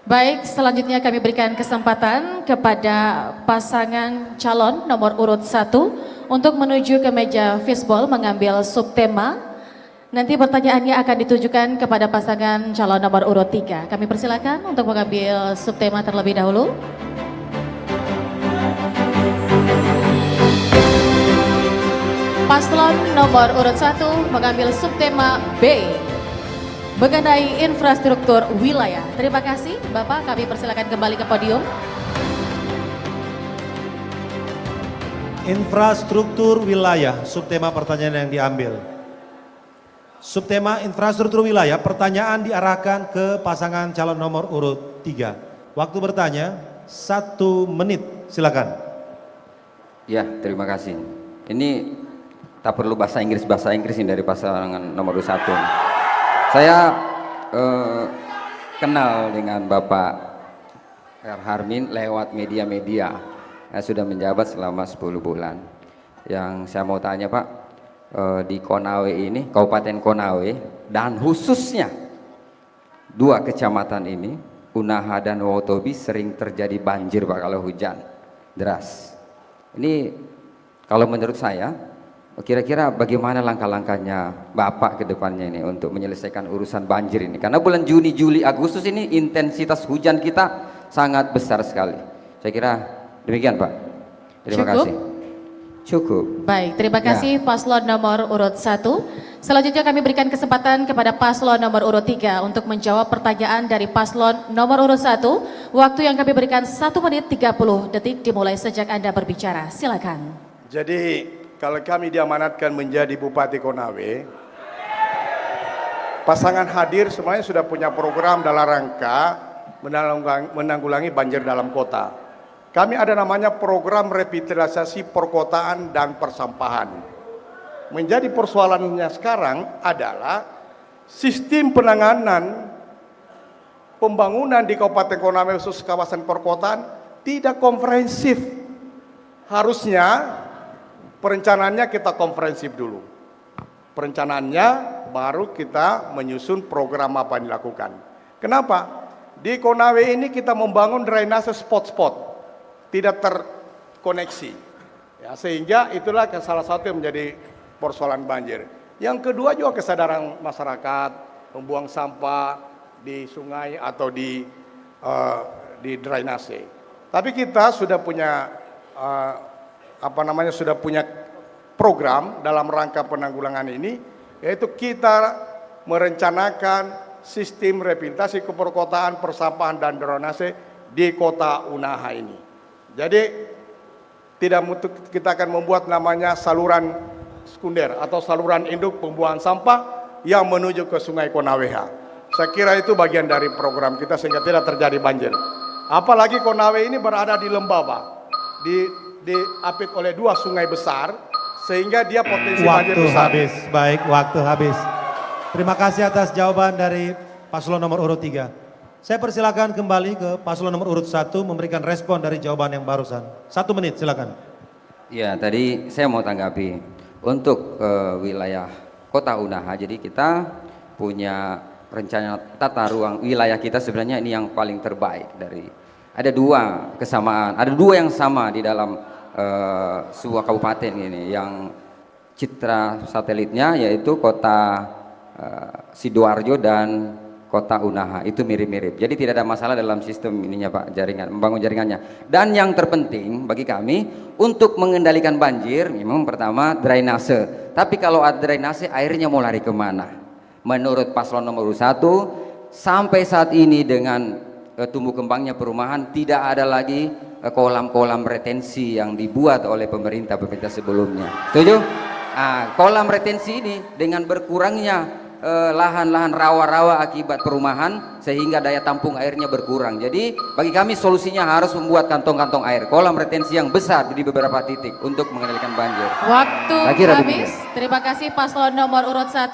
Baik, selanjutnya kami berikan kesempatan kepada pasangan calon nomor urut 1 untuk menuju ke meja fishbowl mengambil subtema. Nanti pertanyaannya akan ditujukan kepada pasangan calon nomor urut 3. Kami persilakan untuk mengambil subtema terlebih dahulu. Paslon nomor urut 1 mengambil subtema B mengenai infrastruktur wilayah. Terima kasih Bapak, kami persilakan kembali ke podium. Infrastruktur wilayah, subtema pertanyaan yang diambil. Subtema infrastruktur wilayah, pertanyaan diarahkan ke pasangan calon nomor urut 3. Waktu bertanya 1 menit, silakan. Ya, terima kasih. Ini tak perlu bahasa Inggris ini dari pasangan nomor 1. Saya kenal dengan Bapak Harmin lewat media-media. Saya sudah menjabat selama 10 bulan. Yang saya mau tanya Pak, di Konawe ini, Kabupaten Konawe, dan khususnya 2 kecamatan ini, Unaha dan Wotobi, sering terjadi banjir Pak kalau hujan deras. Ini kalau menurut saya, kira-kira bagaimana langkah-langkahnya Bapak ke depannya ini untuk menyelesaikan urusan banjir ini? Karena bulan Juni, Juli, Agustus ini intensitas hujan kita sangat besar sekali. Saya kira demikian Pak. Terima kasih. Cukup. Baik, terima kasih paslon nomor urut 1. Selanjutnya kami berikan kesempatan kepada paslon nomor urut 3 untuk menjawab pertanyaan dari paslon nomor urut 1. Waktu yang kami berikan 1 menit 30 detik dimulai sejak Anda berbicara. Silakan. Jadi kalau kami diamanatkan menjadi Bupati Konawe, pasangan hadir semuanya sudah punya program dalam rangka menanggulangi banjir dalam kota. Kami ada namanya program revitalisasi perkotaan dan persampahan. Menjadi persoalannya sekarang adalah sistem penanganan pembangunan di Kabupaten Konawe khusus kawasan perkotaan tidak komprehensif. Harusnya perencanaannya kita komprehensif dulu. Perencanaannya baru kita menyusun program apa yang dilakukan. Kenapa? Di Konawe ini kita membangun drainase spot-spot, tidak terkoneksi. Ya, sehingga itulah salah satu yang menjadi persoalan banjir. Yang kedua juga kesadaran masyarakat membuang sampah di sungai atau di drainase. Tapi kita sudah punya sudah punya program dalam rangka penanggulangan ini, yaitu kita merencanakan sistem rehabilitasi keperkotaan, persampahan dan drainase di kota Unaha ini. Jadi kita akan membuat namanya saluran sekunder atau saluran induk pembuangan sampah yang menuju ke Sungai Konawe. Saya kira itu bagian dari program kita sehingga tidak terjadi banjir. Apalagi Konawe ini berada di lembah, Pak. Diapit oleh 2 sungai besar sehingga dia potensi banjir besar. Waktu habis, baik, waktu habis. Terima kasih atas jawaban dari paslon nomor urut 3. Saya persilakan kembali ke paslon nomor urut 1 memberikan respon dari jawaban yang barusan. 1 menit silakan. Ya, tadi saya mau tanggapi untuk wilayah Kota Unaha. Jadi kita punya rencana tata ruang wilayah kita sebenarnya ini yang paling terbaik dari. Ada 2 kesamaan, ada 2 yang sama di dalam sebuah kabupaten ini. Yang citra satelitnya yaitu Kota Sidoarjo dan Kota Unaha, itu mirip-mirip. Jadi tidak ada masalah dalam sistem ininya Pak, jaringan, membangun jaringannya. Dan yang terpenting bagi kami untuk mengendalikan banjir, memang pertama drainase. Tapi kalau ada drainase, airnya mau lari kemana? Menurut paslon nomor 1, sampai saat ini dengan tumbuh kembangnya perumahan, tidak ada lagi kolam-kolam retensi yang dibuat oleh pemerintah sebelumnya. Setuju? Kolam retensi ini dengan berkurangnya lahan-lahan rawa-rawa akibat perumahan sehingga daya tampung airnya berkurang. Jadi bagi kami solusinya harus membuat kantong-kantong air, kolam retensi yang besar di beberapa titik untuk mengendalikan banjir. Waktu habis. Demikian. Terima kasih paslon nomor urut 1.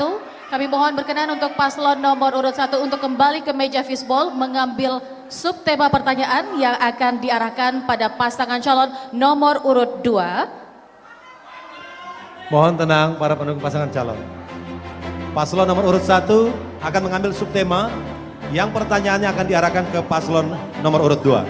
Kami mohon berkenan untuk paslon nomor urut 1 untuk kembali ke meja fishbowl mengambil subtema pertanyaan yang akan diarahkan pada pasangan calon nomor urut 2. Mohon tenang para pendukung pasangan calon. Paslon nomor urut 1 akan mengambil subtema yang pertanyaannya akan diarahkan ke paslon nomor urut 2.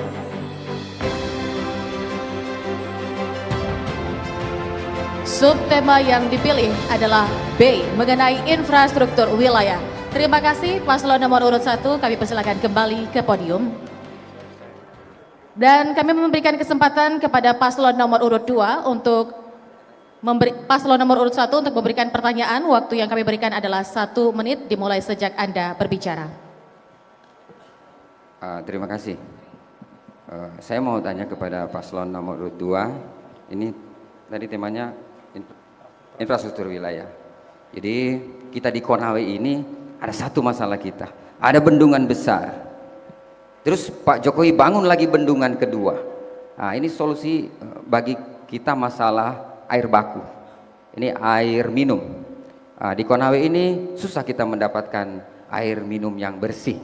Subtema yang dipilih adalah B, mengenai infrastruktur wilayah. Terima kasih paslon nomor urut 1, kami persilakan kembali ke podium. Dan kami memberikan kesempatan kepada paslon nomor urut 2 untuk paslon nomor urut 1 untuk memberikan pertanyaan. Waktu yang kami berikan adalah 1 menit dimulai sejak Anda berbicara. Terima kasih. Saya mau tanya kepada paslon nomor urut 2. Ini tadi temanya infrastruktur wilayah. Jadi kita di Konawe ini ada satu masalah kita. Ada bendungan besar. Terus Pak Jokowi bangun lagi bendungan kedua. Ini solusi bagi kita masalah air baku, ini air minum. Di Konawe ini susah kita mendapatkan air minum yang bersih,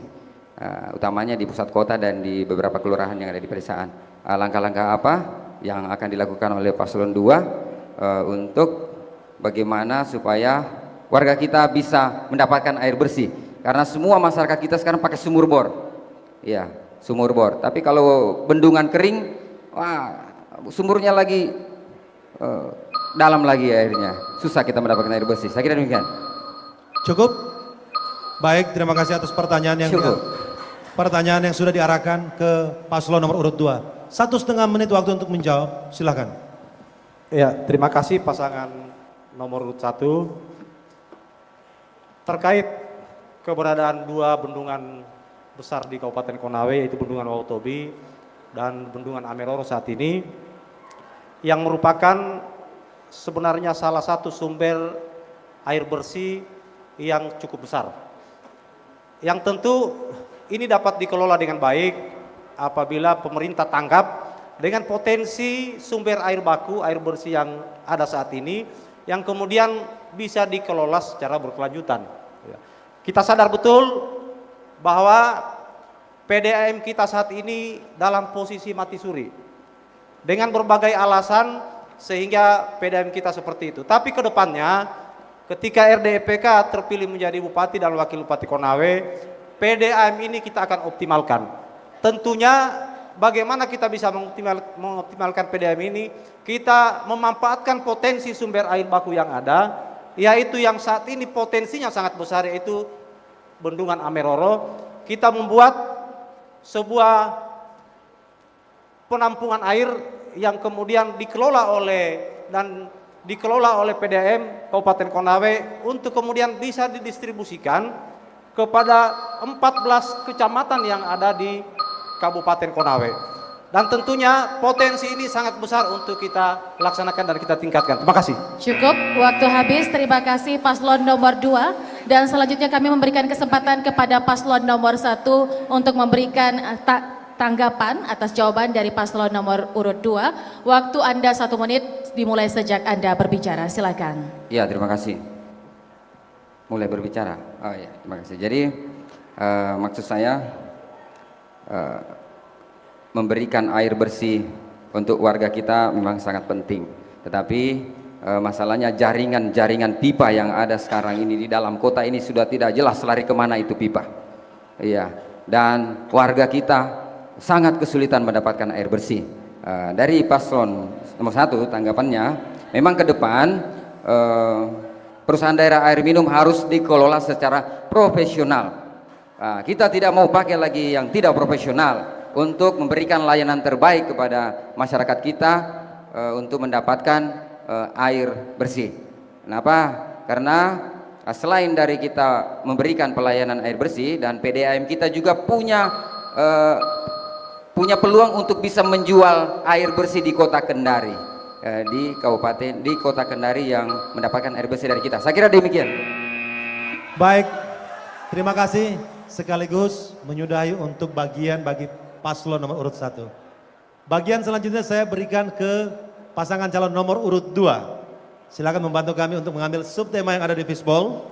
utamanya di pusat kota dan di beberapa kelurahan yang ada di pedesaan. Langkah-langkah apa yang akan dilakukan oleh paslon 2 untuk bagaimana supaya warga kita bisa mendapatkan air bersih? Karena semua masyarakat kita sekarang pakai sumur bor, ya sumur bor. Tapi kalau bendungan kering, sumurnya lagi dalam lagi airnya, susah kita mendapatkan air bersih. Saya kira demikian. Cukup? Baik, terima kasih atas pertanyaan yang sudah diarahkan ke paslon nomor urut 2. 1,5 menit waktu untuk menjawab, silakan. Ya, terima kasih pasangan nomor urut 1. Terkait keberadaan dua bendungan besar di Kabupaten Konawe, yaitu Bendungan Wautobi dan Bendungan Ameroro saat ini, yang merupakan sebenarnya salah satu sumber air bersih yang cukup besar. Yang tentu ini dapat dikelola dengan baik apabila pemerintah tanggap dengan potensi sumber air baku, air bersih yang ada saat ini, yang kemudian bisa dikelola secara berkelanjutan. Kita sadar betul bahwa PDAM kita saat ini dalam posisi mati suri, dengan berbagai alasan sehingga PDAM kita seperti itu. Tapi ke depannya, ketika RDEPK terpilih menjadi Bupati dan Wakil Bupati Konawe, PDAM ini kita akan optimalkan. Tentunya bagaimana kita bisa mengoptimalkan PDAM ini? Kita memanfaatkan potensi sumber air baku yang ada, yaitu yang saat ini potensinya sangat besar, yaitu Bendungan Ameroro. Kita membuat sebuah penampungan air yang kemudian dikelola oleh PDAM Kabupaten Konawe untuk kemudian bisa didistribusikan kepada 14 kecamatan yang ada di Kabupaten Konawe. Dan tentunya potensi ini sangat besar untuk kita laksanakan dan kita tingkatkan. Terima kasih. Cukup, waktu habis. Terima kasih paslon nomor 2. Dan selanjutnya kami memberikan kesempatan kepada paslon nomor 1 untuk memberikan tanggapan atas jawaban dari paslon nomor urut 2. Waktu Anda 1 menit dimulai sejak Anda berbicara. Silakan. Ya, terima kasih. Mulai berbicara. Oh ya, terima kasih. Jadi maksud saya memberikan air bersih untuk warga kita memang sangat penting. Tetapi masalahnya jaringan pipa yang ada sekarang ini di dalam kota ini sudah tidak jelas lari kemana itu pipa. Iya. Dan warga kita sangat kesulitan mendapatkan air bersih. Dari paslon nomor 1 tanggapannya, memang ke depan perusahaan daerah air minum harus dikelola secara profesional. Kita tidak mau pakai lagi yang tidak profesional untuk memberikan layanan terbaik kepada masyarakat kita untuk mendapatkan air bersih. Kenapa? Karena selain dari kita memberikan pelayanan air bersih, dan PDAM kita juga punya peluang untuk bisa menjual air bersih di Kota Kendari, di Kota Kendari yang mendapatkan air bersih dari kita. Saya kira demikian. Baik, terima kasih. Sekaligus menyudahi untuk bagian bagi paslon nomor urut 1. Bagian selanjutnya saya berikan ke pasangan calon nomor urut 2. Silakan membantu kami untuk mengambil subtema yang ada di fishbowl.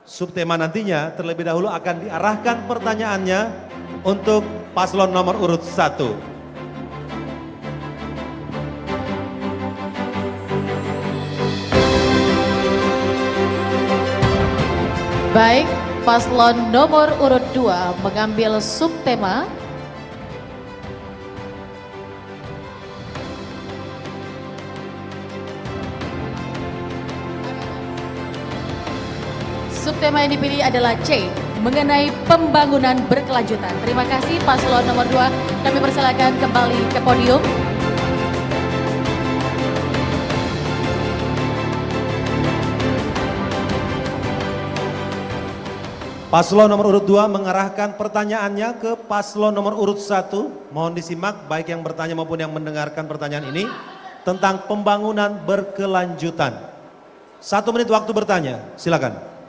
Subtema nantinya terlebih dahulu akan diarahkan pertanyaannya untuk paslon nomor urut 1. Baik, paslon nomor urut 2 mengambil subtema subtema yang dipilih adalah C, mengenai pembangunan berkelanjutan. Terima kasih paslon nomor 2. Kami persilakan kembali ke podium. Paslon nomor urut 2 mengarahkan pertanyaannya ke paslon nomor urut 1. Mohon disimak baik yang bertanya maupun yang mendengarkan pertanyaan ini tentang pembangunan berkelanjutan. 1 menit waktu bertanya, silakan.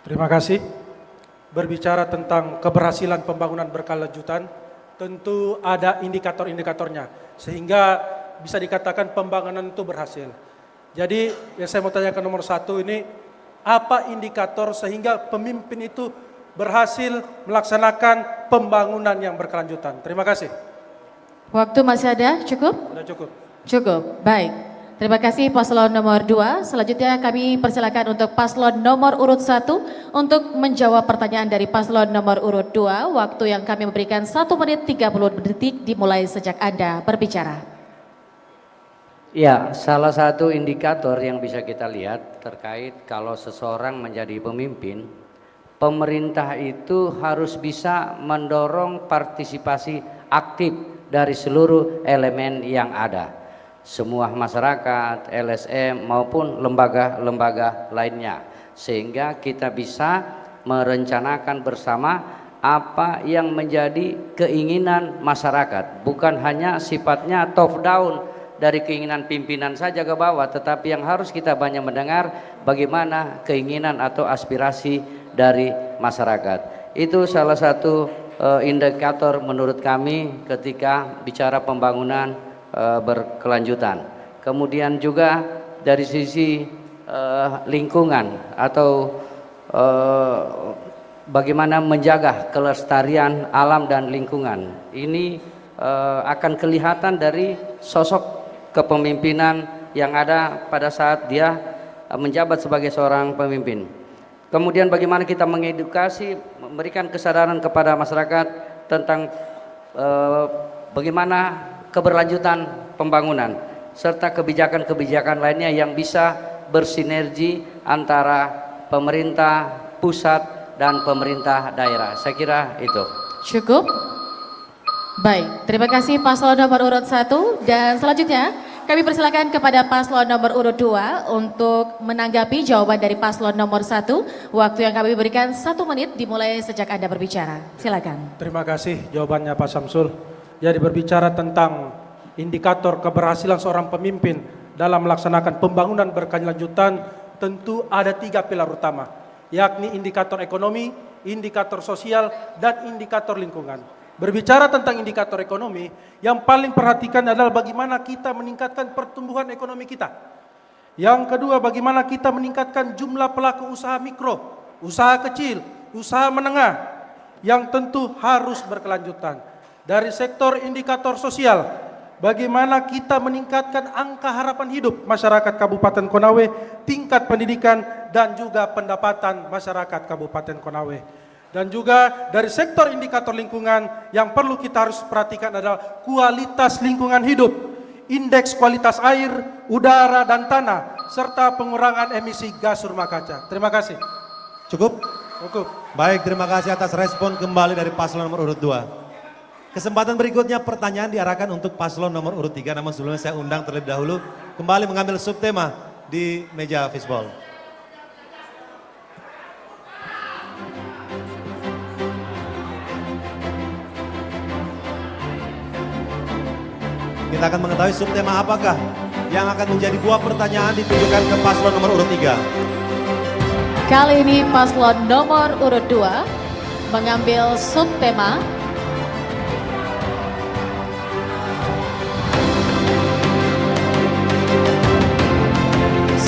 Terima kasih. Berbicara tentang keberhasilan pembangunan berkelanjutan, tentu ada indikator-indikatornya sehingga bisa dikatakan pembangunan itu berhasil. Jadi yang saya mau tanyakan nomor 1 ini, apa indikator sehingga pemimpin itu berhasil melaksanakan pembangunan yang berkelanjutan? Terima kasih. Waktu masih ada, cukup? Sudah cukup. Cukup, baik. Terima kasih paslon nomor 2. Selanjutnya kami persilakan untuk paslon nomor urut 1 untuk menjawab pertanyaan dari paslon nomor urut 2. Waktu yang kami memberikan 1 menit 30 detik dimulai sejak Anda berbicara. Ya, salah satu indikator yang bisa kita lihat terkait kalau seseorang menjadi pemimpin, pemerintah itu harus bisa mendorong partisipasi aktif dari seluruh elemen yang ada. semua masyarakat, LSM maupun lembaga-lembaga lainnya, sehingga kita bisa merencanakan bersama apa yang menjadi keinginan masyarakat, bukan hanya sifatnya top down dari keinginan pimpinan saja ke bawah, tetapi yang harus kita banyak mendengar bagaimana keinginan atau aspirasi dari masyarakat. Itu salah satu indikator menurut kami ketika bicara pembangunan berkelanjutan. Kemudian juga dari sisi lingkungan atau bagaimana menjaga kelestarian alam dan lingkungan. Ini akan kelihatan dari sosok kepemimpinan yang ada pada saat dia menjabat sebagai seorang pemimpin. Kemudian bagaimana kita mengedukasi, memberikan kesadaran kepada masyarakat tentang bagaimana keberlanjutan pembangunan serta kebijakan-kebijakan lainnya yang bisa bersinergi antara pemerintah pusat dan pemerintah daerah. Saya kira itu. Cukup? Baik, terima kasih paslon nomor urut 1 dan selanjutnya kami persilakan kepada paslon nomor urut 2 untuk menanggapi jawaban dari paslon nomor 1. Waktu yang kami berikan 1 menit dimulai sejak Anda berbicara. Silakan. Terima kasih jawabannya Pak Samsul. Jadi berbicara tentang indikator keberhasilan seorang pemimpin dalam melaksanakan pembangunan berkelanjutan, tentu ada 3 pilar utama, yakni indikator ekonomi, indikator sosial, dan indikator lingkungan. Berbicara tentang indikator ekonomi, yang paling perhatikan adalah bagaimana kita meningkatkan pertumbuhan ekonomi kita. Yang kedua, bagaimana kita meningkatkan jumlah pelaku usaha mikro, usaha kecil, usaha menengah, yang tentu harus berkelanjutan. Dari sektor indikator sosial, bagaimana kita meningkatkan angka harapan hidup masyarakat Kabupaten Konawe, tingkat pendidikan, dan juga pendapatan masyarakat Kabupaten Konawe. Dan juga dari sektor indikator lingkungan yang perlu kita harus perhatikan adalah kualitas lingkungan hidup, indeks kualitas air, udara, dan tanah, serta pengurangan emisi gas rumah kaca. Terima kasih. Cukup? Cukup. Baik, terima kasih atas respon kembali dari paslon nomor urut 2. Kesempatan berikutnya pertanyaan diarahkan untuk paslon nomor urut 3, namun sebelumnya saya undang terlebih dahulu kembali mengambil subtema di meja fishball. Kita akan mengetahui subtema apakah yang akan menjadi buah pertanyaan ditujukan ke paslon nomor urut 3. Kali ini paslon nomor urut 2 mengambil subtema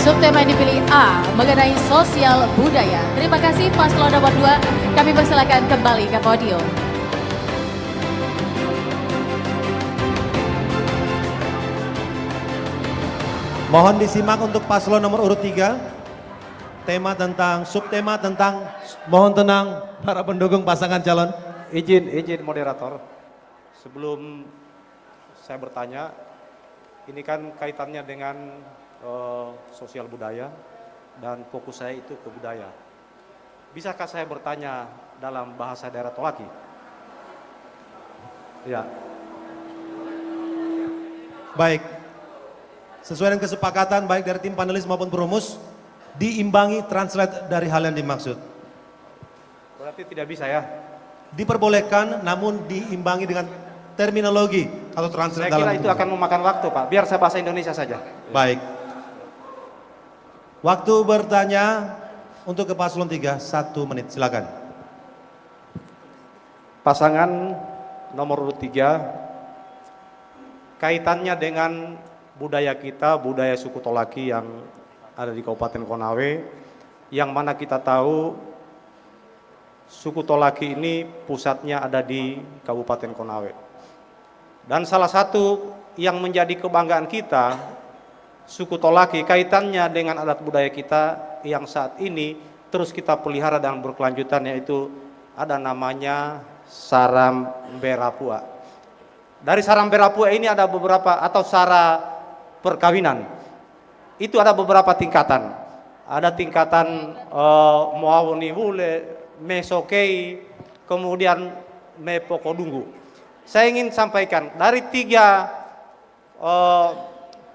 subtema yang dipilih A, mengenai sosial budaya. Terima kasih paslon nomor 2, kami persilakan kembali ke podium. Mohon disimak untuk paslon nomor urut 3. Subtema tentang mohon tenang para pendukung pasangan calon. Izin moderator. Sebelum saya bertanya, ini kan kaitannya dengan sosial budaya dan fokus saya itu ke budaya. Bisakah saya bertanya dalam bahasa daerah Tolaki? Ya. Baik. Sesuai dengan kesepakatan baik dari tim panelis maupun perumus, diimbangi translate dari hal yang dimaksud. Berarti tidak bisa ya? Diperbolehkan namun diimbangi dengan terminologi atau translate. Saya kira itu akan memakan waktu, Pak. Biar saya bahasa Indonesia saja. Baik. Waktu bertanya untuk ke paslon 3, 1 menit, silakan. Pasangan nomor urut 3, kaitannya dengan budaya kita, budaya suku Tolaki yang ada di Kabupaten Konawe, yang mana kita tahu suku Tolaki ini pusatnya ada di Kabupaten Konawe. Dan salah satu yang menjadi kebanggaan kita, suku Tolaki, kaitannya dengan adat budaya kita yang saat ini terus kita pelihara dan berkelanjutan, yaitu ada namanya Saram Berapua. Dari Saram Berapua ini ada beberapa, atau sara perkawinan, itu ada beberapa tingkatan. Ada tingkatan Moawoni Wule, Mesokei, kemudian Mepokodunggu. Saya ingin sampaikan dari 3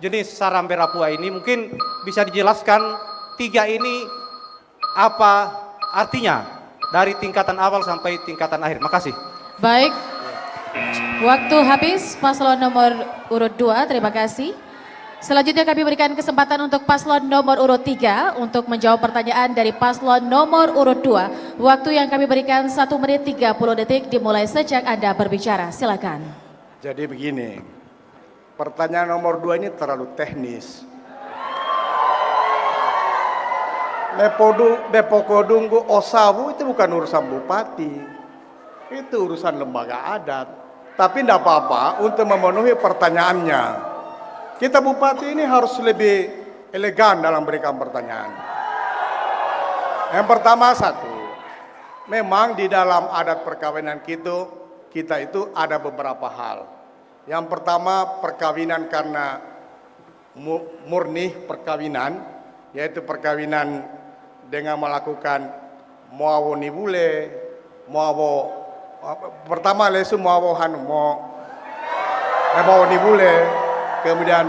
jenis sarang berapua ini, mungkin bisa dijelaskan 3 ini apa artinya dari tingkatan awal sampai tingkatan akhir. Makasih. Baik, waktu habis paslon nomor urut 2, terima kasih. Selanjutnya kami berikan kesempatan untuk paslon nomor urut 3 untuk menjawab pertanyaan dari paslon nomor urut 2. Waktu yang kami berikan 1 menit 30 detik dimulai sejak Anda berbicara. Silakan. Jadi begini, pertanyaan nomor 2 ini terlalu teknis. Bepokodunggu Osawu itu bukan urusan bupati, itu urusan lembaga adat. Tapi tidak apa-apa untuk memenuhi pertanyaannya. Kita bupati ini harus lebih elegan dalam berikan pertanyaan. Yang pertama satu, memang di dalam adat perkawinan kita itu ada beberapa hal. Yang pertama perkawinan karena murni perkawinan, yaitu perkawinan dengan melakukan muawo nibule, muawo pertama lesu muawo muawo nibule, kemudian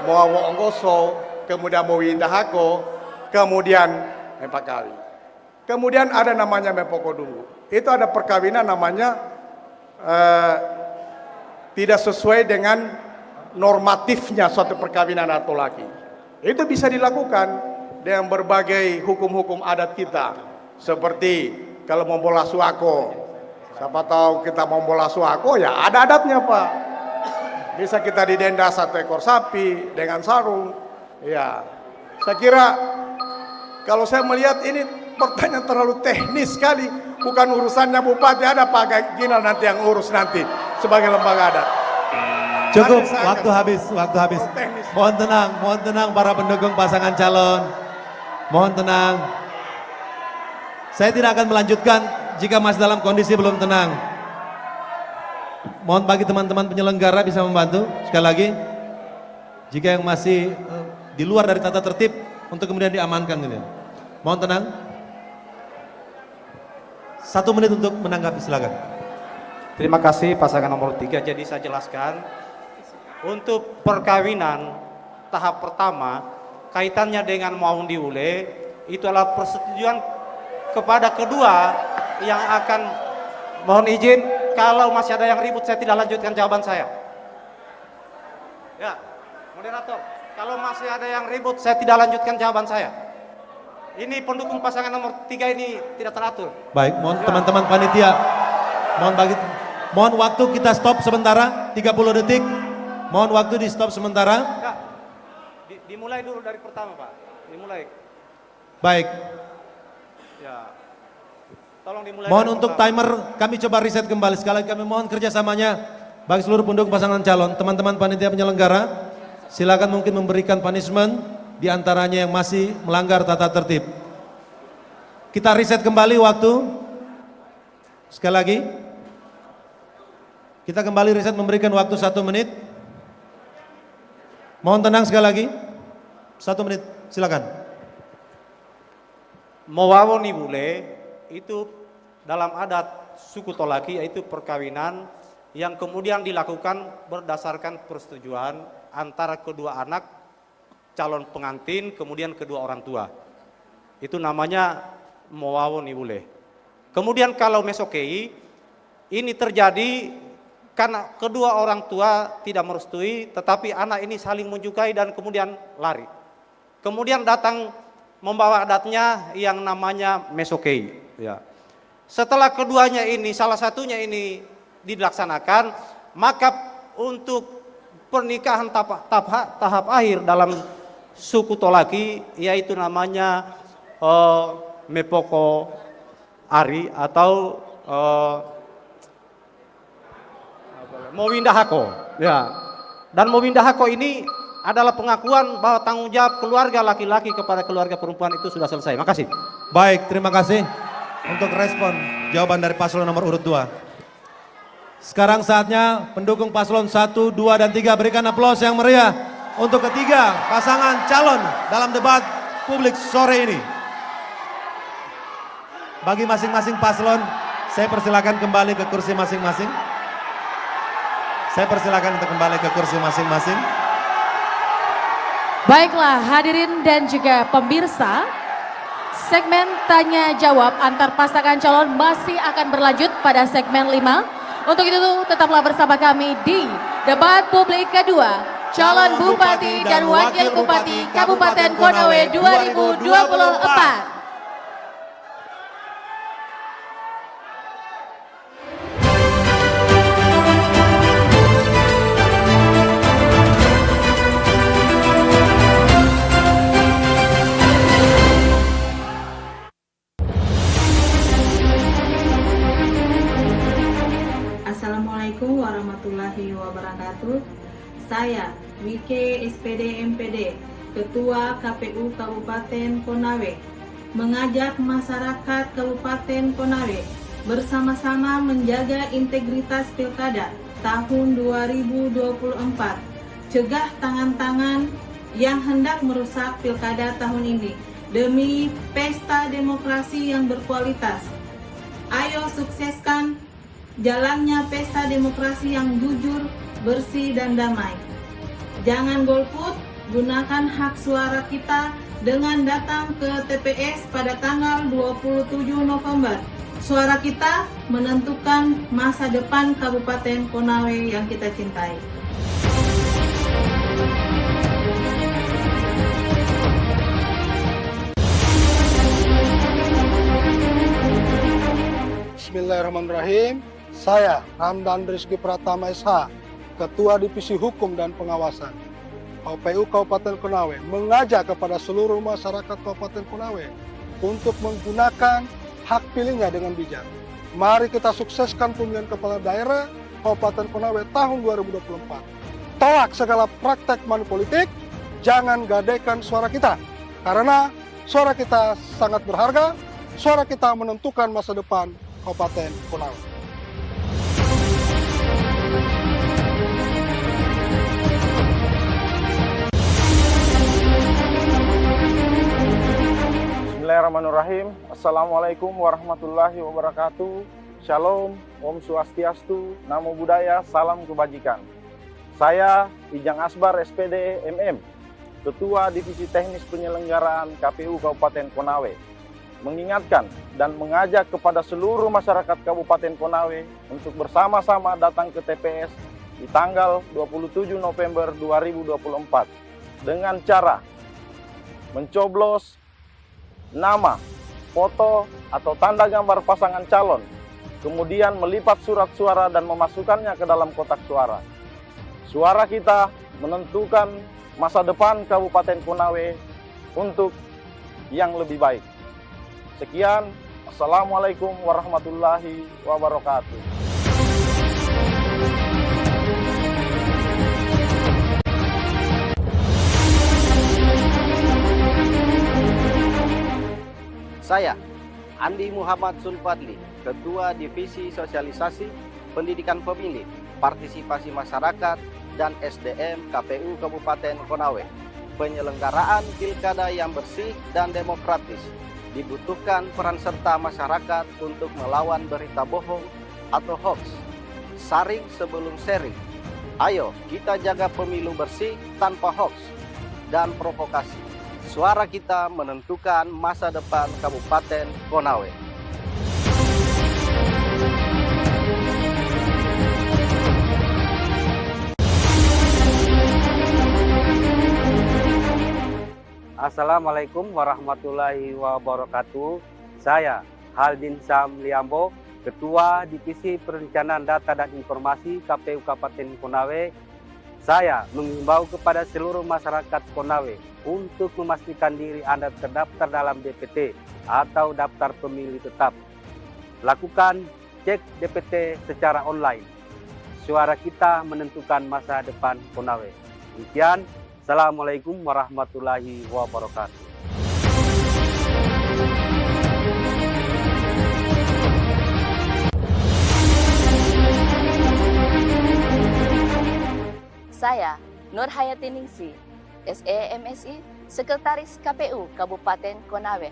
muawo onggoso, kemudian mewindahako, kemudian mepakawi. Kemudian ada namanya mepokodungu. Itu ada perkawinan namanya tidak sesuai dengan normatifnya suatu perkawinan atau laki. Itu bisa dilakukan dengan berbagai hukum-hukum adat kita. Seperti kalau mau bola suako, siapa tahu kita mau bola suako, ya ada adatnya Pak. Bisa kita didenda 1 ekor sapi dengan sarung. Ya, saya kira kalau saya melihat ini pertanyaan terlalu teknis sekali. Bukan urusannya bupati, ada Pak Ginal nanti yang urus nanti sebagai lembaga adat. Cukup, waktu habis. Mohon tenang para pendukung pasangan calon. Mohon tenang. Saya tidak akan melanjutkan jika masih dalam kondisi belum tenang. Mohon bagi teman-teman penyelenggara bisa membantu sekali lagi. Jika yang masih di luar dari tata tertib untuk kemudian diamankan gitu. Mohon tenang. 1 menit untuk menanggapi, silakan. Terima kasih pasangan nomor 3. Jadi saya jelaskan, untuk perkawinan tahap pertama kaitannya dengan maung diule itu adalah persetujuan kepada kedua yang akan, mohon izin kalau masih ada yang ribut saya tidak lanjutkan jawaban saya. Ya, moderator, kalau masih ada yang ribut saya tidak lanjutkan jawaban saya. Ini pendukung pasangan nomor 3 ini tidak teratur. Baik, mohon teman-teman panitia, mohon waktu kita stop sementara 30 detik. Mohon waktu di stop sementara. Ya, dimulai dulu dari pertama Pak. Dimulai. Baik. Ya. Tolong dimulai. Mohon untuk timer kami coba reset kembali. Sekali lagi kami mohon kerjasamanya bagi seluruh pendukung pasangan calon. Teman-teman panitia penyelenggara, silakan mungkin memberikan punishment di antaranya yang masih melanggar tata tertib. Kita reset kembali waktu. Sekali lagi. Kita kembali reset memberikan waktu 1 menit. Mohon tenang sekali lagi. 1 menit, silakan. Mowawo nibule itu dalam adat suku Tolaki yaitu perkawinan yang kemudian dilakukan berdasarkan persetujuan antara kedua anak calon pengantin kemudian kedua orang tua. Itu namanya mowawo nibule. Kemudian kalau mesokei ini terjadi karena kedua orang tua tidak merestui, tetapi anak ini saling menyukai dan kemudian lari. Kemudian datang membawa adatnya yang namanya mesokei. Ya. Setelah keduanya ini, salah satunya ini dilaksanakan, maka untuk pernikahan tahap akhir dalam suku Tolaki, yaitu namanya mepoko ari atau mewindahako, ya. Dan mewindahako ini adalah pengakuan bahwa tanggung jawab keluarga laki-laki kepada keluarga perempuan itu sudah selesai. Makasih. Baik, terima kasih untuk respon jawaban dari paslon nomor urut 2. Sekarang saatnya pendukung paslon 1, 2, dan 3 berikan aplaus yang meriah untuk ketiga pasangan calon dalam debat publik sore ini. Bagi masing-masing paslon, saya persilakan kembali ke kursi masing-masing. Saya persilakan untuk kembali ke kursi masing-masing. Baiklah hadirin dan juga pemirsa, segmen tanya jawab antar pasangan calon masih akan berlanjut pada segmen 5. Untuk itu tetaplah bersama kami di debat publik kedua calon bupati dan wakil bupati Kabupaten Konawe 2024. Assalamualaikum warahmatullahi wabarakatuh. Saya Wike SPD MPD, Ketua KPU Kabupaten Konawe, mengajak masyarakat Kabupaten Konawe bersama-sama menjaga integritas Pilkada tahun 2024. Cegah tangan-tangan yang hendak merusak Pilkada tahun ini demi pesta demokrasi yang berkualitas. Ayo sukseskan jalannya pesta demokrasi yang jujur, bersih, dan damai. Jangan golput, gunakan hak suara kita dengan datang ke TPS pada tanggal 27 November. Suara kita menentukan masa depan Kabupaten Konawe yang kita cintai. Bismillahirrahmanirrahim. Saya Ramdan Rizky Pratama SH, Ketua Divisi Hukum dan Pengawasan KPU Kabupaten Konawe, mengajak kepada seluruh masyarakat Kabupaten Konawe untuk menggunakan hak pilihnya dengan bijak. Mari kita sukseskan pemilihan kepala daerah Kabupaten Konawe tahun 2024. Tolak segala praktek money politik, jangan gadaikan suara kita. Karena suara kita sangat berharga, suara kita menentukan masa depan Kabupaten Konawe. Bismillahirrahmanirrahim. Assalamualaikum warahmatullahi wabarakatuh. Shalom, Om Swastiastu, Namo Buddhaya, Salam Kebajikan. Saya Ijang Asbar SPD MM, Ketua Divisi Teknis Penyelenggaraan KPU Kabupaten Konawe, mengingatkan dan mengajak kepada seluruh masyarakat Kabupaten Konawe untuk bersama-sama datang ke TPS di tanggal 27 November 2024 dengan cara mencoblos nama, foto, atau tanda gambar pasangan calon, kemudian melipat surat suara dan memasukkannya ke dalam kotak suara. Suara kita menentukan masa depan Kabupaten Konawe untuk yang lebih baik. Sekian, Assalamualaikum warahmatullahi wabarakatuh. Saya, Andi Muhammad Sulfadli, Ketua Divisi Sosialisasi, Pendidikan Pemilih, Partisipasi Masyarakat, dan SDM KPU Kabupaten Konawe. Penyelenggaraan pilkada yang bersih dan demokratis. Dibutuhkan peran serta masyarakat untuk melawan berita bohong atau hoax. Saring sebelum sharing. Ayo kita jaga pemilu bersih tanpa hoax dan provokasi. Suara kita menentukan masa depan Kabupaten Konawe. Assalamualaikum warahmatullahi wabarakatuh. Saya Haldin Sam Liambo, Ketua Divisi Perencanaan Data dan Informasi KPU Kabupaten Konawe. Saya mengimbau kepada seluruh masyarakat Konawe untuk memastikan diri Anda terdaftar dalam DPT atau daftar pemilih tetap. Lakukan cek DPT secara online. Suara kita menentukan masa depan Konawe. Demikian, Assalamualaikum warahmatullahi wabarakatuh. Saya, Nur Hayati Ningsi, SEMSI, Sekretaris KPU Kabupaten Konawe,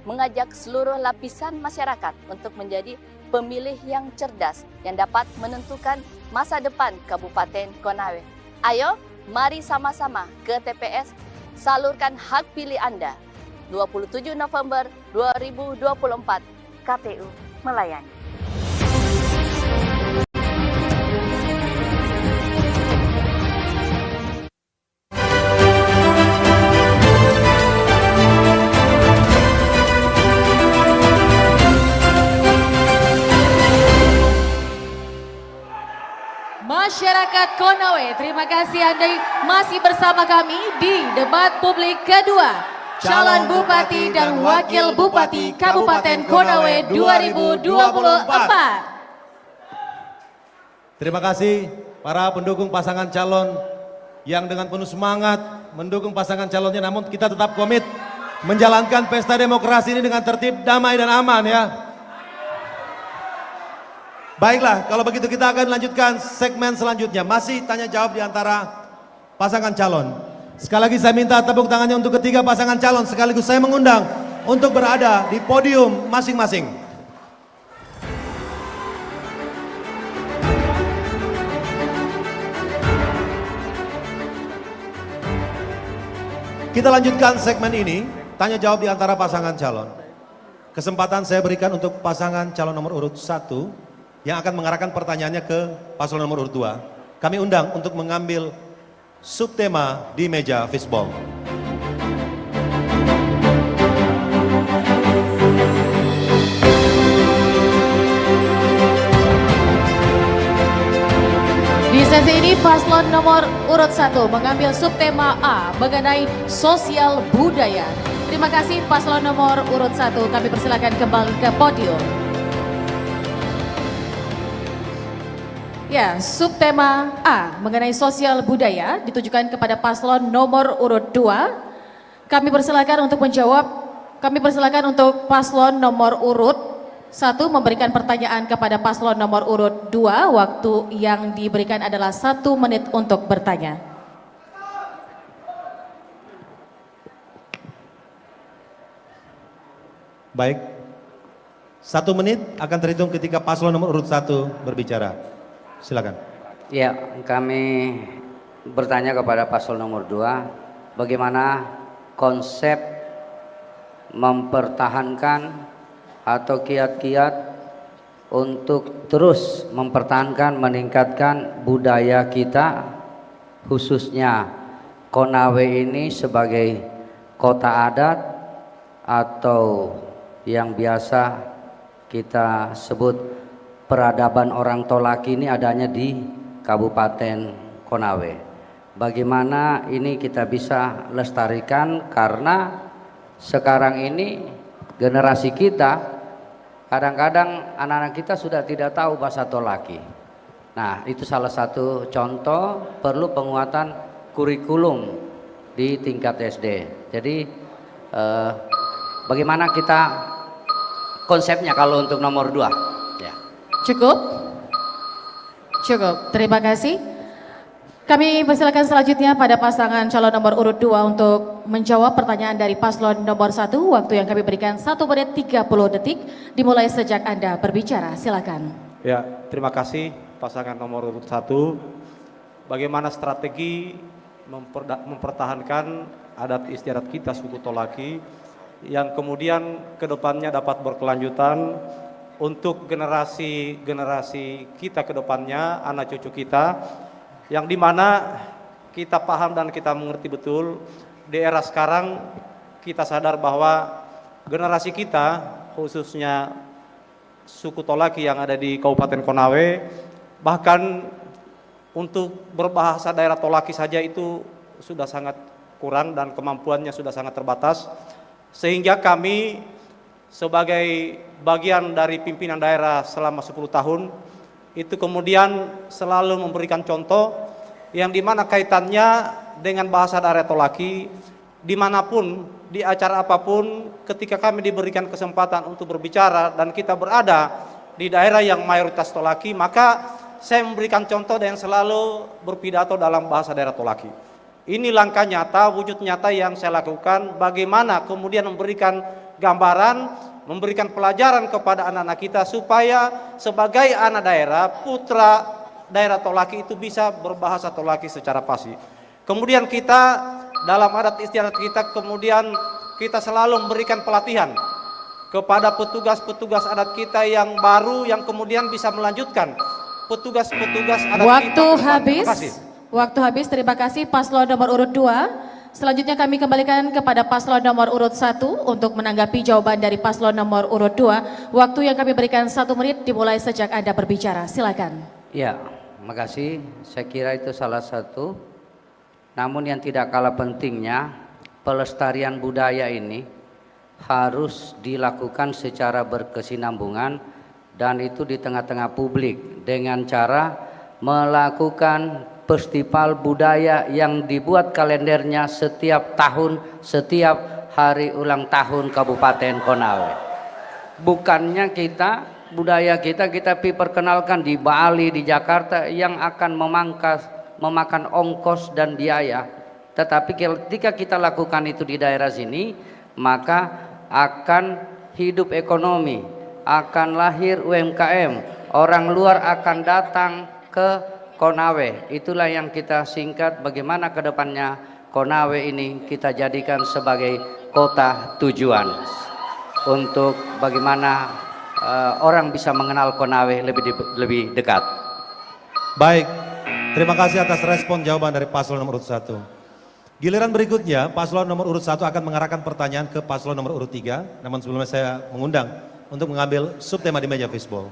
mengajak seluruh lapisan masyarakat untuk menjadi pemilih yang cerdas yang dapat menentukan masa depan Kabupaten Konawe. Ayo, mari sama-sama ke TPS, salurkan hak pilih Anda. 27 November 2024, KPU melayani. Masyarakat Konawe, terima kasih Anda masih bersama kami di debat publik kedua calon Bupati dan Wakil Bupati Kabupaten Konawe 2024. Terima kasih para pendukung pasangan calon yang dengan penuh semangat mendukung pasangan calonnya, namun kita tetap komit menjalankan pesta demokrasi ini dengan tertib, damai dan aman ya. Baiklah, kalau begitu kita akan lanjutkan segmen selanjutnya. Masih tanya jawab di antara pasangan calon. Sekali lagi saya minta tepuk tangannya untuk ketiga pasangan calon. Sekaligus saya mengundang untuk berada di podium masing-masing. Kita lanjutkan segmen ini, tanya jawab di antara pasangan calon. Kesempatan saya berikan untuk pasangan calon nomor urut 1 yang akan mengarahkan pertanyaannya ke paslon nomor urut 2. Kami undang untuk mengambil subtema di meja fishball. Di sesi ini paslon nomor urut 1 mengambil subtema A mengenai sosial budaya. Terima kasih paslon nomor urut 1, kami persilakan kembali ke podium. Ya, subtema A mengenai sosial budaya ditujukan kepada paslon nomor urut 2. Kami persilakan untuk menjawab. Kami persilakan untuk paslon nomor urut 1 memberikan pertanyaan kepada paslon nomor urut 2. Waktu yang diberikan adalah 1 menit untuk bertanya. Baik, 1 menit akan terhitung ketika paslon nomor urut 1 berbicara. Silakan. Ya, kami bertanya kepada paslon nomor 2, bagaimana konsep mempertahankan atau kiat-kiat untuk terus mempertahankan, meningkatkan budaya kita, khususnya Konawe ini sebagai kota adat atau yang biasa kita sebut peradaban orang Tolaki ini adanya di Kabupaten Konawe. Bagaimana ini kita bisa lestarikan, karena sekarang ini generasi kita kadang-kadang anak-anak kita sudah tidak tahu bahasa Tolaki. Nah, itu salah satu contoh perlu penguatan kurikulum di tingkat SD. Jadi bagaimana kita konsepnya kalau untuk nomor 2? Cukup? Cukup, terima kasih. Kami persilakan selanjutnya pada pasangan calon nomor urut 2 untuk menjawab pertanyaan dari paslon nomor 1. Waktu yang kami berikan 1 menit 30 detik dimulai sejak Anda berbicara. Silakan. Ya, terima kasih pasangan nomor urut 1. Bagaimana strategi mempertahankan adat istiadat kita suku Tolaki yang kemudian kedepannya dapat berkelanjutan untuk generasi kita ke depannya, anak cucu kita, yang dimana kita paham dan kita mengerti betul di era sekarang kita sadar bahwa generasi kita, khususnya suku Tolaki yang ada di Kabupaten Konawe, bahkan untuk berbahasa daerah Tolaki saja itu sudah sangat kurang dan kemampuannya sudah sangat terbatas, sehingga kami sebagai bagian dari pimpinan daerah selama 10 tahun itu kemudian selalu memberikan contoh yang dimana kaitannya dengan bahasa daerah Tolaki dimanapun, di acara apapun, ketika kami diberikan kesempatan untuk berbicara dan kita berada di daerah yang mayoritas Tolaki, maka saya memberikan contoh dan selalu berpidato dalam bahasa daerah Tolaki. Ini langkah nyata, wujud nyata yang saya lakukan, bagaimana kemudian memberikan gambaran memberikan pelajaran kepada anak-anak kita supaya sebagai anak daerah, putra daerah Tolaki itu bisa berbahasa Tolaki secara fasih. Kemudian kita dalam adat istiadat kita, kemudian kita selalu memberikan pelatihan kepada petugas-petugas adat kita yang baru, yang kemudian bisa melanjutkan petugas-petugas adat kita. Waktu habis. Waktu habis, terima kasih paslon nomor urut 2. Selanjutnya kami kembalikan kepada paslon nomor urut 1 untuk menanggapi jawaban dari paslon nomor urut 2. Waktu yang kami berikan 1 menit dimulai sejak Anda berbicara. Silakan. Ya, makasih. Saya kira itu salah satu. Namun yang tidak kalah pentingnya, pelestarian budaya ini harus dilakukan secara berkesinambungan dan itu di tengah-tengah publik dengan cara melakukan festival budaya yang dibuat kalendernya setiap tahun, setiap hari ulang tahun Kabupaten Konawe. Bukannya budaya kita perkenalkan di Bali, di Jakarta yang akan memakan ongkos dan biaya. Tetapi ketika kita lakukan itu di daerah sini, maka akan hidup ekonomi, akan lahir UMKM, orang luar akan datang ke Konawe. Itulah yang kita singkat bagaimana ke depannya Konawe ini kita jadikan sebagai kota tujuan untuk bagaimana orang bisa mengenal Konawe lebih dekat. Baik, terima kasih atas respon jawaban dari paslon nomor urut 1. Giliran berikutnya, paslon nomor urut 1 akan mengarahkan pertanyaan ke paslon nomor urut 3. Namun sebelumnya saya mengundang untuk mengambil subtema di meja fishbowl.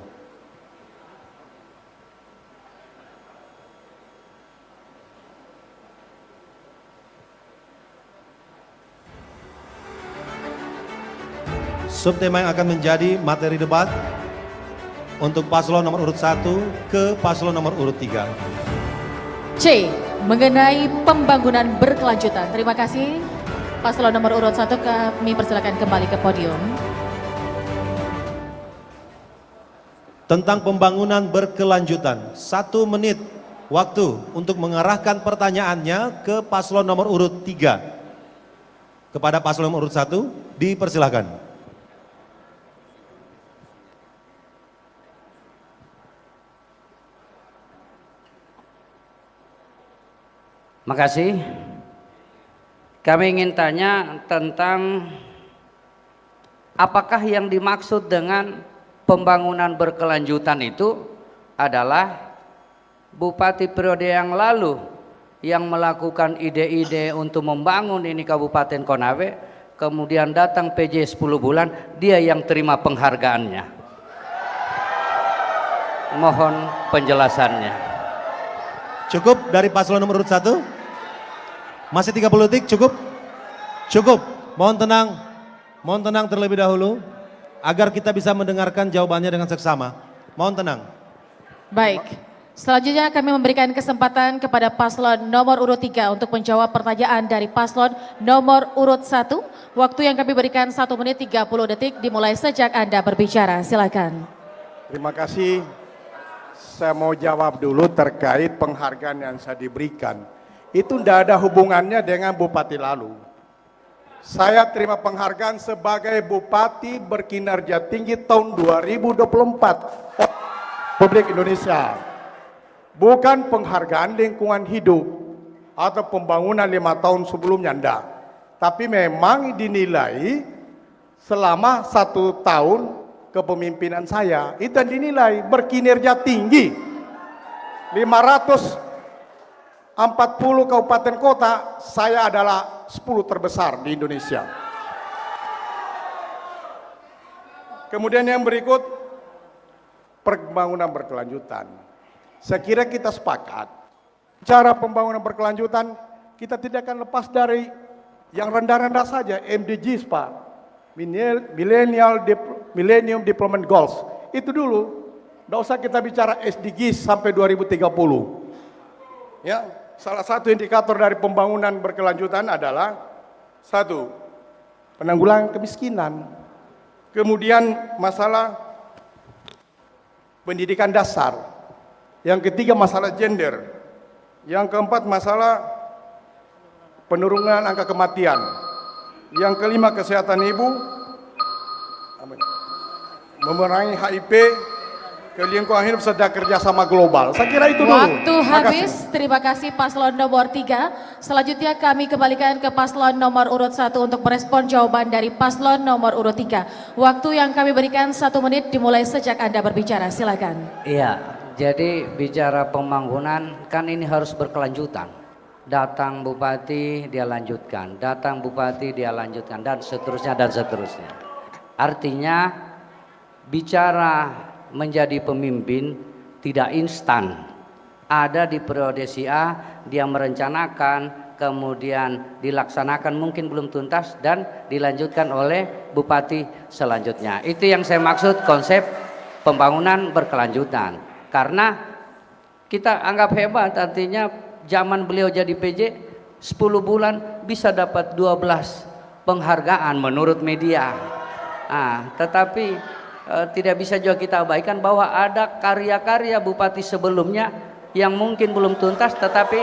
Subtema yang akan menjadi materi debat untuk paslon nomor urut 1 ke paslon nomor urut 3. C. Mengenai pembangunan berkelanjutan. Terima kasih. Paslon nomor urut 1 kami persilakan kembali ke podium. Tentang pembangunan berkelanjutan. 1 menit waktu untuk mengarahkan pertanyaannya ke paslon nomor urut 3. Kepada paslon nomor urut 1, dipersilakan. Makasih. Kami ingin tanya tentang apakah yang dimaksud dengan pembangunan berkelanjutan itu adalah bupati periode yang lalu yang melakukan ide-ide untuk membangun ini Kabupaten Konawe, kemudian datang PJ 10 bulan, dia yang terima penghargaannya. Mohon penjelasannya. Cukup dari paslon nomor urut 1? Masih 30 detik, cukup? Cukup. Mohon tenang terlebih dahulu agar kita bisa mendengarkan jawabannya dengan seksama. Mohon tenang. Baik. Selanjutnya kami memberikan kesempatan kepada paslon nomor urut 3 untuk menjawab pertanyaan dari paslon nomor urut 1. Waktu yang kami berikan 1 menit 30 detik dimulai sejak Anda berbicara. Silakan. Terima kasih. Saya mau jawab dulu terkait penghargaan yang saya diberikan. Itu tidak ada hubungannya dengan bupati lalu. Saya terima penghargaan sebagai bupati berkinerja tinggi tahun 2024 Republik Indonesia. Bukan penghargaan lingkungan hidup atau pembangunan 5 tahun sebelumnya, enggak. Tapi memang dinilai selama 1 tahun kepemimpinan saya, itu dinilai berkinerja tinggi. 540 kabupaten kota, saya adalah 10 terbesar di Indonesia. Kemudian yang berikut, pembangunan berkelanjutan. Saya kira kita sepakat, cara pembangunan berkelanjutan, kita tidak akan lepas dari yang rendah-rendah saja, MDGs Pak. Millennium Development Goals. Itu dulu, tidak usah kita bicara SDGs sampai 2030. Ya, salah satu indikator dari pembangunan berkelanjutan adalah 1. Penanggulangan kemiskinan. Kemudian masalah pendidikan dasar. Yang ketiga masalah gender. Yang keempat masalah penurunan angka kematian. Yang kelima kesehatan ibu. memerangi HIV, kelingkungan hidup serta kerjasama global. Saya kira itu dulu. Waktu habis. Makasih. Terima kasih paslon nomor 3. Selanjutnya kami kembalikan ke paslon nomor urut 1 untuk merespon jawaban dari paslon nomor urut 3. Waktu yang kami berikan 1 menit dimulai sejak Anda berbicara. Silakan. Iya, jadi bicara pembangunan kan ini harus berkelanjutan. Datang bupati dia lanjutkan, datang bupati dia lanjutkan, dan seterusnya dan seterusnya. Artinya bicara menjadi pemimpin tidak instan. Ada di periode si A dia merencanakan, kemudian dilaksanakan mungkin belum tuntas dan dilanjutkan oleh bupati selanjutnya. Itu yang saya maksud konsep pembangunan berkelanjutan. Karena kita anggap hebat, artinya zaman beliau jadi PJ 10 bulan bisa dapat 12 penghargaan menurut media. Tetapi tidak bisa juga kita abaikan bahwa ada karya-karya bupati sebelumnya yang mungkin belum tuntas, tetapi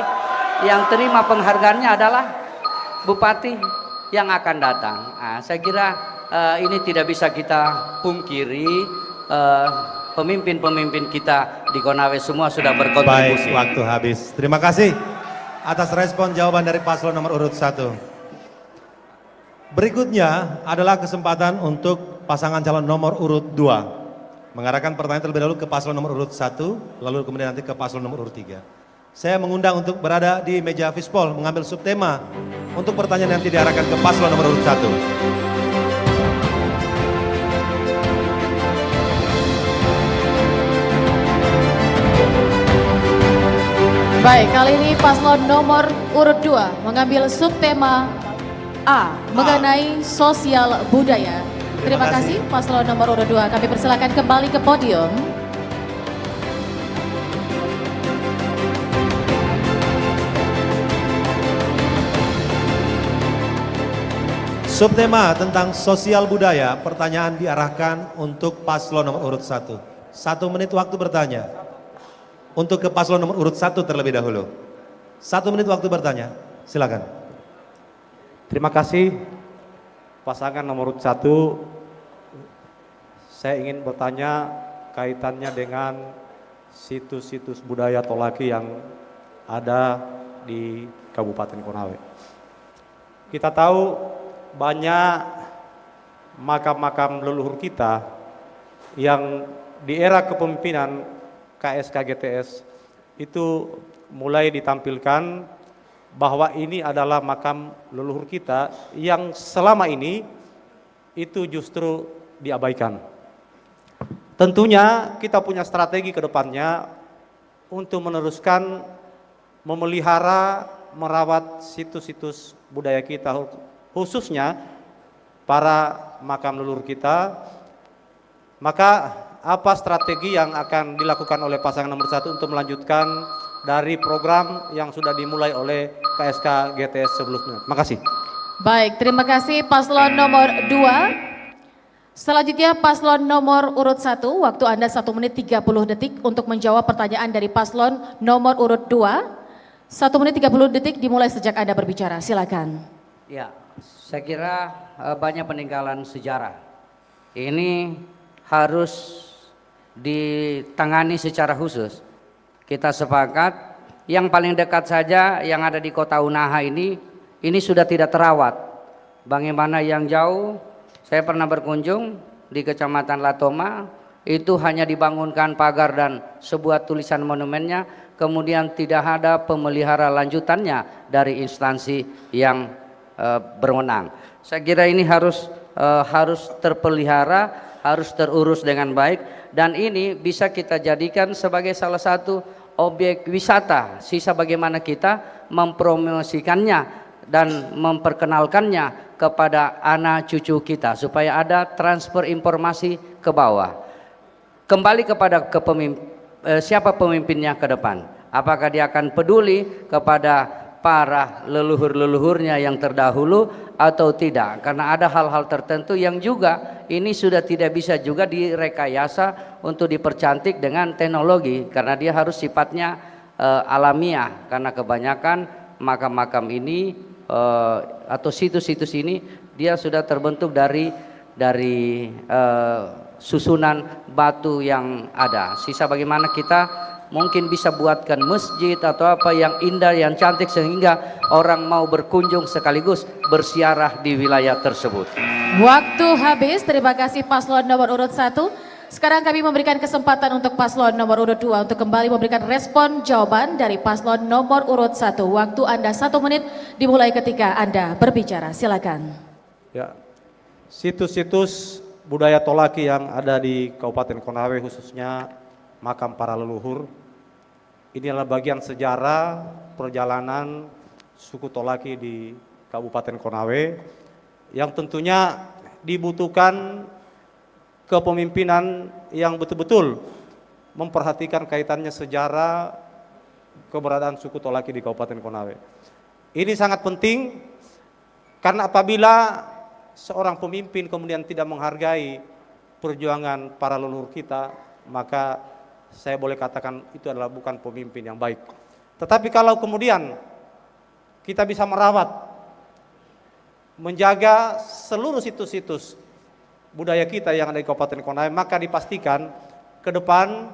yang terima penghargaannya adalah bupati yang akan datang. Saya kira ini tidak bisa kita pungkiri. Pemimpin-pemimpin kita di Konawe semua sudah berkontribusi. Baik, waktu habis. Terima kasih atas respon jawaban dari paslon nomor urut 1. Berikutnya adalah kesempatan untuk pasangan calon nomor urut 2. Mengarahkan pertanyaan terlebih dahulu ke paslon nomor urut 1, lalu kemudian nanti ke paslon nomor urut 3. Saya mengundang untuk berada di meja fishbowl mengambil subtema untuk pertanyaan nanti diarahkan ke paslon nomor urut 1. Baik, kali ini paslon nomor urut 2 mengambil subtema A mengenai sosial budaya. Terima kasih paslon nomor urut 2. Kami persilakan kembali ke podium. Subtema tentang sosial budaya, pertanyaan diarahkan untuk paslon nomor urut 1. 1 menit waktu bertanya. Untuk ke paslon nomor urut 1 terlebih dahulu. 1 menit waktu bertanya, silakan. Terima kasih pasangan nomor urut 1. Saya ingin bertanya kaitannya dengan situs-situs budaya Tolaki yang ada di Kabupaten Konawe. Kita tahu banyak makam-makam leluhur kita yang di era kepemimpinan KSK GTS itu mulai ditampilkan bahwa ini adalah makam leluhur kita yang selama ini itu justru diabaikan. Tentunya kita punya strategi ke depannya untuk meneruskan memelihara, merawat situs-situs budaya kita, khususnya para makam leluhur kita. Maka apa strategi yang akan dilakukan oleh pasangan nomor 1 untuk melanjutkan dari program yang sudah dimulai oleh KSK GTS sebelumnya? Terima kasih. Baik, terima kasih paslon nomor 2. Selanjutnya paslon nomor urut 1, waktu Anda 1 menit 30 detik untuk menjawab pertanyaan dari paslon nomor urut 2. 1 menit 30 detik dimulai sejak Anda berbicara, silakan. Ya, saya kira banyak peninggalan sejarah. Ini harus ditangani secara khusus. Kita sepakat yang paling dekat saja yang ada di Kota Unaha ini sudah tidak terawat. Bagaimana yang jauh? Saya pernah berkunjung di Kecamatan Latoma, itu hanya dibangunkan pagar dan sebuah tulisan monumennya, kemudian tidak ada pemelihara lanjutannya dari instansi yang berwenang. Saya kira ini harus terpelihara, harus terurus dengan baik, dan ini bisa kita jadikan sebagai salah satu objek wisata. Sisa bagaimana kita mempromosikannya dan memperkenalkannya kepada anak cucu kita supaya ada transfer informasi ke bawah. Kembali kepada siapa pemimpinnya ke depan. Apakah dia akan peduli kepada para leluhur-leluhurnya yang terdahulu atau tidak, karena ada hal-hal tertentu yang juga ini sudah tidak bisa juga direkayasa untuk dipercantik dengan teknologi, karena dia harus sifatnya alamiah, karena kebanyakan makam-makam ini atau situs-situs ini dia sudah terbentuk dari susunan batu yang ada. Sisa bagaimana kita mungkin bisa buatkan masjid atau apa yang indah, yang cantik sehingga orang mau berkunjung sekaligus bersiarah di wilayah tersebut. Waktu habis, terima kasih paslon nomor urut 1. Sekarang kami memberikan kesempatan untuk paslon nomor urut 2 untuk kembali memberikan respon jawaban dari paslon nomor urut 1. Waktu Anda 1 menit dimulai ketika Anda berbicara. Silakan. Ya, situs-situs budaya Tolaki yang ada di Kabupaten Konawe khususnya makam para leluhur, ini adalah bagian sejarah perjalanan suku Tolaki di Kabupaten Konawe yang tentunya dibutuhkan kepemimpinan yang betul-betul memperhatikan kaitannya sejarah keberadaan suku Tolaki di Kabupaten Konawe. Ini sangat penting karena apabila seorang pemimpin kemudian tidak menghargai perjuangan para leluhur kita, maka saya boleh katakan itu adalah bukan pemimpin yang baik. Tetapi kalau kemudian kita bisa merawat, menjaga seluruh situs-situs budaya kita yang ada di Kabupaten Konawe, maka dipastikan ke depan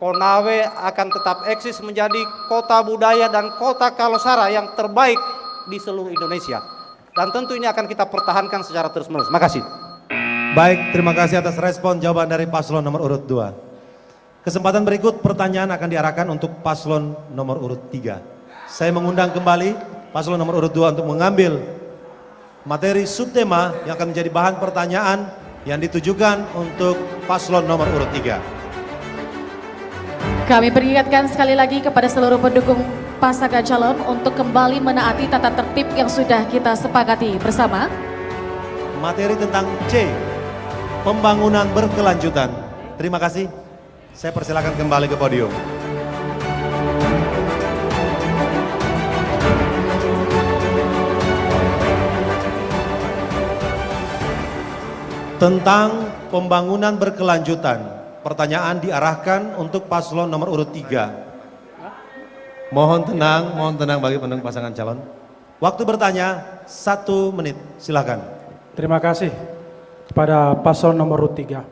Konawe akan tetap eksis menjadi kota budaya dan kota Kalosara yang terbaik di seluruh Indonesia. Dan tentu ini akan kita pertahankan secara terus-menerus. Makasih. Baik, terima kasih atas respon jawaban dari paslon nomor urut 2. Kesempatan berikut pertanyaan akan diarahkan untuk paslon nomor urut 3. Saya mengundang kembali paslon nomor urut 2 untuk mengambil materi subtema yang akan menjadi bahan pertanyaan yang ditujukan untuk paslon nomor urut 3. Kami peringatkan sekali lagi kepada seluruh pendukung pasangan calon untuk kembali menaati tata tertib yang sudah kita sepakati bersama. Materi tentang C, pembangunan berkelanjutan. Terima kasih. Saya persilakan kembali ke podium. Tentang pembangunan berkelanjutan, pertanyaan diarahkan untuk paslon nomor urut 3. Mohon tenang bagi pendukung pasangan calon. Waktu bertanya 1 menit, silakan. Terima kasih kepada paslon nomor urut 3.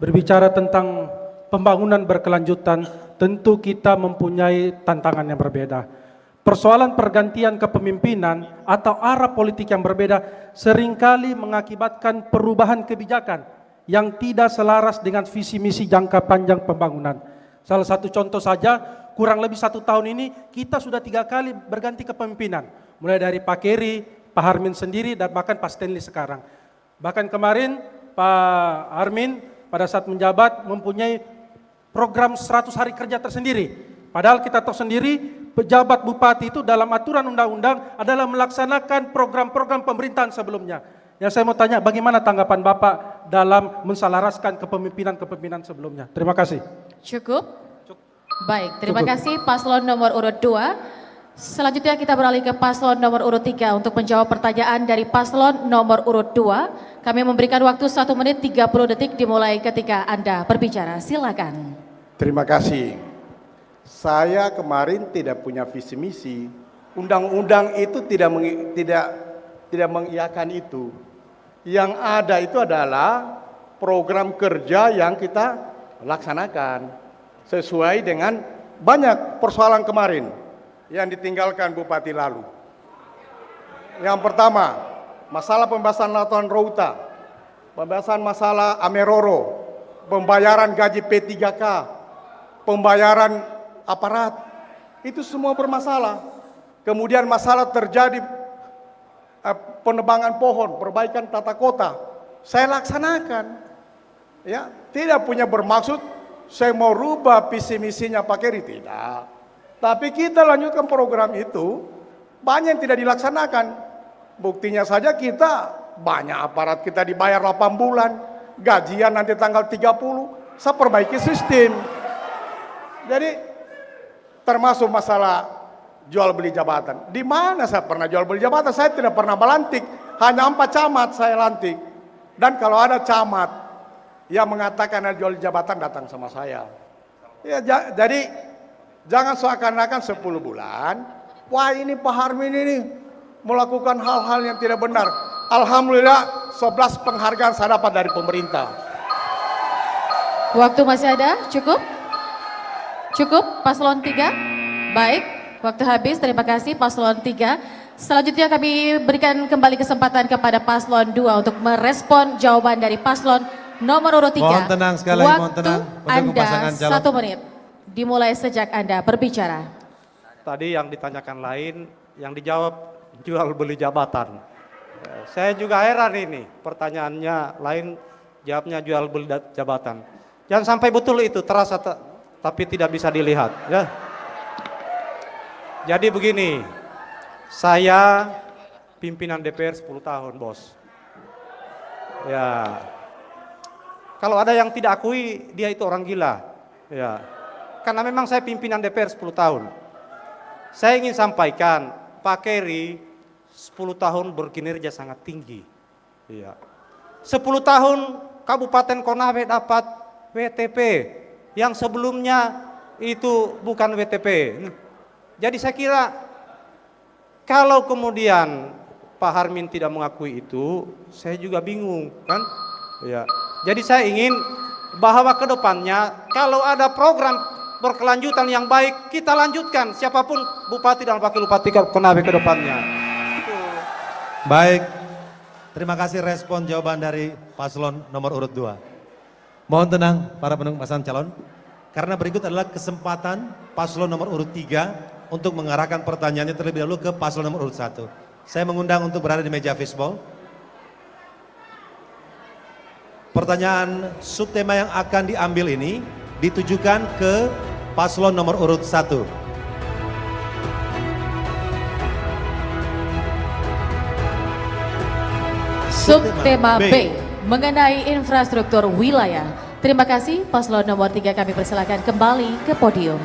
Berbicara tentang pembangunan berkelanjutan, tentu kita mempunyai tantangan yang berbeda. Persoalan pergantian kepemimpinan atau arah politik yang berbeda seringkali mengakibatkan perubahan kebijakan yang tidak selaras dengan visi misi jangka panjang pembangunan. Salah satu contoh saja, kurang lebih 1 tahun ini kita sudah 3 kali berganti kepemimpinan. Mulai dari Pak Keri, Pak Harmin sendiri, dan bahkan Pak Stanley sekarang. Bahkan kemarin Pak Harmin pada saat menjabat mempunyai program 100 hari kerja tersendiri. Padahal kita tahu sendiri pejabat bupati itu dalam aturan undang-undang adalah melaksanakan program-program pemerintahan sebelumnya. Yang saya mau tanya, bagaimana tanggapan Bapak dalam menselaraskan kepemimpinan sebelumnya? Terima kasih. Cukup? Baik, terima kasih paslon nomor urut 2. Selanjutnya kita beralih ke paslon nomor urut 3 untuk menjawab pertanyaan dari paslon nomor urut 2. Kami memberikan waktu 1 menit 30 detik dimulai ketika Anda berbicara. Silakan. Terima kasih. Saya kemarin tidak punya visi misi. Undang-undang itu tidak mengiyakan itu. Yang ada itu adalah program kerja yang kita laksanakan sesuai dengan banyak persoalan kemarin yang ditinggalkan Bupati lalu. Yang pertama, masalah pembahasan Lautan Rauta, pembahasan masalah Ameroro, pembayaran gaji P3K, pembayaran aparat, itu semua bermasalah. Kemudian masalah terjadi penebangan pohon, perbaikan tata kota, saya laksanakan. Ya, tidak punya bermaksud saya mau rubah visi misinya Pak Keri, tidak. Tapi kita lanjutkan program itu, banyak yang tidak dilaksanakan. Buktinya saja kita banyak aparat kita dibayar 8 bulan, gajian nanti tanggal 30, saya perbaiki sistem. Jadi termasuk masalah jual beli jabatan. Di mana saya pernah jual beli jabatan? Saya tidak pernah melantik, hanya 4 camat saya lantik. Dan kalau ada camat yang mengatakan ada jual jabatan, datang sama saya. Ya, jadi jangan seakan-akan 10 bulan, wah ini Pak Harmin ini melakukan hal-hal yang tidak benar. Alhamdulillah 11 penghargaan saya dapat dari pemerintah. Waktu masih ada? Cukup? Cukup paslon 3? Baik, waktu habis. Terima kasih paslon 3. Selanjutnya kami berikan kembali kesempatan kepada paslon 2 untuk merespon jawaban dari paslon nomor urut 3. Mohon tenang sekali, mohon tenang. Waktu Anda 1 menit. Dimulai sejak Anda berbicara. Tadi yang ditanyakan lain, yang dijawab jual beli jabatan. Saya juga heran ini, pertanyaannya lain, jawabnya jual beli jabatan. Jangan sampai betul itu terasa tapi tidak bisa dilihat. Ya. Jadi begini, saya pimpinan DPR 10 tahun, bos. Ya, kalau ada yang tidak akui, dia itu orang gila. Ya, karena memang saya pimpinan DPR 10 tahun. Saya ingin sampaikan, Pak Keri 10 tahun berkinerja sangat tinggi. Ya. 10 tahun Kabupaten Konawe dapat WTP yang sebelumnya itu bukan WTP. Jadi saya kira kalau kemudian Pak Harmin tidak mengakui itu, saya juga bingung kan. Ya. Jadi saya ingin bahwa ke depannya kalau ada program berkelanjutan yang baik, kita lanjutkan siapapun bupati dan wakil bupati Konawe ke depannya. Baik, terima kasih respon jawaban dari paslon nomor urut 2. Mohon tenang para pendukung pasangan calon, karena berikut adalah kesempatan paslon nomor urut 3 untuk mengarahkan pertanyaannya terlebih dahulu ke paslon nomor urut 1. Saya mengundang untuk berada di meja fishbowl. Pertanyaan subtema yang akan diambil ini ditujukan ke paslon nomor urut 1. Subtema B mengenai infrastruktur wilayah. Terima kasih paslon nomor 3, kami persilakan kembali ke podium.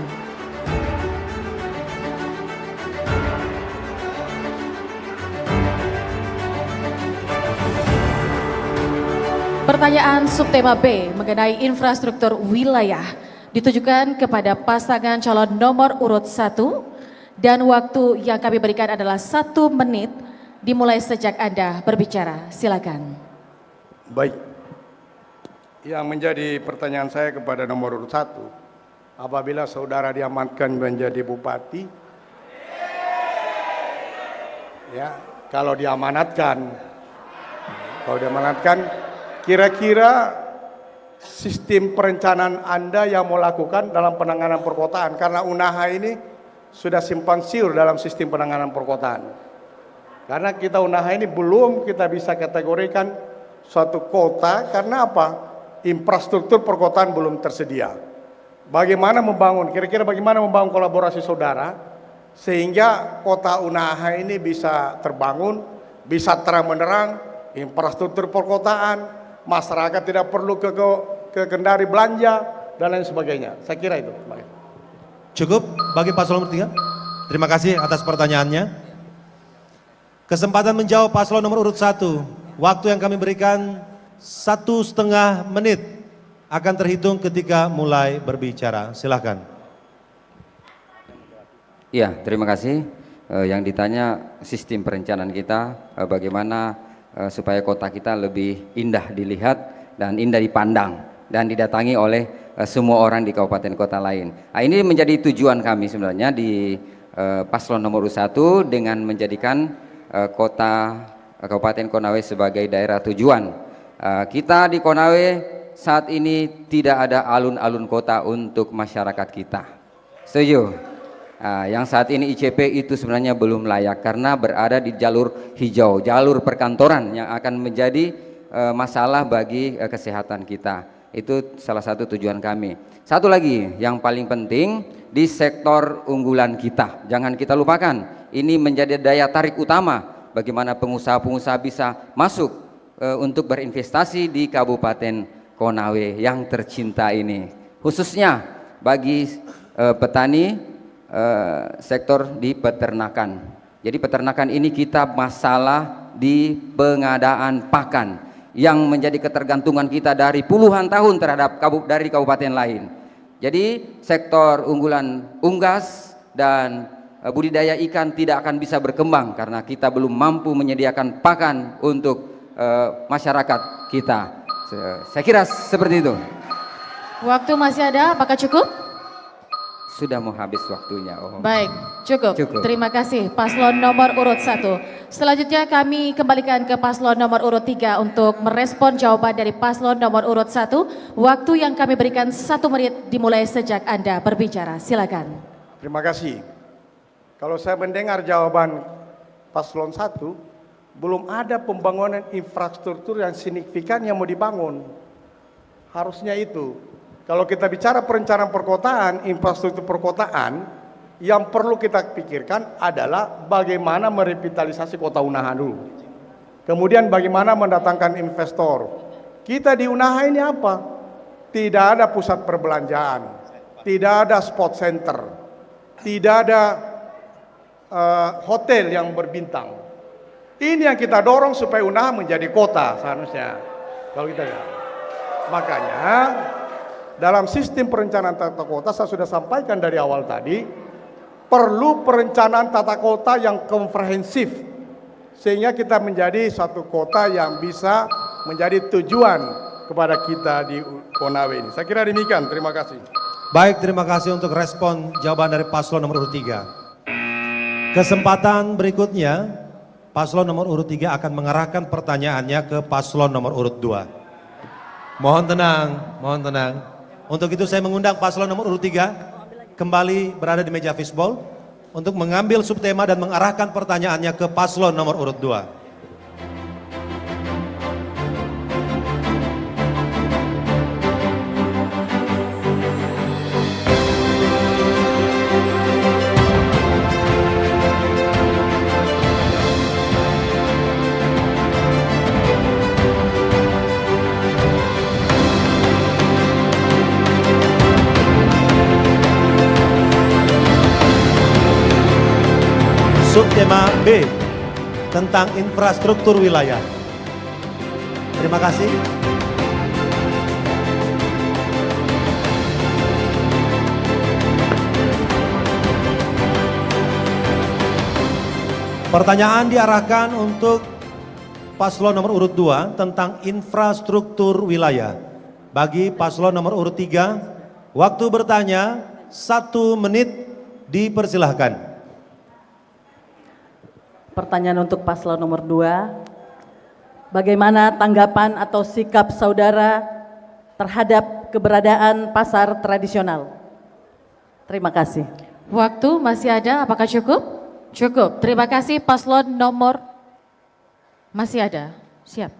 Pertanyaan subtema B mengenai infrastruktur wilayah ditujukan kepada pasangan calon nomor urut 1 dan waktu yang kami berikan adalah 1 menit dimulai sejak Anda berbicara. Silakan. Baik, yang menjadi pertanyaan saya kepada nomor urut 1, apabila saudara diamankan menjadi bupati, ya, kalau diamanatkan, kira-kira sistem perencanaan Anda yang mau lakukan dalam penanganan perkotaan, karena Unaha ini sudah simpang siur dalam sistem penanganan perkotaan. Karena kita Unaha ini belum kita bisa kategorikan suatu kota, karena apa? Infrastruktur perkotaan belum tersedia. Bagaimana membangun, kira-kira bagaimana membangun kolaborasi saudara sehingga kota Unaha ini bisa terbangun, bisa terang-menerang, infrastruktur perkotaan, masyarakat tidak perlu ke Kendari belanja dan lain sebagainya. Saya kira itu. Cukup bagi paslon nomor 3. Terima kasih atas pertanyaannya. Kesempatan menjawab paslon nomor urut 1. Waktu yang kami berikan 1,5 menit akan terhitung ketika mulai berbicara. Silakan. Iya, terima kasih. Yang ditanya sistem perencanaan kita, bagaimana supaya kota kita lebih indah dilihat dan indah dipandang dan didatangi oleh semua orang di kabupaten kota lain. Nah, ini menjadi tujuan kami sebenarnya di paslon nomor 1 dengan menjadikan kota Kabupaten Konawe sebagai daerah tujuan. Kita di Konawe saat ini tidak ada alun-alun kota untuk masyarakat kita. Setuju? Yang saat ini ICP itu sebenarnya belum layak karena berada di jalur hijau, jalur perkantoran yang akan menjadi masalah bagi kesehatan kita. Itu salah satu tujuan kami. Satu lagi yang paling penting di sektor unggulan kita, jangan kita lupakan, ini menjadi daya tarik utama bagaimana pengusaha-pengusaha bisa masuk untuk berinvestasi di Kabupaten Konawe yang tercinta ini, khususnya bagi petani sektor di peternakan. Jadi peternakan ini kita masalah di pengadaan pakan yang menjadi ketergantungan kita dari puluhan tahun terhadap dari kabupaten lain. Jadi sektor unggulan unggas dan budidaya ikan tidak akan bisa berkembang karena kita belum mampu menyediakan pakan untuk masyarakat kita. Saya kira seperti itu. Waktu masih ada, apakah cukup? Sudah mau habis waktunya. Oh. Baik, cukup. Cukup. Terima kasih paslon nomor urut 1. Selanjutnya kami kembalikan ke paslon nomor urut 3 untuk merespon jawaban dari paslon nomor urut 1. Waktu yang kami berikan 1 menit dimulai sejak Anda berbicara. Silakan. Terima kasih. Kalau saya mendengar jawaban paslon 1, belum ada pembangunan infrastruktur yang signifikan yang mau dibangun. Harusnya itu. Kalau kita bicara perencanaan perkotaan, infrastruktur perkotaan, yang perlu kita pikirkan adalah bagaimana merevitalisasi kota Unaha dulu. Kemudian bagaimana mendatangkan investor. Kita di Unaha ini apa? Tidak ada pusat perbelanjaan, tidak ada sport center, tidak ada hotel yang berbintang. Ini yang kita dorong supaya Unaha menjadi kota seharusnya. Kalau kita lihat. Makanya dalam sistem perencanaan tata kota saya sudah sampaikan dari awal tadi, perlu perencanaan tata kota yang komprehensif sehingga kita menjadi satu kota yang bisa menjadi tujuan kepada kita di Konawe ini. Saya kira demikian, terima kasih. Baik, terima kasih untuk respon jawaban dari paslon nomor urut 3. Kesempatan berikutnya, paslon nomor urut 3 akan mengarahkan pertanyaannya ke paslon nomor urut 2. Mohon tenang, mohon tenang. Untuk itu saya mengundang paslon nomor urut 3 kembali berada di meja fishbowl untuk mengambil subtema dan mengarahkan pertanyaannya ke paslon nomor urut 2. Subtema B tentang infrastruktur wilayah. Terima kasih. Pertanyaan diarahkan untuk paslon nomor urut 2 tentang infrastruktur wilayah. Bagi paslon nomor urut 3, waktu bertanya 1 menit dipersilahkan. Pertanyaan untuk paslon nomor 2, bagaimana tanggapan atau sikap saudara terhadap keberadaan pasar tradisional? Terima kasih. Waktu masih ada, apakah cukup? Cukup. Terima kasih paslon nomor masih ada. Siap.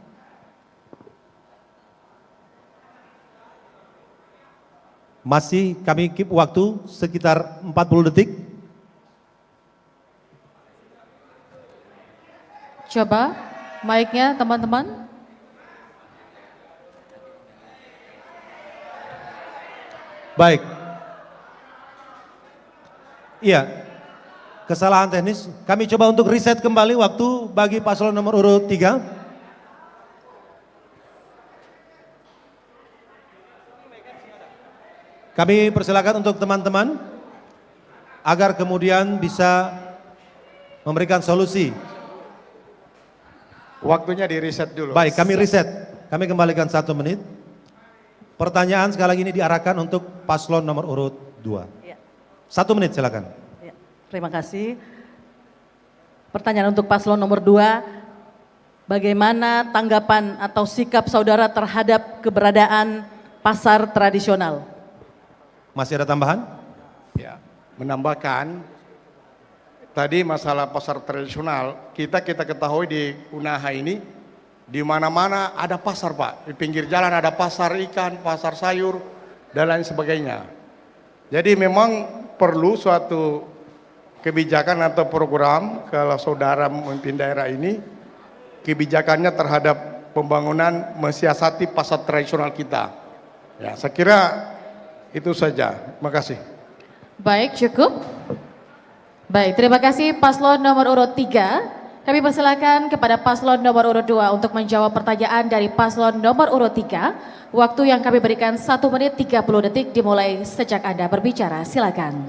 Masih kami keep waktu sekitar 40 detik. Coba mic-nya teman-teman. Baik. Iya, kesalahan teknis. Kami coba untuk reset kembali waktu bagi paslon nomor urut 3. Kami persilakan untuk teman-teman agar kemudian bisa memberikan solusi. Waktunya di reset dulu. Baik, kami reset. Kami kembalikan 1 menit. Pertanyaan sekali lagi ini diarahkan untuk paslon nomor urut 2. Ya. 1 menit silakan. Ya, terima kasih. Pertanyaan untuk paslon nomor 2, bagaimana tanggapan atau sikap saudara terhadap keberadaan pasar tradisional? Masih ada tambahan? Ya, menambahkan tadi masalah pasar tradisional, kita ketahui di Unaha ini di mana-mana ada pasar, Pak. Di pinggir jalan ada pasar ikan, pasar sayur dan lain sebagainya. Jadi memang perlu suatu kebijakan atau program kalau saudara memimpin daerah ini, kebijakannya terhadap pembangunan mensiasati pasar tradisional kita. Ya, saya kira itu saja. Terima kasih. Baik, cukup. Baik, terima kasih paslon nomor urut 3. Kami persilakan kepada paslon nomor urut 2 untuk menjawab pertanyaan dari paslon nomor urut 3. Waktu yang kami berikan 1 menit 30 detik dimulai sejak Anda berbicara. Silakan.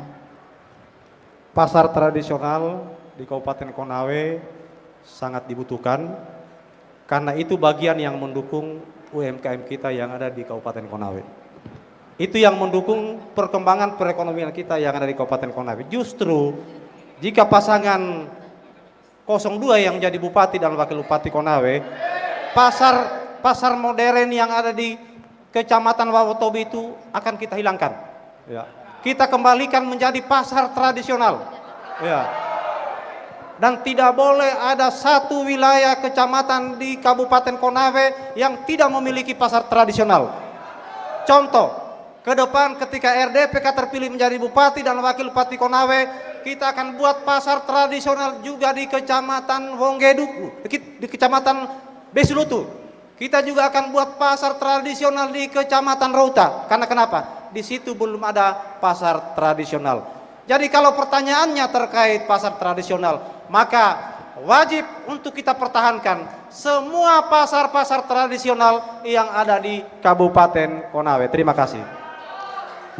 Pasar tradisional di Kabupaten Konawe sangat dibutuhkan karena itu bagian yang mendukung UMKM kita yang ada di Kabupaten Konawe. Itu yang mendukung perkembangan perekonomian kita yang ada di Kabupaten Konawe. Justru jika pasangan 02 yang jadi bupati dan wakil bupati Konawe, pasar modern yang ada di Kecamatan Wawotobi itu akan kita hilangkan. Ya. Kita kembalikan menjadi pasar tradisional. Ya. Dan tidak boleh ada satu wilayah kecamatan di Kabupaten Konawe yang tidak memiliki pasar tradisional. Contoh, ke depan ketika RDPK terpilih menjadi bupati dan wakil bupati Konawe, kita akan buat pasar tradisional juga di Kecamatan Wonggeduku, di Kecamatan Besulutu. Kita juga akan buat pasar tradisional di Kecamatan Rauta. Karena kenapa? Di situ belum ada pasar tradisional. Jadi kalau pertanyaannya terkait pasar tradisional, maka wajib untuk kita pertahankan semua pasar-pasar tradisional yang ada di Kabupaten Konawe. Terima kasih.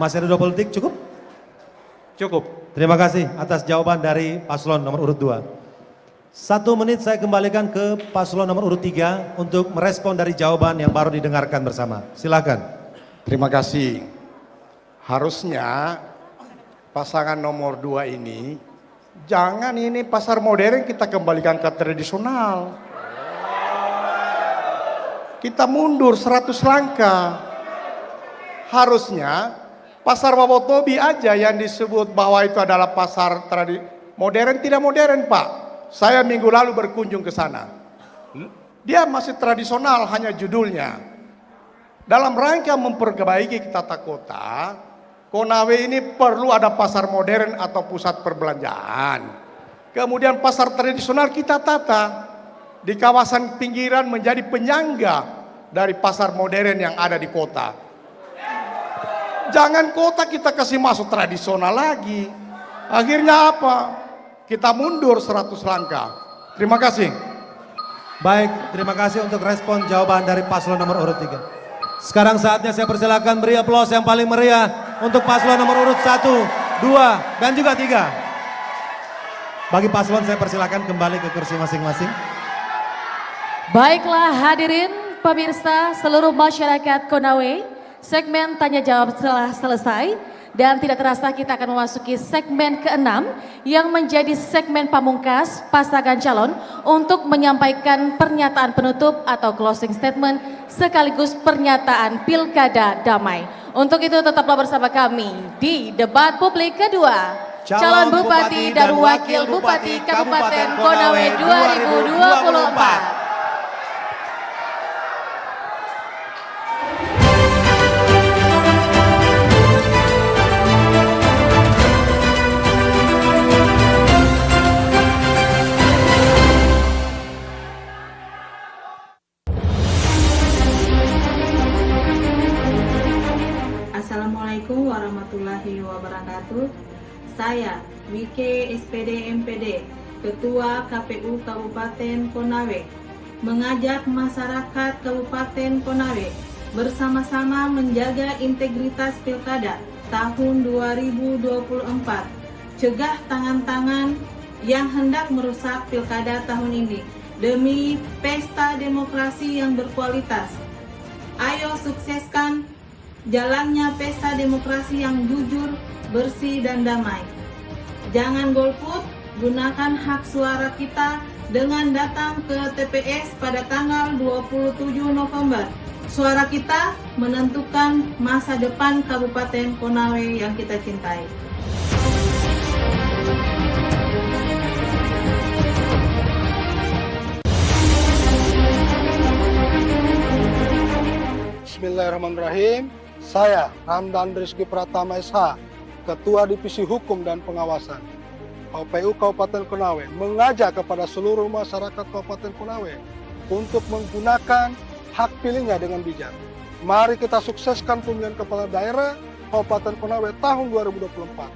Masih ada 20 detik, cukup? Cukup. Terima kasih atas jawaban dari paslon nomor urut 2. 1 menit saya kembalikan ke paslon nomor urut 3 untuk merespon dari jawaban yang baru didengarkan bersama. Silakan. Terima kasih. Harusnya pasangan nomor 2 ini, jangan ini pasar modern kita kembalikan ke tradisional. Kita mundur 100 langkah. Harusnya pasar Wawotobi aja yang disebut bahwa itu adalah pasar modern, tidak modern Pak. Saya minggu lalu berkunjung ke sana. Dia masih tradisional, hanya judulnya. Dalam rangka memperbaiki tata kota, Konawe ini perlu ada pasar modern atau pusat perbelanjaan. Kemudian pasar tradisional kita tata di kawasan pinggiran menjadi penyangga dari pasar modern yang ada di kota. Jangan kota kita kasih masuk tradisional lagi. Akhirnya apa? Kita mundur 100 langkah. Terima kasih. Baik, terima kasih untuk respon jawaban dari paslon nomor urut 3. Sekarang saatnya saya persilakan beri aplaus yang paling meriah untuk paslon nomor urut 1, 2, dan juga 3. Bagi paslon saya persilakan kembali ke kursi masing-masing. Baiklah hadirin pemirsa seluruh masyarakat Konawe, segmen tanya jawab telah selesai. Dan tidak terasa kita akan memasuki segmen ke-6 yang menjadi segmen pamungkas pasangan calon untuk menyampaikan pernyataan penutup atau closing statement sekaligus pernyataan pilkada damai. Untuk itu tetaplah bersama kami di debat publik kedua. Calon Bupati dan Wakil Bupati Kabupaten Konawe 2024. Assalamualaikum warahmatullahi wabarakatuh. Saya Wike SPD MPD, Ketua KPU Kabupaten Konawe, mengajak masyarakat Kabupaten Konawe bersama-sama menjaga integritas pilkada tahun 2024. Cegah tangan-tangan yang hendak merusak pilkada tahun ini demi pesta demokrasi yang berkualitas. Ayo sukseskan jalannya pesta demokrasi yang jujur, bersih, dan damai. Jangan golput, gunakan hak suara kita dengan datang ke TPS pada tanggal 27 November. Suara kita menentukan masa depan Kabupaten Konawe yang kita cintai. Bismillahirrahmanirrahim. Saya Ramdan Rizky Pratama SH, Ketua Divisi Hukum dan Pengawasan KPU Kabupaten Konawe, mengajak kepada seluruh masyarakat Kabupaten Konawe untuk menggunakan hak pilihnya dengan bijak. Mari kita sukseskan pemilihan kepala daerah Kabupaten Konawe tahun 2024.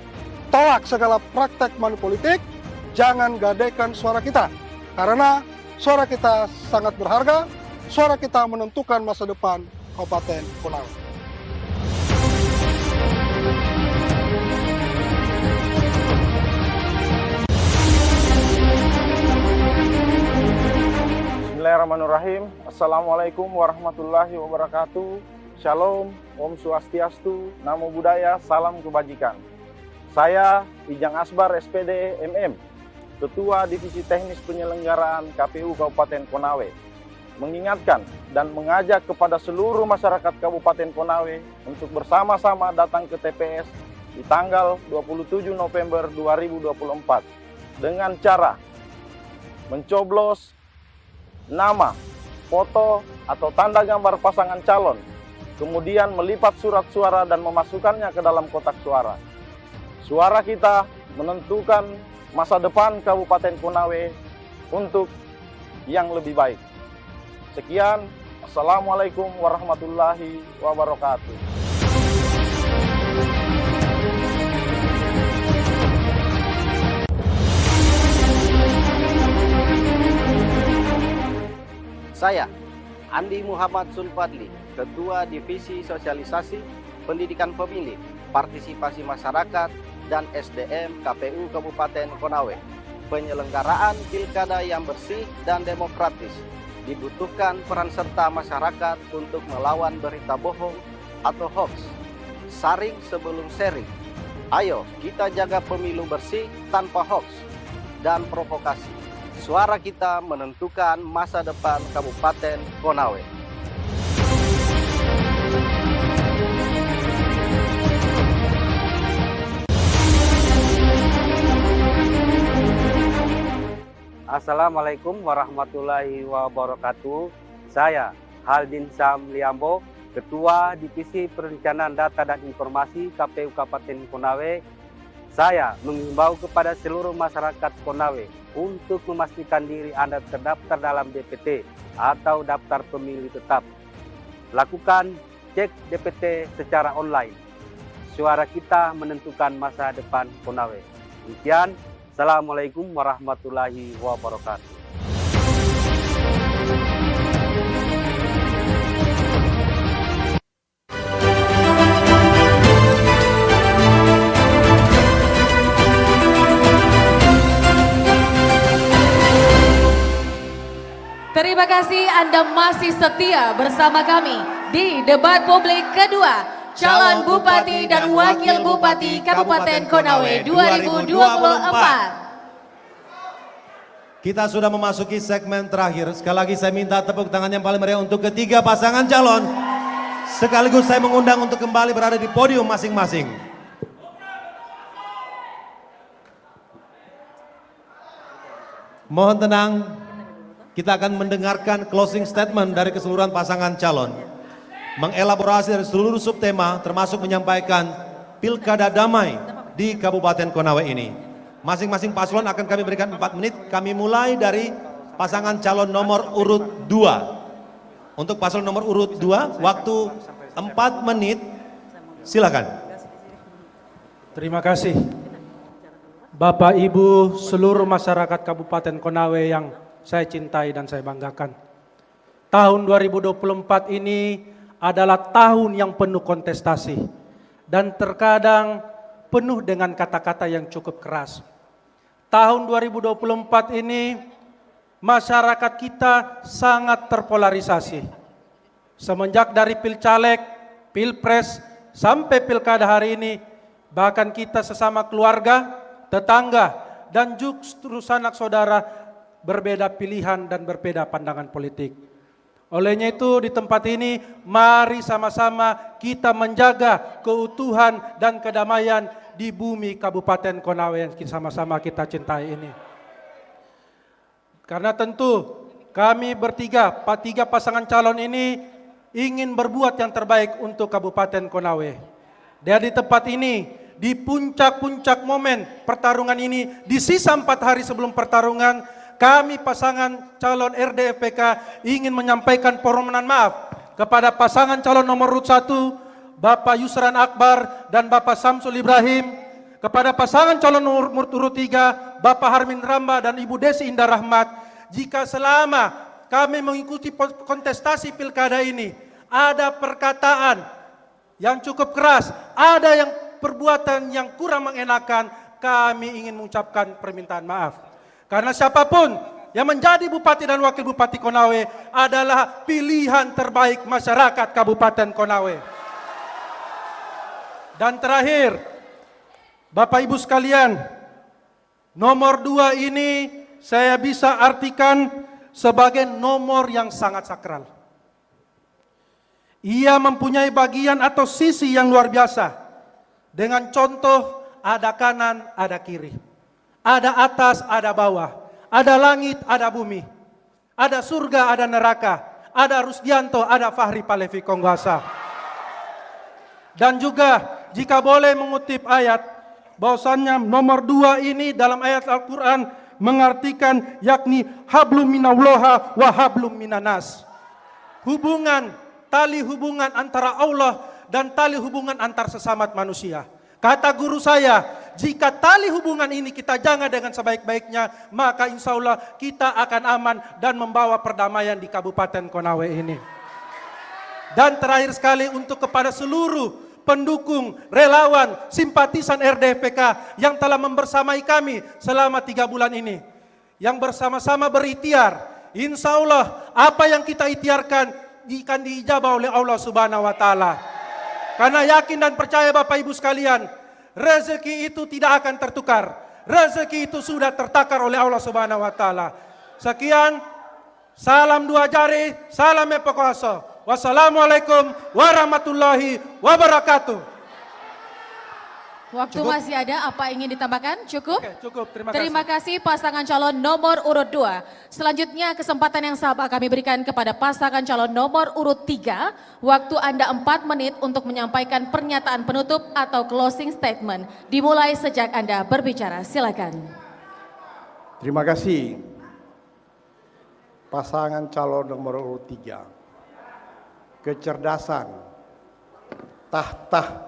Tolak segala praktek manipolitik, jangan gadaikan suara kita. Karena suara kita sangat berharga, suara kita menentukan masa depan Kabupaten Konawe. Bismillahirrahmanirrahim. Assalamualaikum warahmatullahi wabarakatuh. Shalom, Om Swastiastu, Namo Buddhaya, Salam Kebajikan. Saya Ijang Asbar SPD MM, Ketua Divisi Teknis Penyelenggaraan KPU Kabupaten Konawe, mengingatkan dan mengajak kepada seluruh masyarakat Kabupaten Konawe untuk bersama-sama datang ke TPS di tanggal 27 November 2024 dengan cara mencoblos nama, foto, atau tanda gambar pasangan calon, kemudian melipat surat suara dan memasukkannya ke dalam kotak suara. Suara kita menentukan masa depan Kabupaten Konawe untuk yang lebih baik. Sekian, Assalamualaikum warahmatullahi wabarakatuh. Saya, Andi Muhammad Sulfadli, Ketua Divisi Sosialisasi, Pendidikan Pemilih, Partisipasi Masyarakat, dan SDM KPU Kabupaten Konawe. Penyelenggaraan pilkada yang bersih dan demokratis. Dibutuhkan peran serta masyarakat untuk melawan berita bohong atau hoax. Saring sebelum sharing. Ayo kita jaga pemilu bersih tanpa hoax dan provokasi. Suara kita menentukan masa depan Kabupaten Konawe. Assalamualaikum warahmatullahi wabarakatuh. Saya Haldin Sam Liambo, Ketua Divisi Perencanaan Data dan Informasi KPU Kabupaten Konawe. Saya mengimbau kepada seluruh masyarakat Konawe untuk memastikan diri Anda terdaftar dalam DPT atau daftar pemilih tetap. Lakukan cek DPT secara online. Suara kita menentukan masa depan Konawe. Demikian, Assalamualaikum warahmatullahi wabarakatuh. Terima kasih Anda masih setia bersama kami di debat publik kedua calon Bupati dan Wakil Bupati Kabupaten Konawe 2024. Kita sudah memasuki segmen terakhir. Sekali lagi saya minta tepuk tangan yang paling meriah untuk ketiga pasangan calon. Sekaligus saya mengundang untuk kembali berada di podium masing-masing. Mohon tenang. Kita akan mendengarkan closing statement dari keseluruhan pasangan calon. Mengelaborasi dari seluruh subtema termasuk menyampaikan pilkada damai di Kabupaten Konawe ini. Masing-masing paslon akan kami berikan 4 menit. Kami mulai dari pasangan calon nomor urut 2. Untuk paslon nomor urut 2, waktu 4 menit. Silakan. Terima kasih. Bapak Ibu seluruh masyarakat Kabupaten Konawe yang saya cintai dan saya banggakan. Tahun 2024 ini adalah tahun yang penuh kontestasi dan terkadang penuh dengan kata-kata yang cukup keras. Tahun 2024 ini masyarakat kita sangat terpolarisasi. Semenjak dari Pilcaleg, Pilpres sampai Pilkada hari ini, bahkan kita sesama keluarga, tetangga dan justru sanak saudara berbeda pilihan dan berbeda pandangan politik. Olehnya itu di tempat ini mari sama-sama kita menjaga keutuhan dan kedamaian di bumi Kabupaten Konawe yang sama-sama kita cintai ini. Karena tentu kami bertiga, tiga pasangan calon ini ingin berbuat yang terbaik untuk Kabupaten Konawe. Dan di tempat ini, di puncak-puncak momen pertarungan ini, di sisa 4 hari sebelum pertarungan, kami pasangan calon RDFPK ingin menyampaikan permohonan maaf kepada pasangan calon nomor urut 1, Bapak Yusran Akbar dan Bapak Samsul Ibrahim, kepada pasangan calon nomor urut 3, Bapak Harmin Ramba dan Ibu Desi Indah Rahmat, jika selama kami mengikuti kontestasi pilkada ini, ada perkataan yang cukup keras, ada yang perbuatan yang kurang mengenakan, kami ingin mengucapkan permintaan maaf. Karena siapapun yang menjadi Bupati dan Wakil Bupati Konawe adalah pilihan terbaik masyarakat Kabupaten Konawe. Dan terakhir, Bapak Ibu sekalian, nomor 2 ini saya bisa artikan sebagai nomor yang sangat sakral. Ia mempunyai bagian atau sisi yang luar biasa. Dengan contoh, ada kanan, ada kiri. Ada atas, ada bawah. Ada langit, ada bumi. Ada surga, ada neraka. Ada Rusdianto, ada Fahri Palevi Konggasa. Dan juga jika boleh mengutip ayat, bahwasannya nomor 2 ini dalam ayat Al-Quran mengartikan yakni hablum minallaha wa hablum minanas. Tali hubungan antara Allah dan tali hubungan antar sesama manusia. Kata guru saya, jika tali hubungan ini kita jaga dengan sebaik-baiknya, maka insya Allah kita akan aman dan membawa perdamaian di Kabupaten Konawe ini. Dan terakhir sekali untuk kepada seluruh pendukung, relawan, simpatisan RDFPK yang telah membersamai kami selama 3 bulan ini. Yang bersama-sama berikhtiar, insya Allah apa yang kita ikhtiarkan akan diijabah oleh Allah Subhanahu wa Ta'ala. Karena yakin dan percaya Bapak Ibu sekalian, rezeki itu tidak akan tertukar. Rezeki itu sudah tertakar oleh Allah Subhanahu wa Ta'ala. Sekian, salam 2 jari, salam epokoaso. Wassalamualaikum warahmatullahi wabarakatuh. Waktu Cukup? masih ada, apa ingin ditambahkan? Cukup? Oke, cukup, Terima kasih pasangan calon nomor urut 2. Selanjutnya kesempatan yang sama kami berikan kepada pasangan calon nomor urut 3. Waktu Anda 4 menit untuk menyampaikan pernyataan penutup atau closing statement. Dimulai sejak Anda berbicara, silakan. Terima kasih. Pasangan calon nomor urut 3. Kecerdasan, tahta,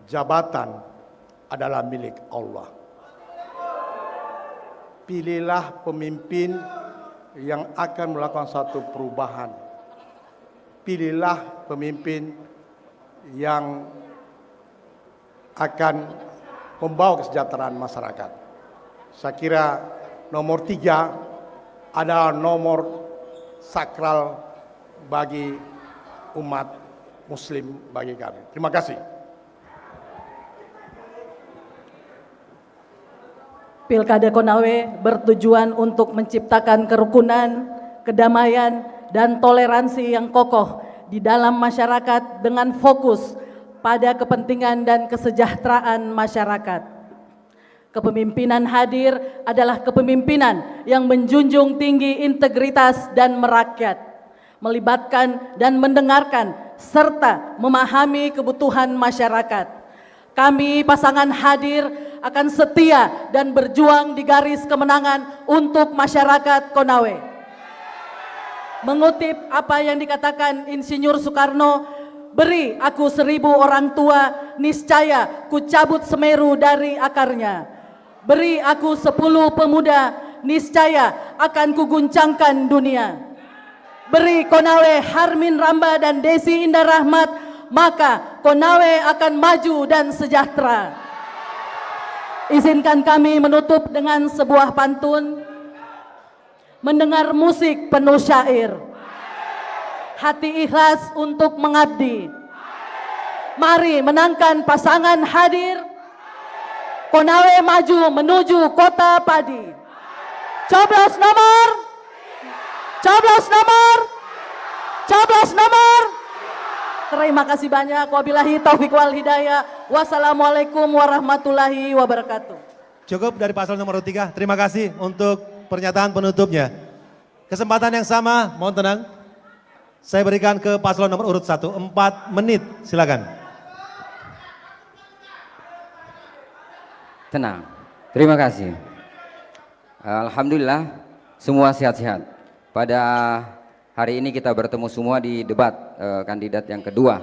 jabatan adalah milik Allah. Pilihlah pemimpin yang akan melakukan satu perubahan. Pilihlah pemimpin yang akan membawa kesejahteraan masyarakat. Saya kira nomor 3 adalah nomor sakral bagi umat muslim, bagi kami. Terima kasih. Pilkada Konawe bertujuan untuk menciptakan kerukunan, kedamaian, dan toleransi yang kokoh di dalam masyarakat dengan fokus pada kepentingan dan kesejahteraan masyarakat. Kepemimpinan hadir adalah kepemimpinan yang menjunjung tinggi integritas dan merakyat, melibatkan dan mendengarkan serta memahami kebutuhan masyarakat. Kami pasangan hadir akan setia dan berjuang di garis kemenangan untuk masyarakat Konawe. Mengutip apa yang dikatakan Insinyur Soekarno, beri aku 1000 orang tua, niscaya ku cabut Semeru dari akarnya. Beri aku 10 pemuda, niscaya akan kuguncangkan dunia. Beri Konawe Harmin Ramba dan Desi Indah Rahmat, maka Konawe akan maju dan sejahtera. Izinkan kami menutup dengan sebuah pantun. Mendengar musik penuh syair, hati ikhlas untuk mengabdi. Mari menangkan pasangan hadir. Konawe maju menuju kota padi. Coblos nomor. Coblos nomor. Coblos nomor. Terima kasih banyak. Wabillahi taufiq wal hidayah. Wassalamualaikum warahmatullahi wabarakatuh. Cukup dari paslon nomor 3. Terima kasih untuk pernyataan penutupnya. Kesempatan yang sama, mohon tenang. Saya berikan ke paslon nomor urut 1. 4 menit, silakan. Tenang. Terima kasih. Alhamdulillah semua sehat-sehat. Pada hari ini kita bertemu semua di debat kandidat yang kedua.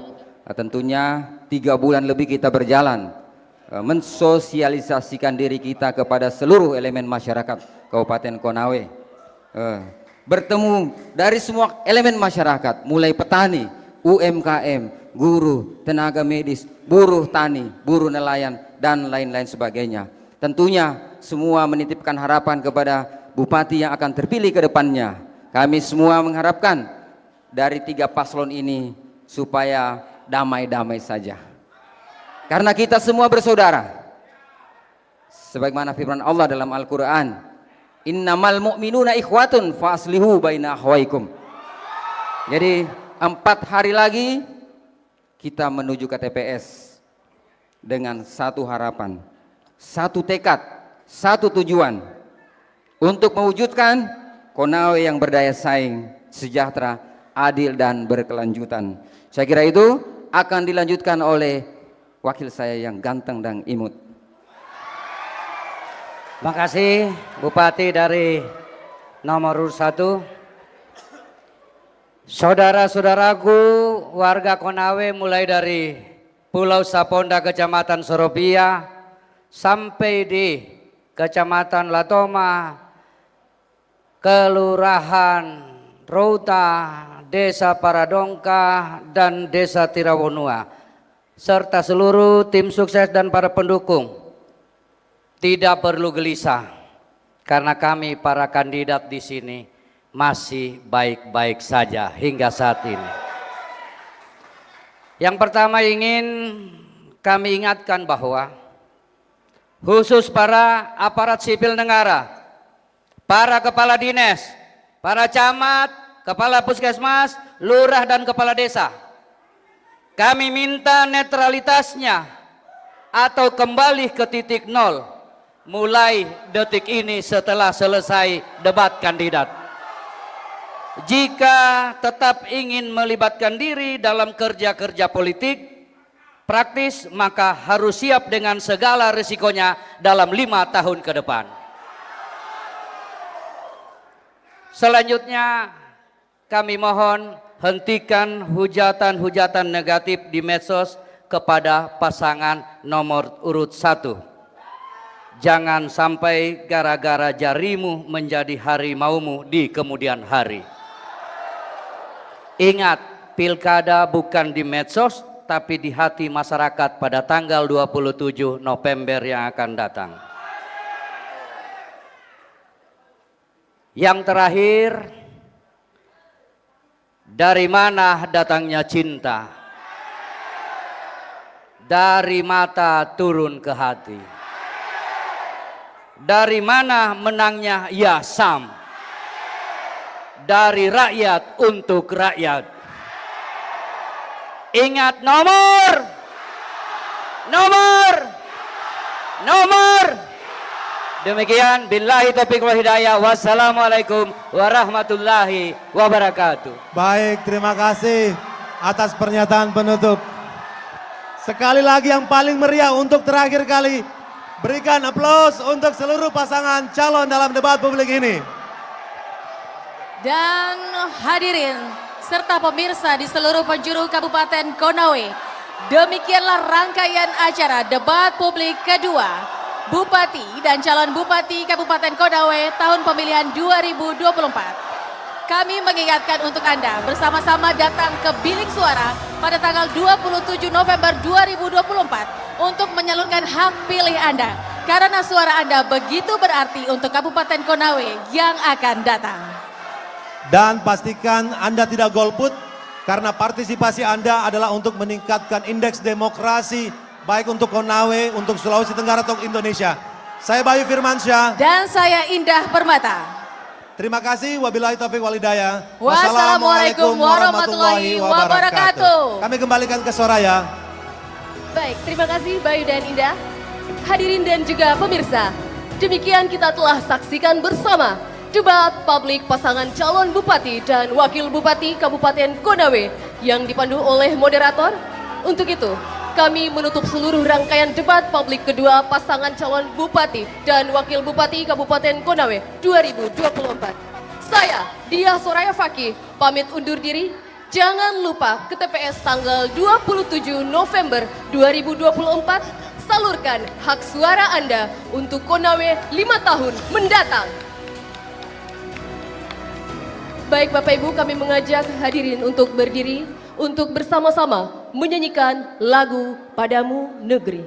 Tentunya 3 bulan lebih kita berjalan mensosialisasikan diri kita kepada seluruh elemen masyarakat Kabupaten Konawe. Bertemu dari semua elemen masyarakat, mulai petani, UMKM, guru, tenaga medis, buruh tani, buruh nelayan, dan lain-lain sebagainya. Tentunya semua menitipkan harapan kepada bupati yang akan terpilih ke depannya. Kami semua mengharapkan dari 3 paslon ini supaya damai-damai saja. Karena kita semua bersaudara. Sebagaimana firman Allah dalam Al-Quran, innamal mu'minuna ikhwatun fa'aslihu baina akhwaikum. Jadi 4 hari lagi kita menuju ke TPS dengan satu harapan, satu tekad, satu tujuan untuk mewujudkan Konawe yang berdaya saing, sejahtera, adil dan berkelanjutan. Saya kira itu akan dilanjutkan oleh wakil saya yang ganteng dan imut. Makasih Bupati dari nomor urut 1. Saudara-saudaraku warga Konawe mulai dari Pulau Saponda Kecamatan Soropia sampai di Kecamatan Latoma, Kelurahan Routa, Desa Paradongka dan Desa Tirawonua, serta seluruh tim sukses dan para pendukung. Tidak perlu gelisah karena kami para kandidat di sini masih baik-baik saja hingga saat ini. Yang pertama ingin kami ingatkan bahwa khusus para aparat sipil negara, para kepala dinas, para camat, kepala puskesmas, lurah dan kepala desa, kami minta netralitasnya atau kembali ke titik nol mulai detik ini setelah selesai debat kandidat. Jika tetap ingin melibatkan diri dalam kerja-kerja politik praktis, maka harus siap dengan segala risikonya dalam 5 tahun ke depan. Selanjutnya kami mohon hentikan hujatan-hujatan negatif di medsos kepada pasangan nomor urut 1. Jangan sampai gara-gara jarimu menjadi harimaumu di kemudian hari. Ingat, pilkada bukan di medsos, tapi di hati masyarakat pada tanggal 27 November yang akan datang. Yang terakhir, dari mana datangnya cinta? Dari mata turun ke hati. Dari mana menangnya ya Sam? Dari rakyat untuk rakyat. Ingat nomor. Demikian, billahi taufiq wal hidayah. Wassalamualaikum warahmatullahi wabarakatuh. Baik, terima kasih atas pernyataan penutup. Sekali lagi yang paling meriah untuk terakhir kali, berikan aplaus untuk seluruh pasangan calon dalam debat publik ini. Dan hadirin serta pemirsa di seluruh penjuru Kabupaten Konawe, demikianlah rangkaian acara debat publik kedua Bupati dan calon Bupati Kabupaten Konawe tahun pemilihan 2024. Kami mengingatkan untuk Anda bersama-sama datang ke bilik suara pada tanggal 27 November 2024 untuk menyalurkan hak pilih Anda. Karena suara Anda begitu berarti untuk Kabupaten Konawe yang akan datang. Dan pastikan Anda tidak golput karena partisipasi Anda adalah untuk meningkatkan indeks demokrasi baik untuk Konawe, untuk Sulawesi Tenggara atau Indonesia. Saya Bayu Firmansyah. Dan saya Indah Permata. Terima kasih. Wabillahi taufiq wal hidayah. Wassalamualaikum warahmatullahi wabarakatuh. Kami kembalikan ke Soraya. Baik, terima kasih Bayu dan Indah. Hadirin dan juga pemirsa, demikian kita telah saksikan bersama debat publik pasangan calon bupati dan wakil bupati Kabupaten Konawe yang dipandu oleh moderator. Untuk itu, kami menutup seluruh rangkaian debat publik kedua pasangan calon bupati dan wakil bupati Kabupaten Konawe 2024. Saya, Dia Soraya Fakih, pamit undur diri. Jangan lupa ke TPS tanggal 27 November 2024, salurkan hak suara Anda untuk Konawe 5 tahun mendatang. Baik Bapak Ibu, kami mengajak hadirin untuk berdiri untuk bersama-sama menyanyikan lagu Padamu Negeri.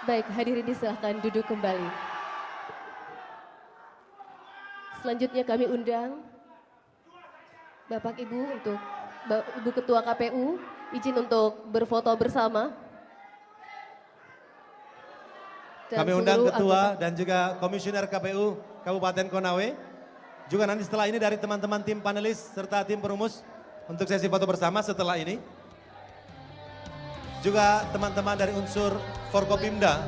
Baik, hadirin disilahkan duduk kembali. Selanjutnya kami undang Bapak Ibu untuk Ibu Ketua KPU izin untuk berfoto bersama. Dan Kami undang seluruh Ketua anggota. dan juga Komisioner KPU Kabupaten Konawe. Juga nanti setelah ini dari teman-teman tim panelis serta tim perumus untuk sesi foto bersama setelah ini. Juga teman-teman dari unsur Forkopimda.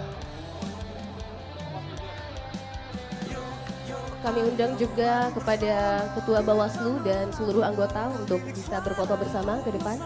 Kami undang juga kepada Ketua Bawaslu dan seluruh anggota untuk bisa berfoto bersama ke depan.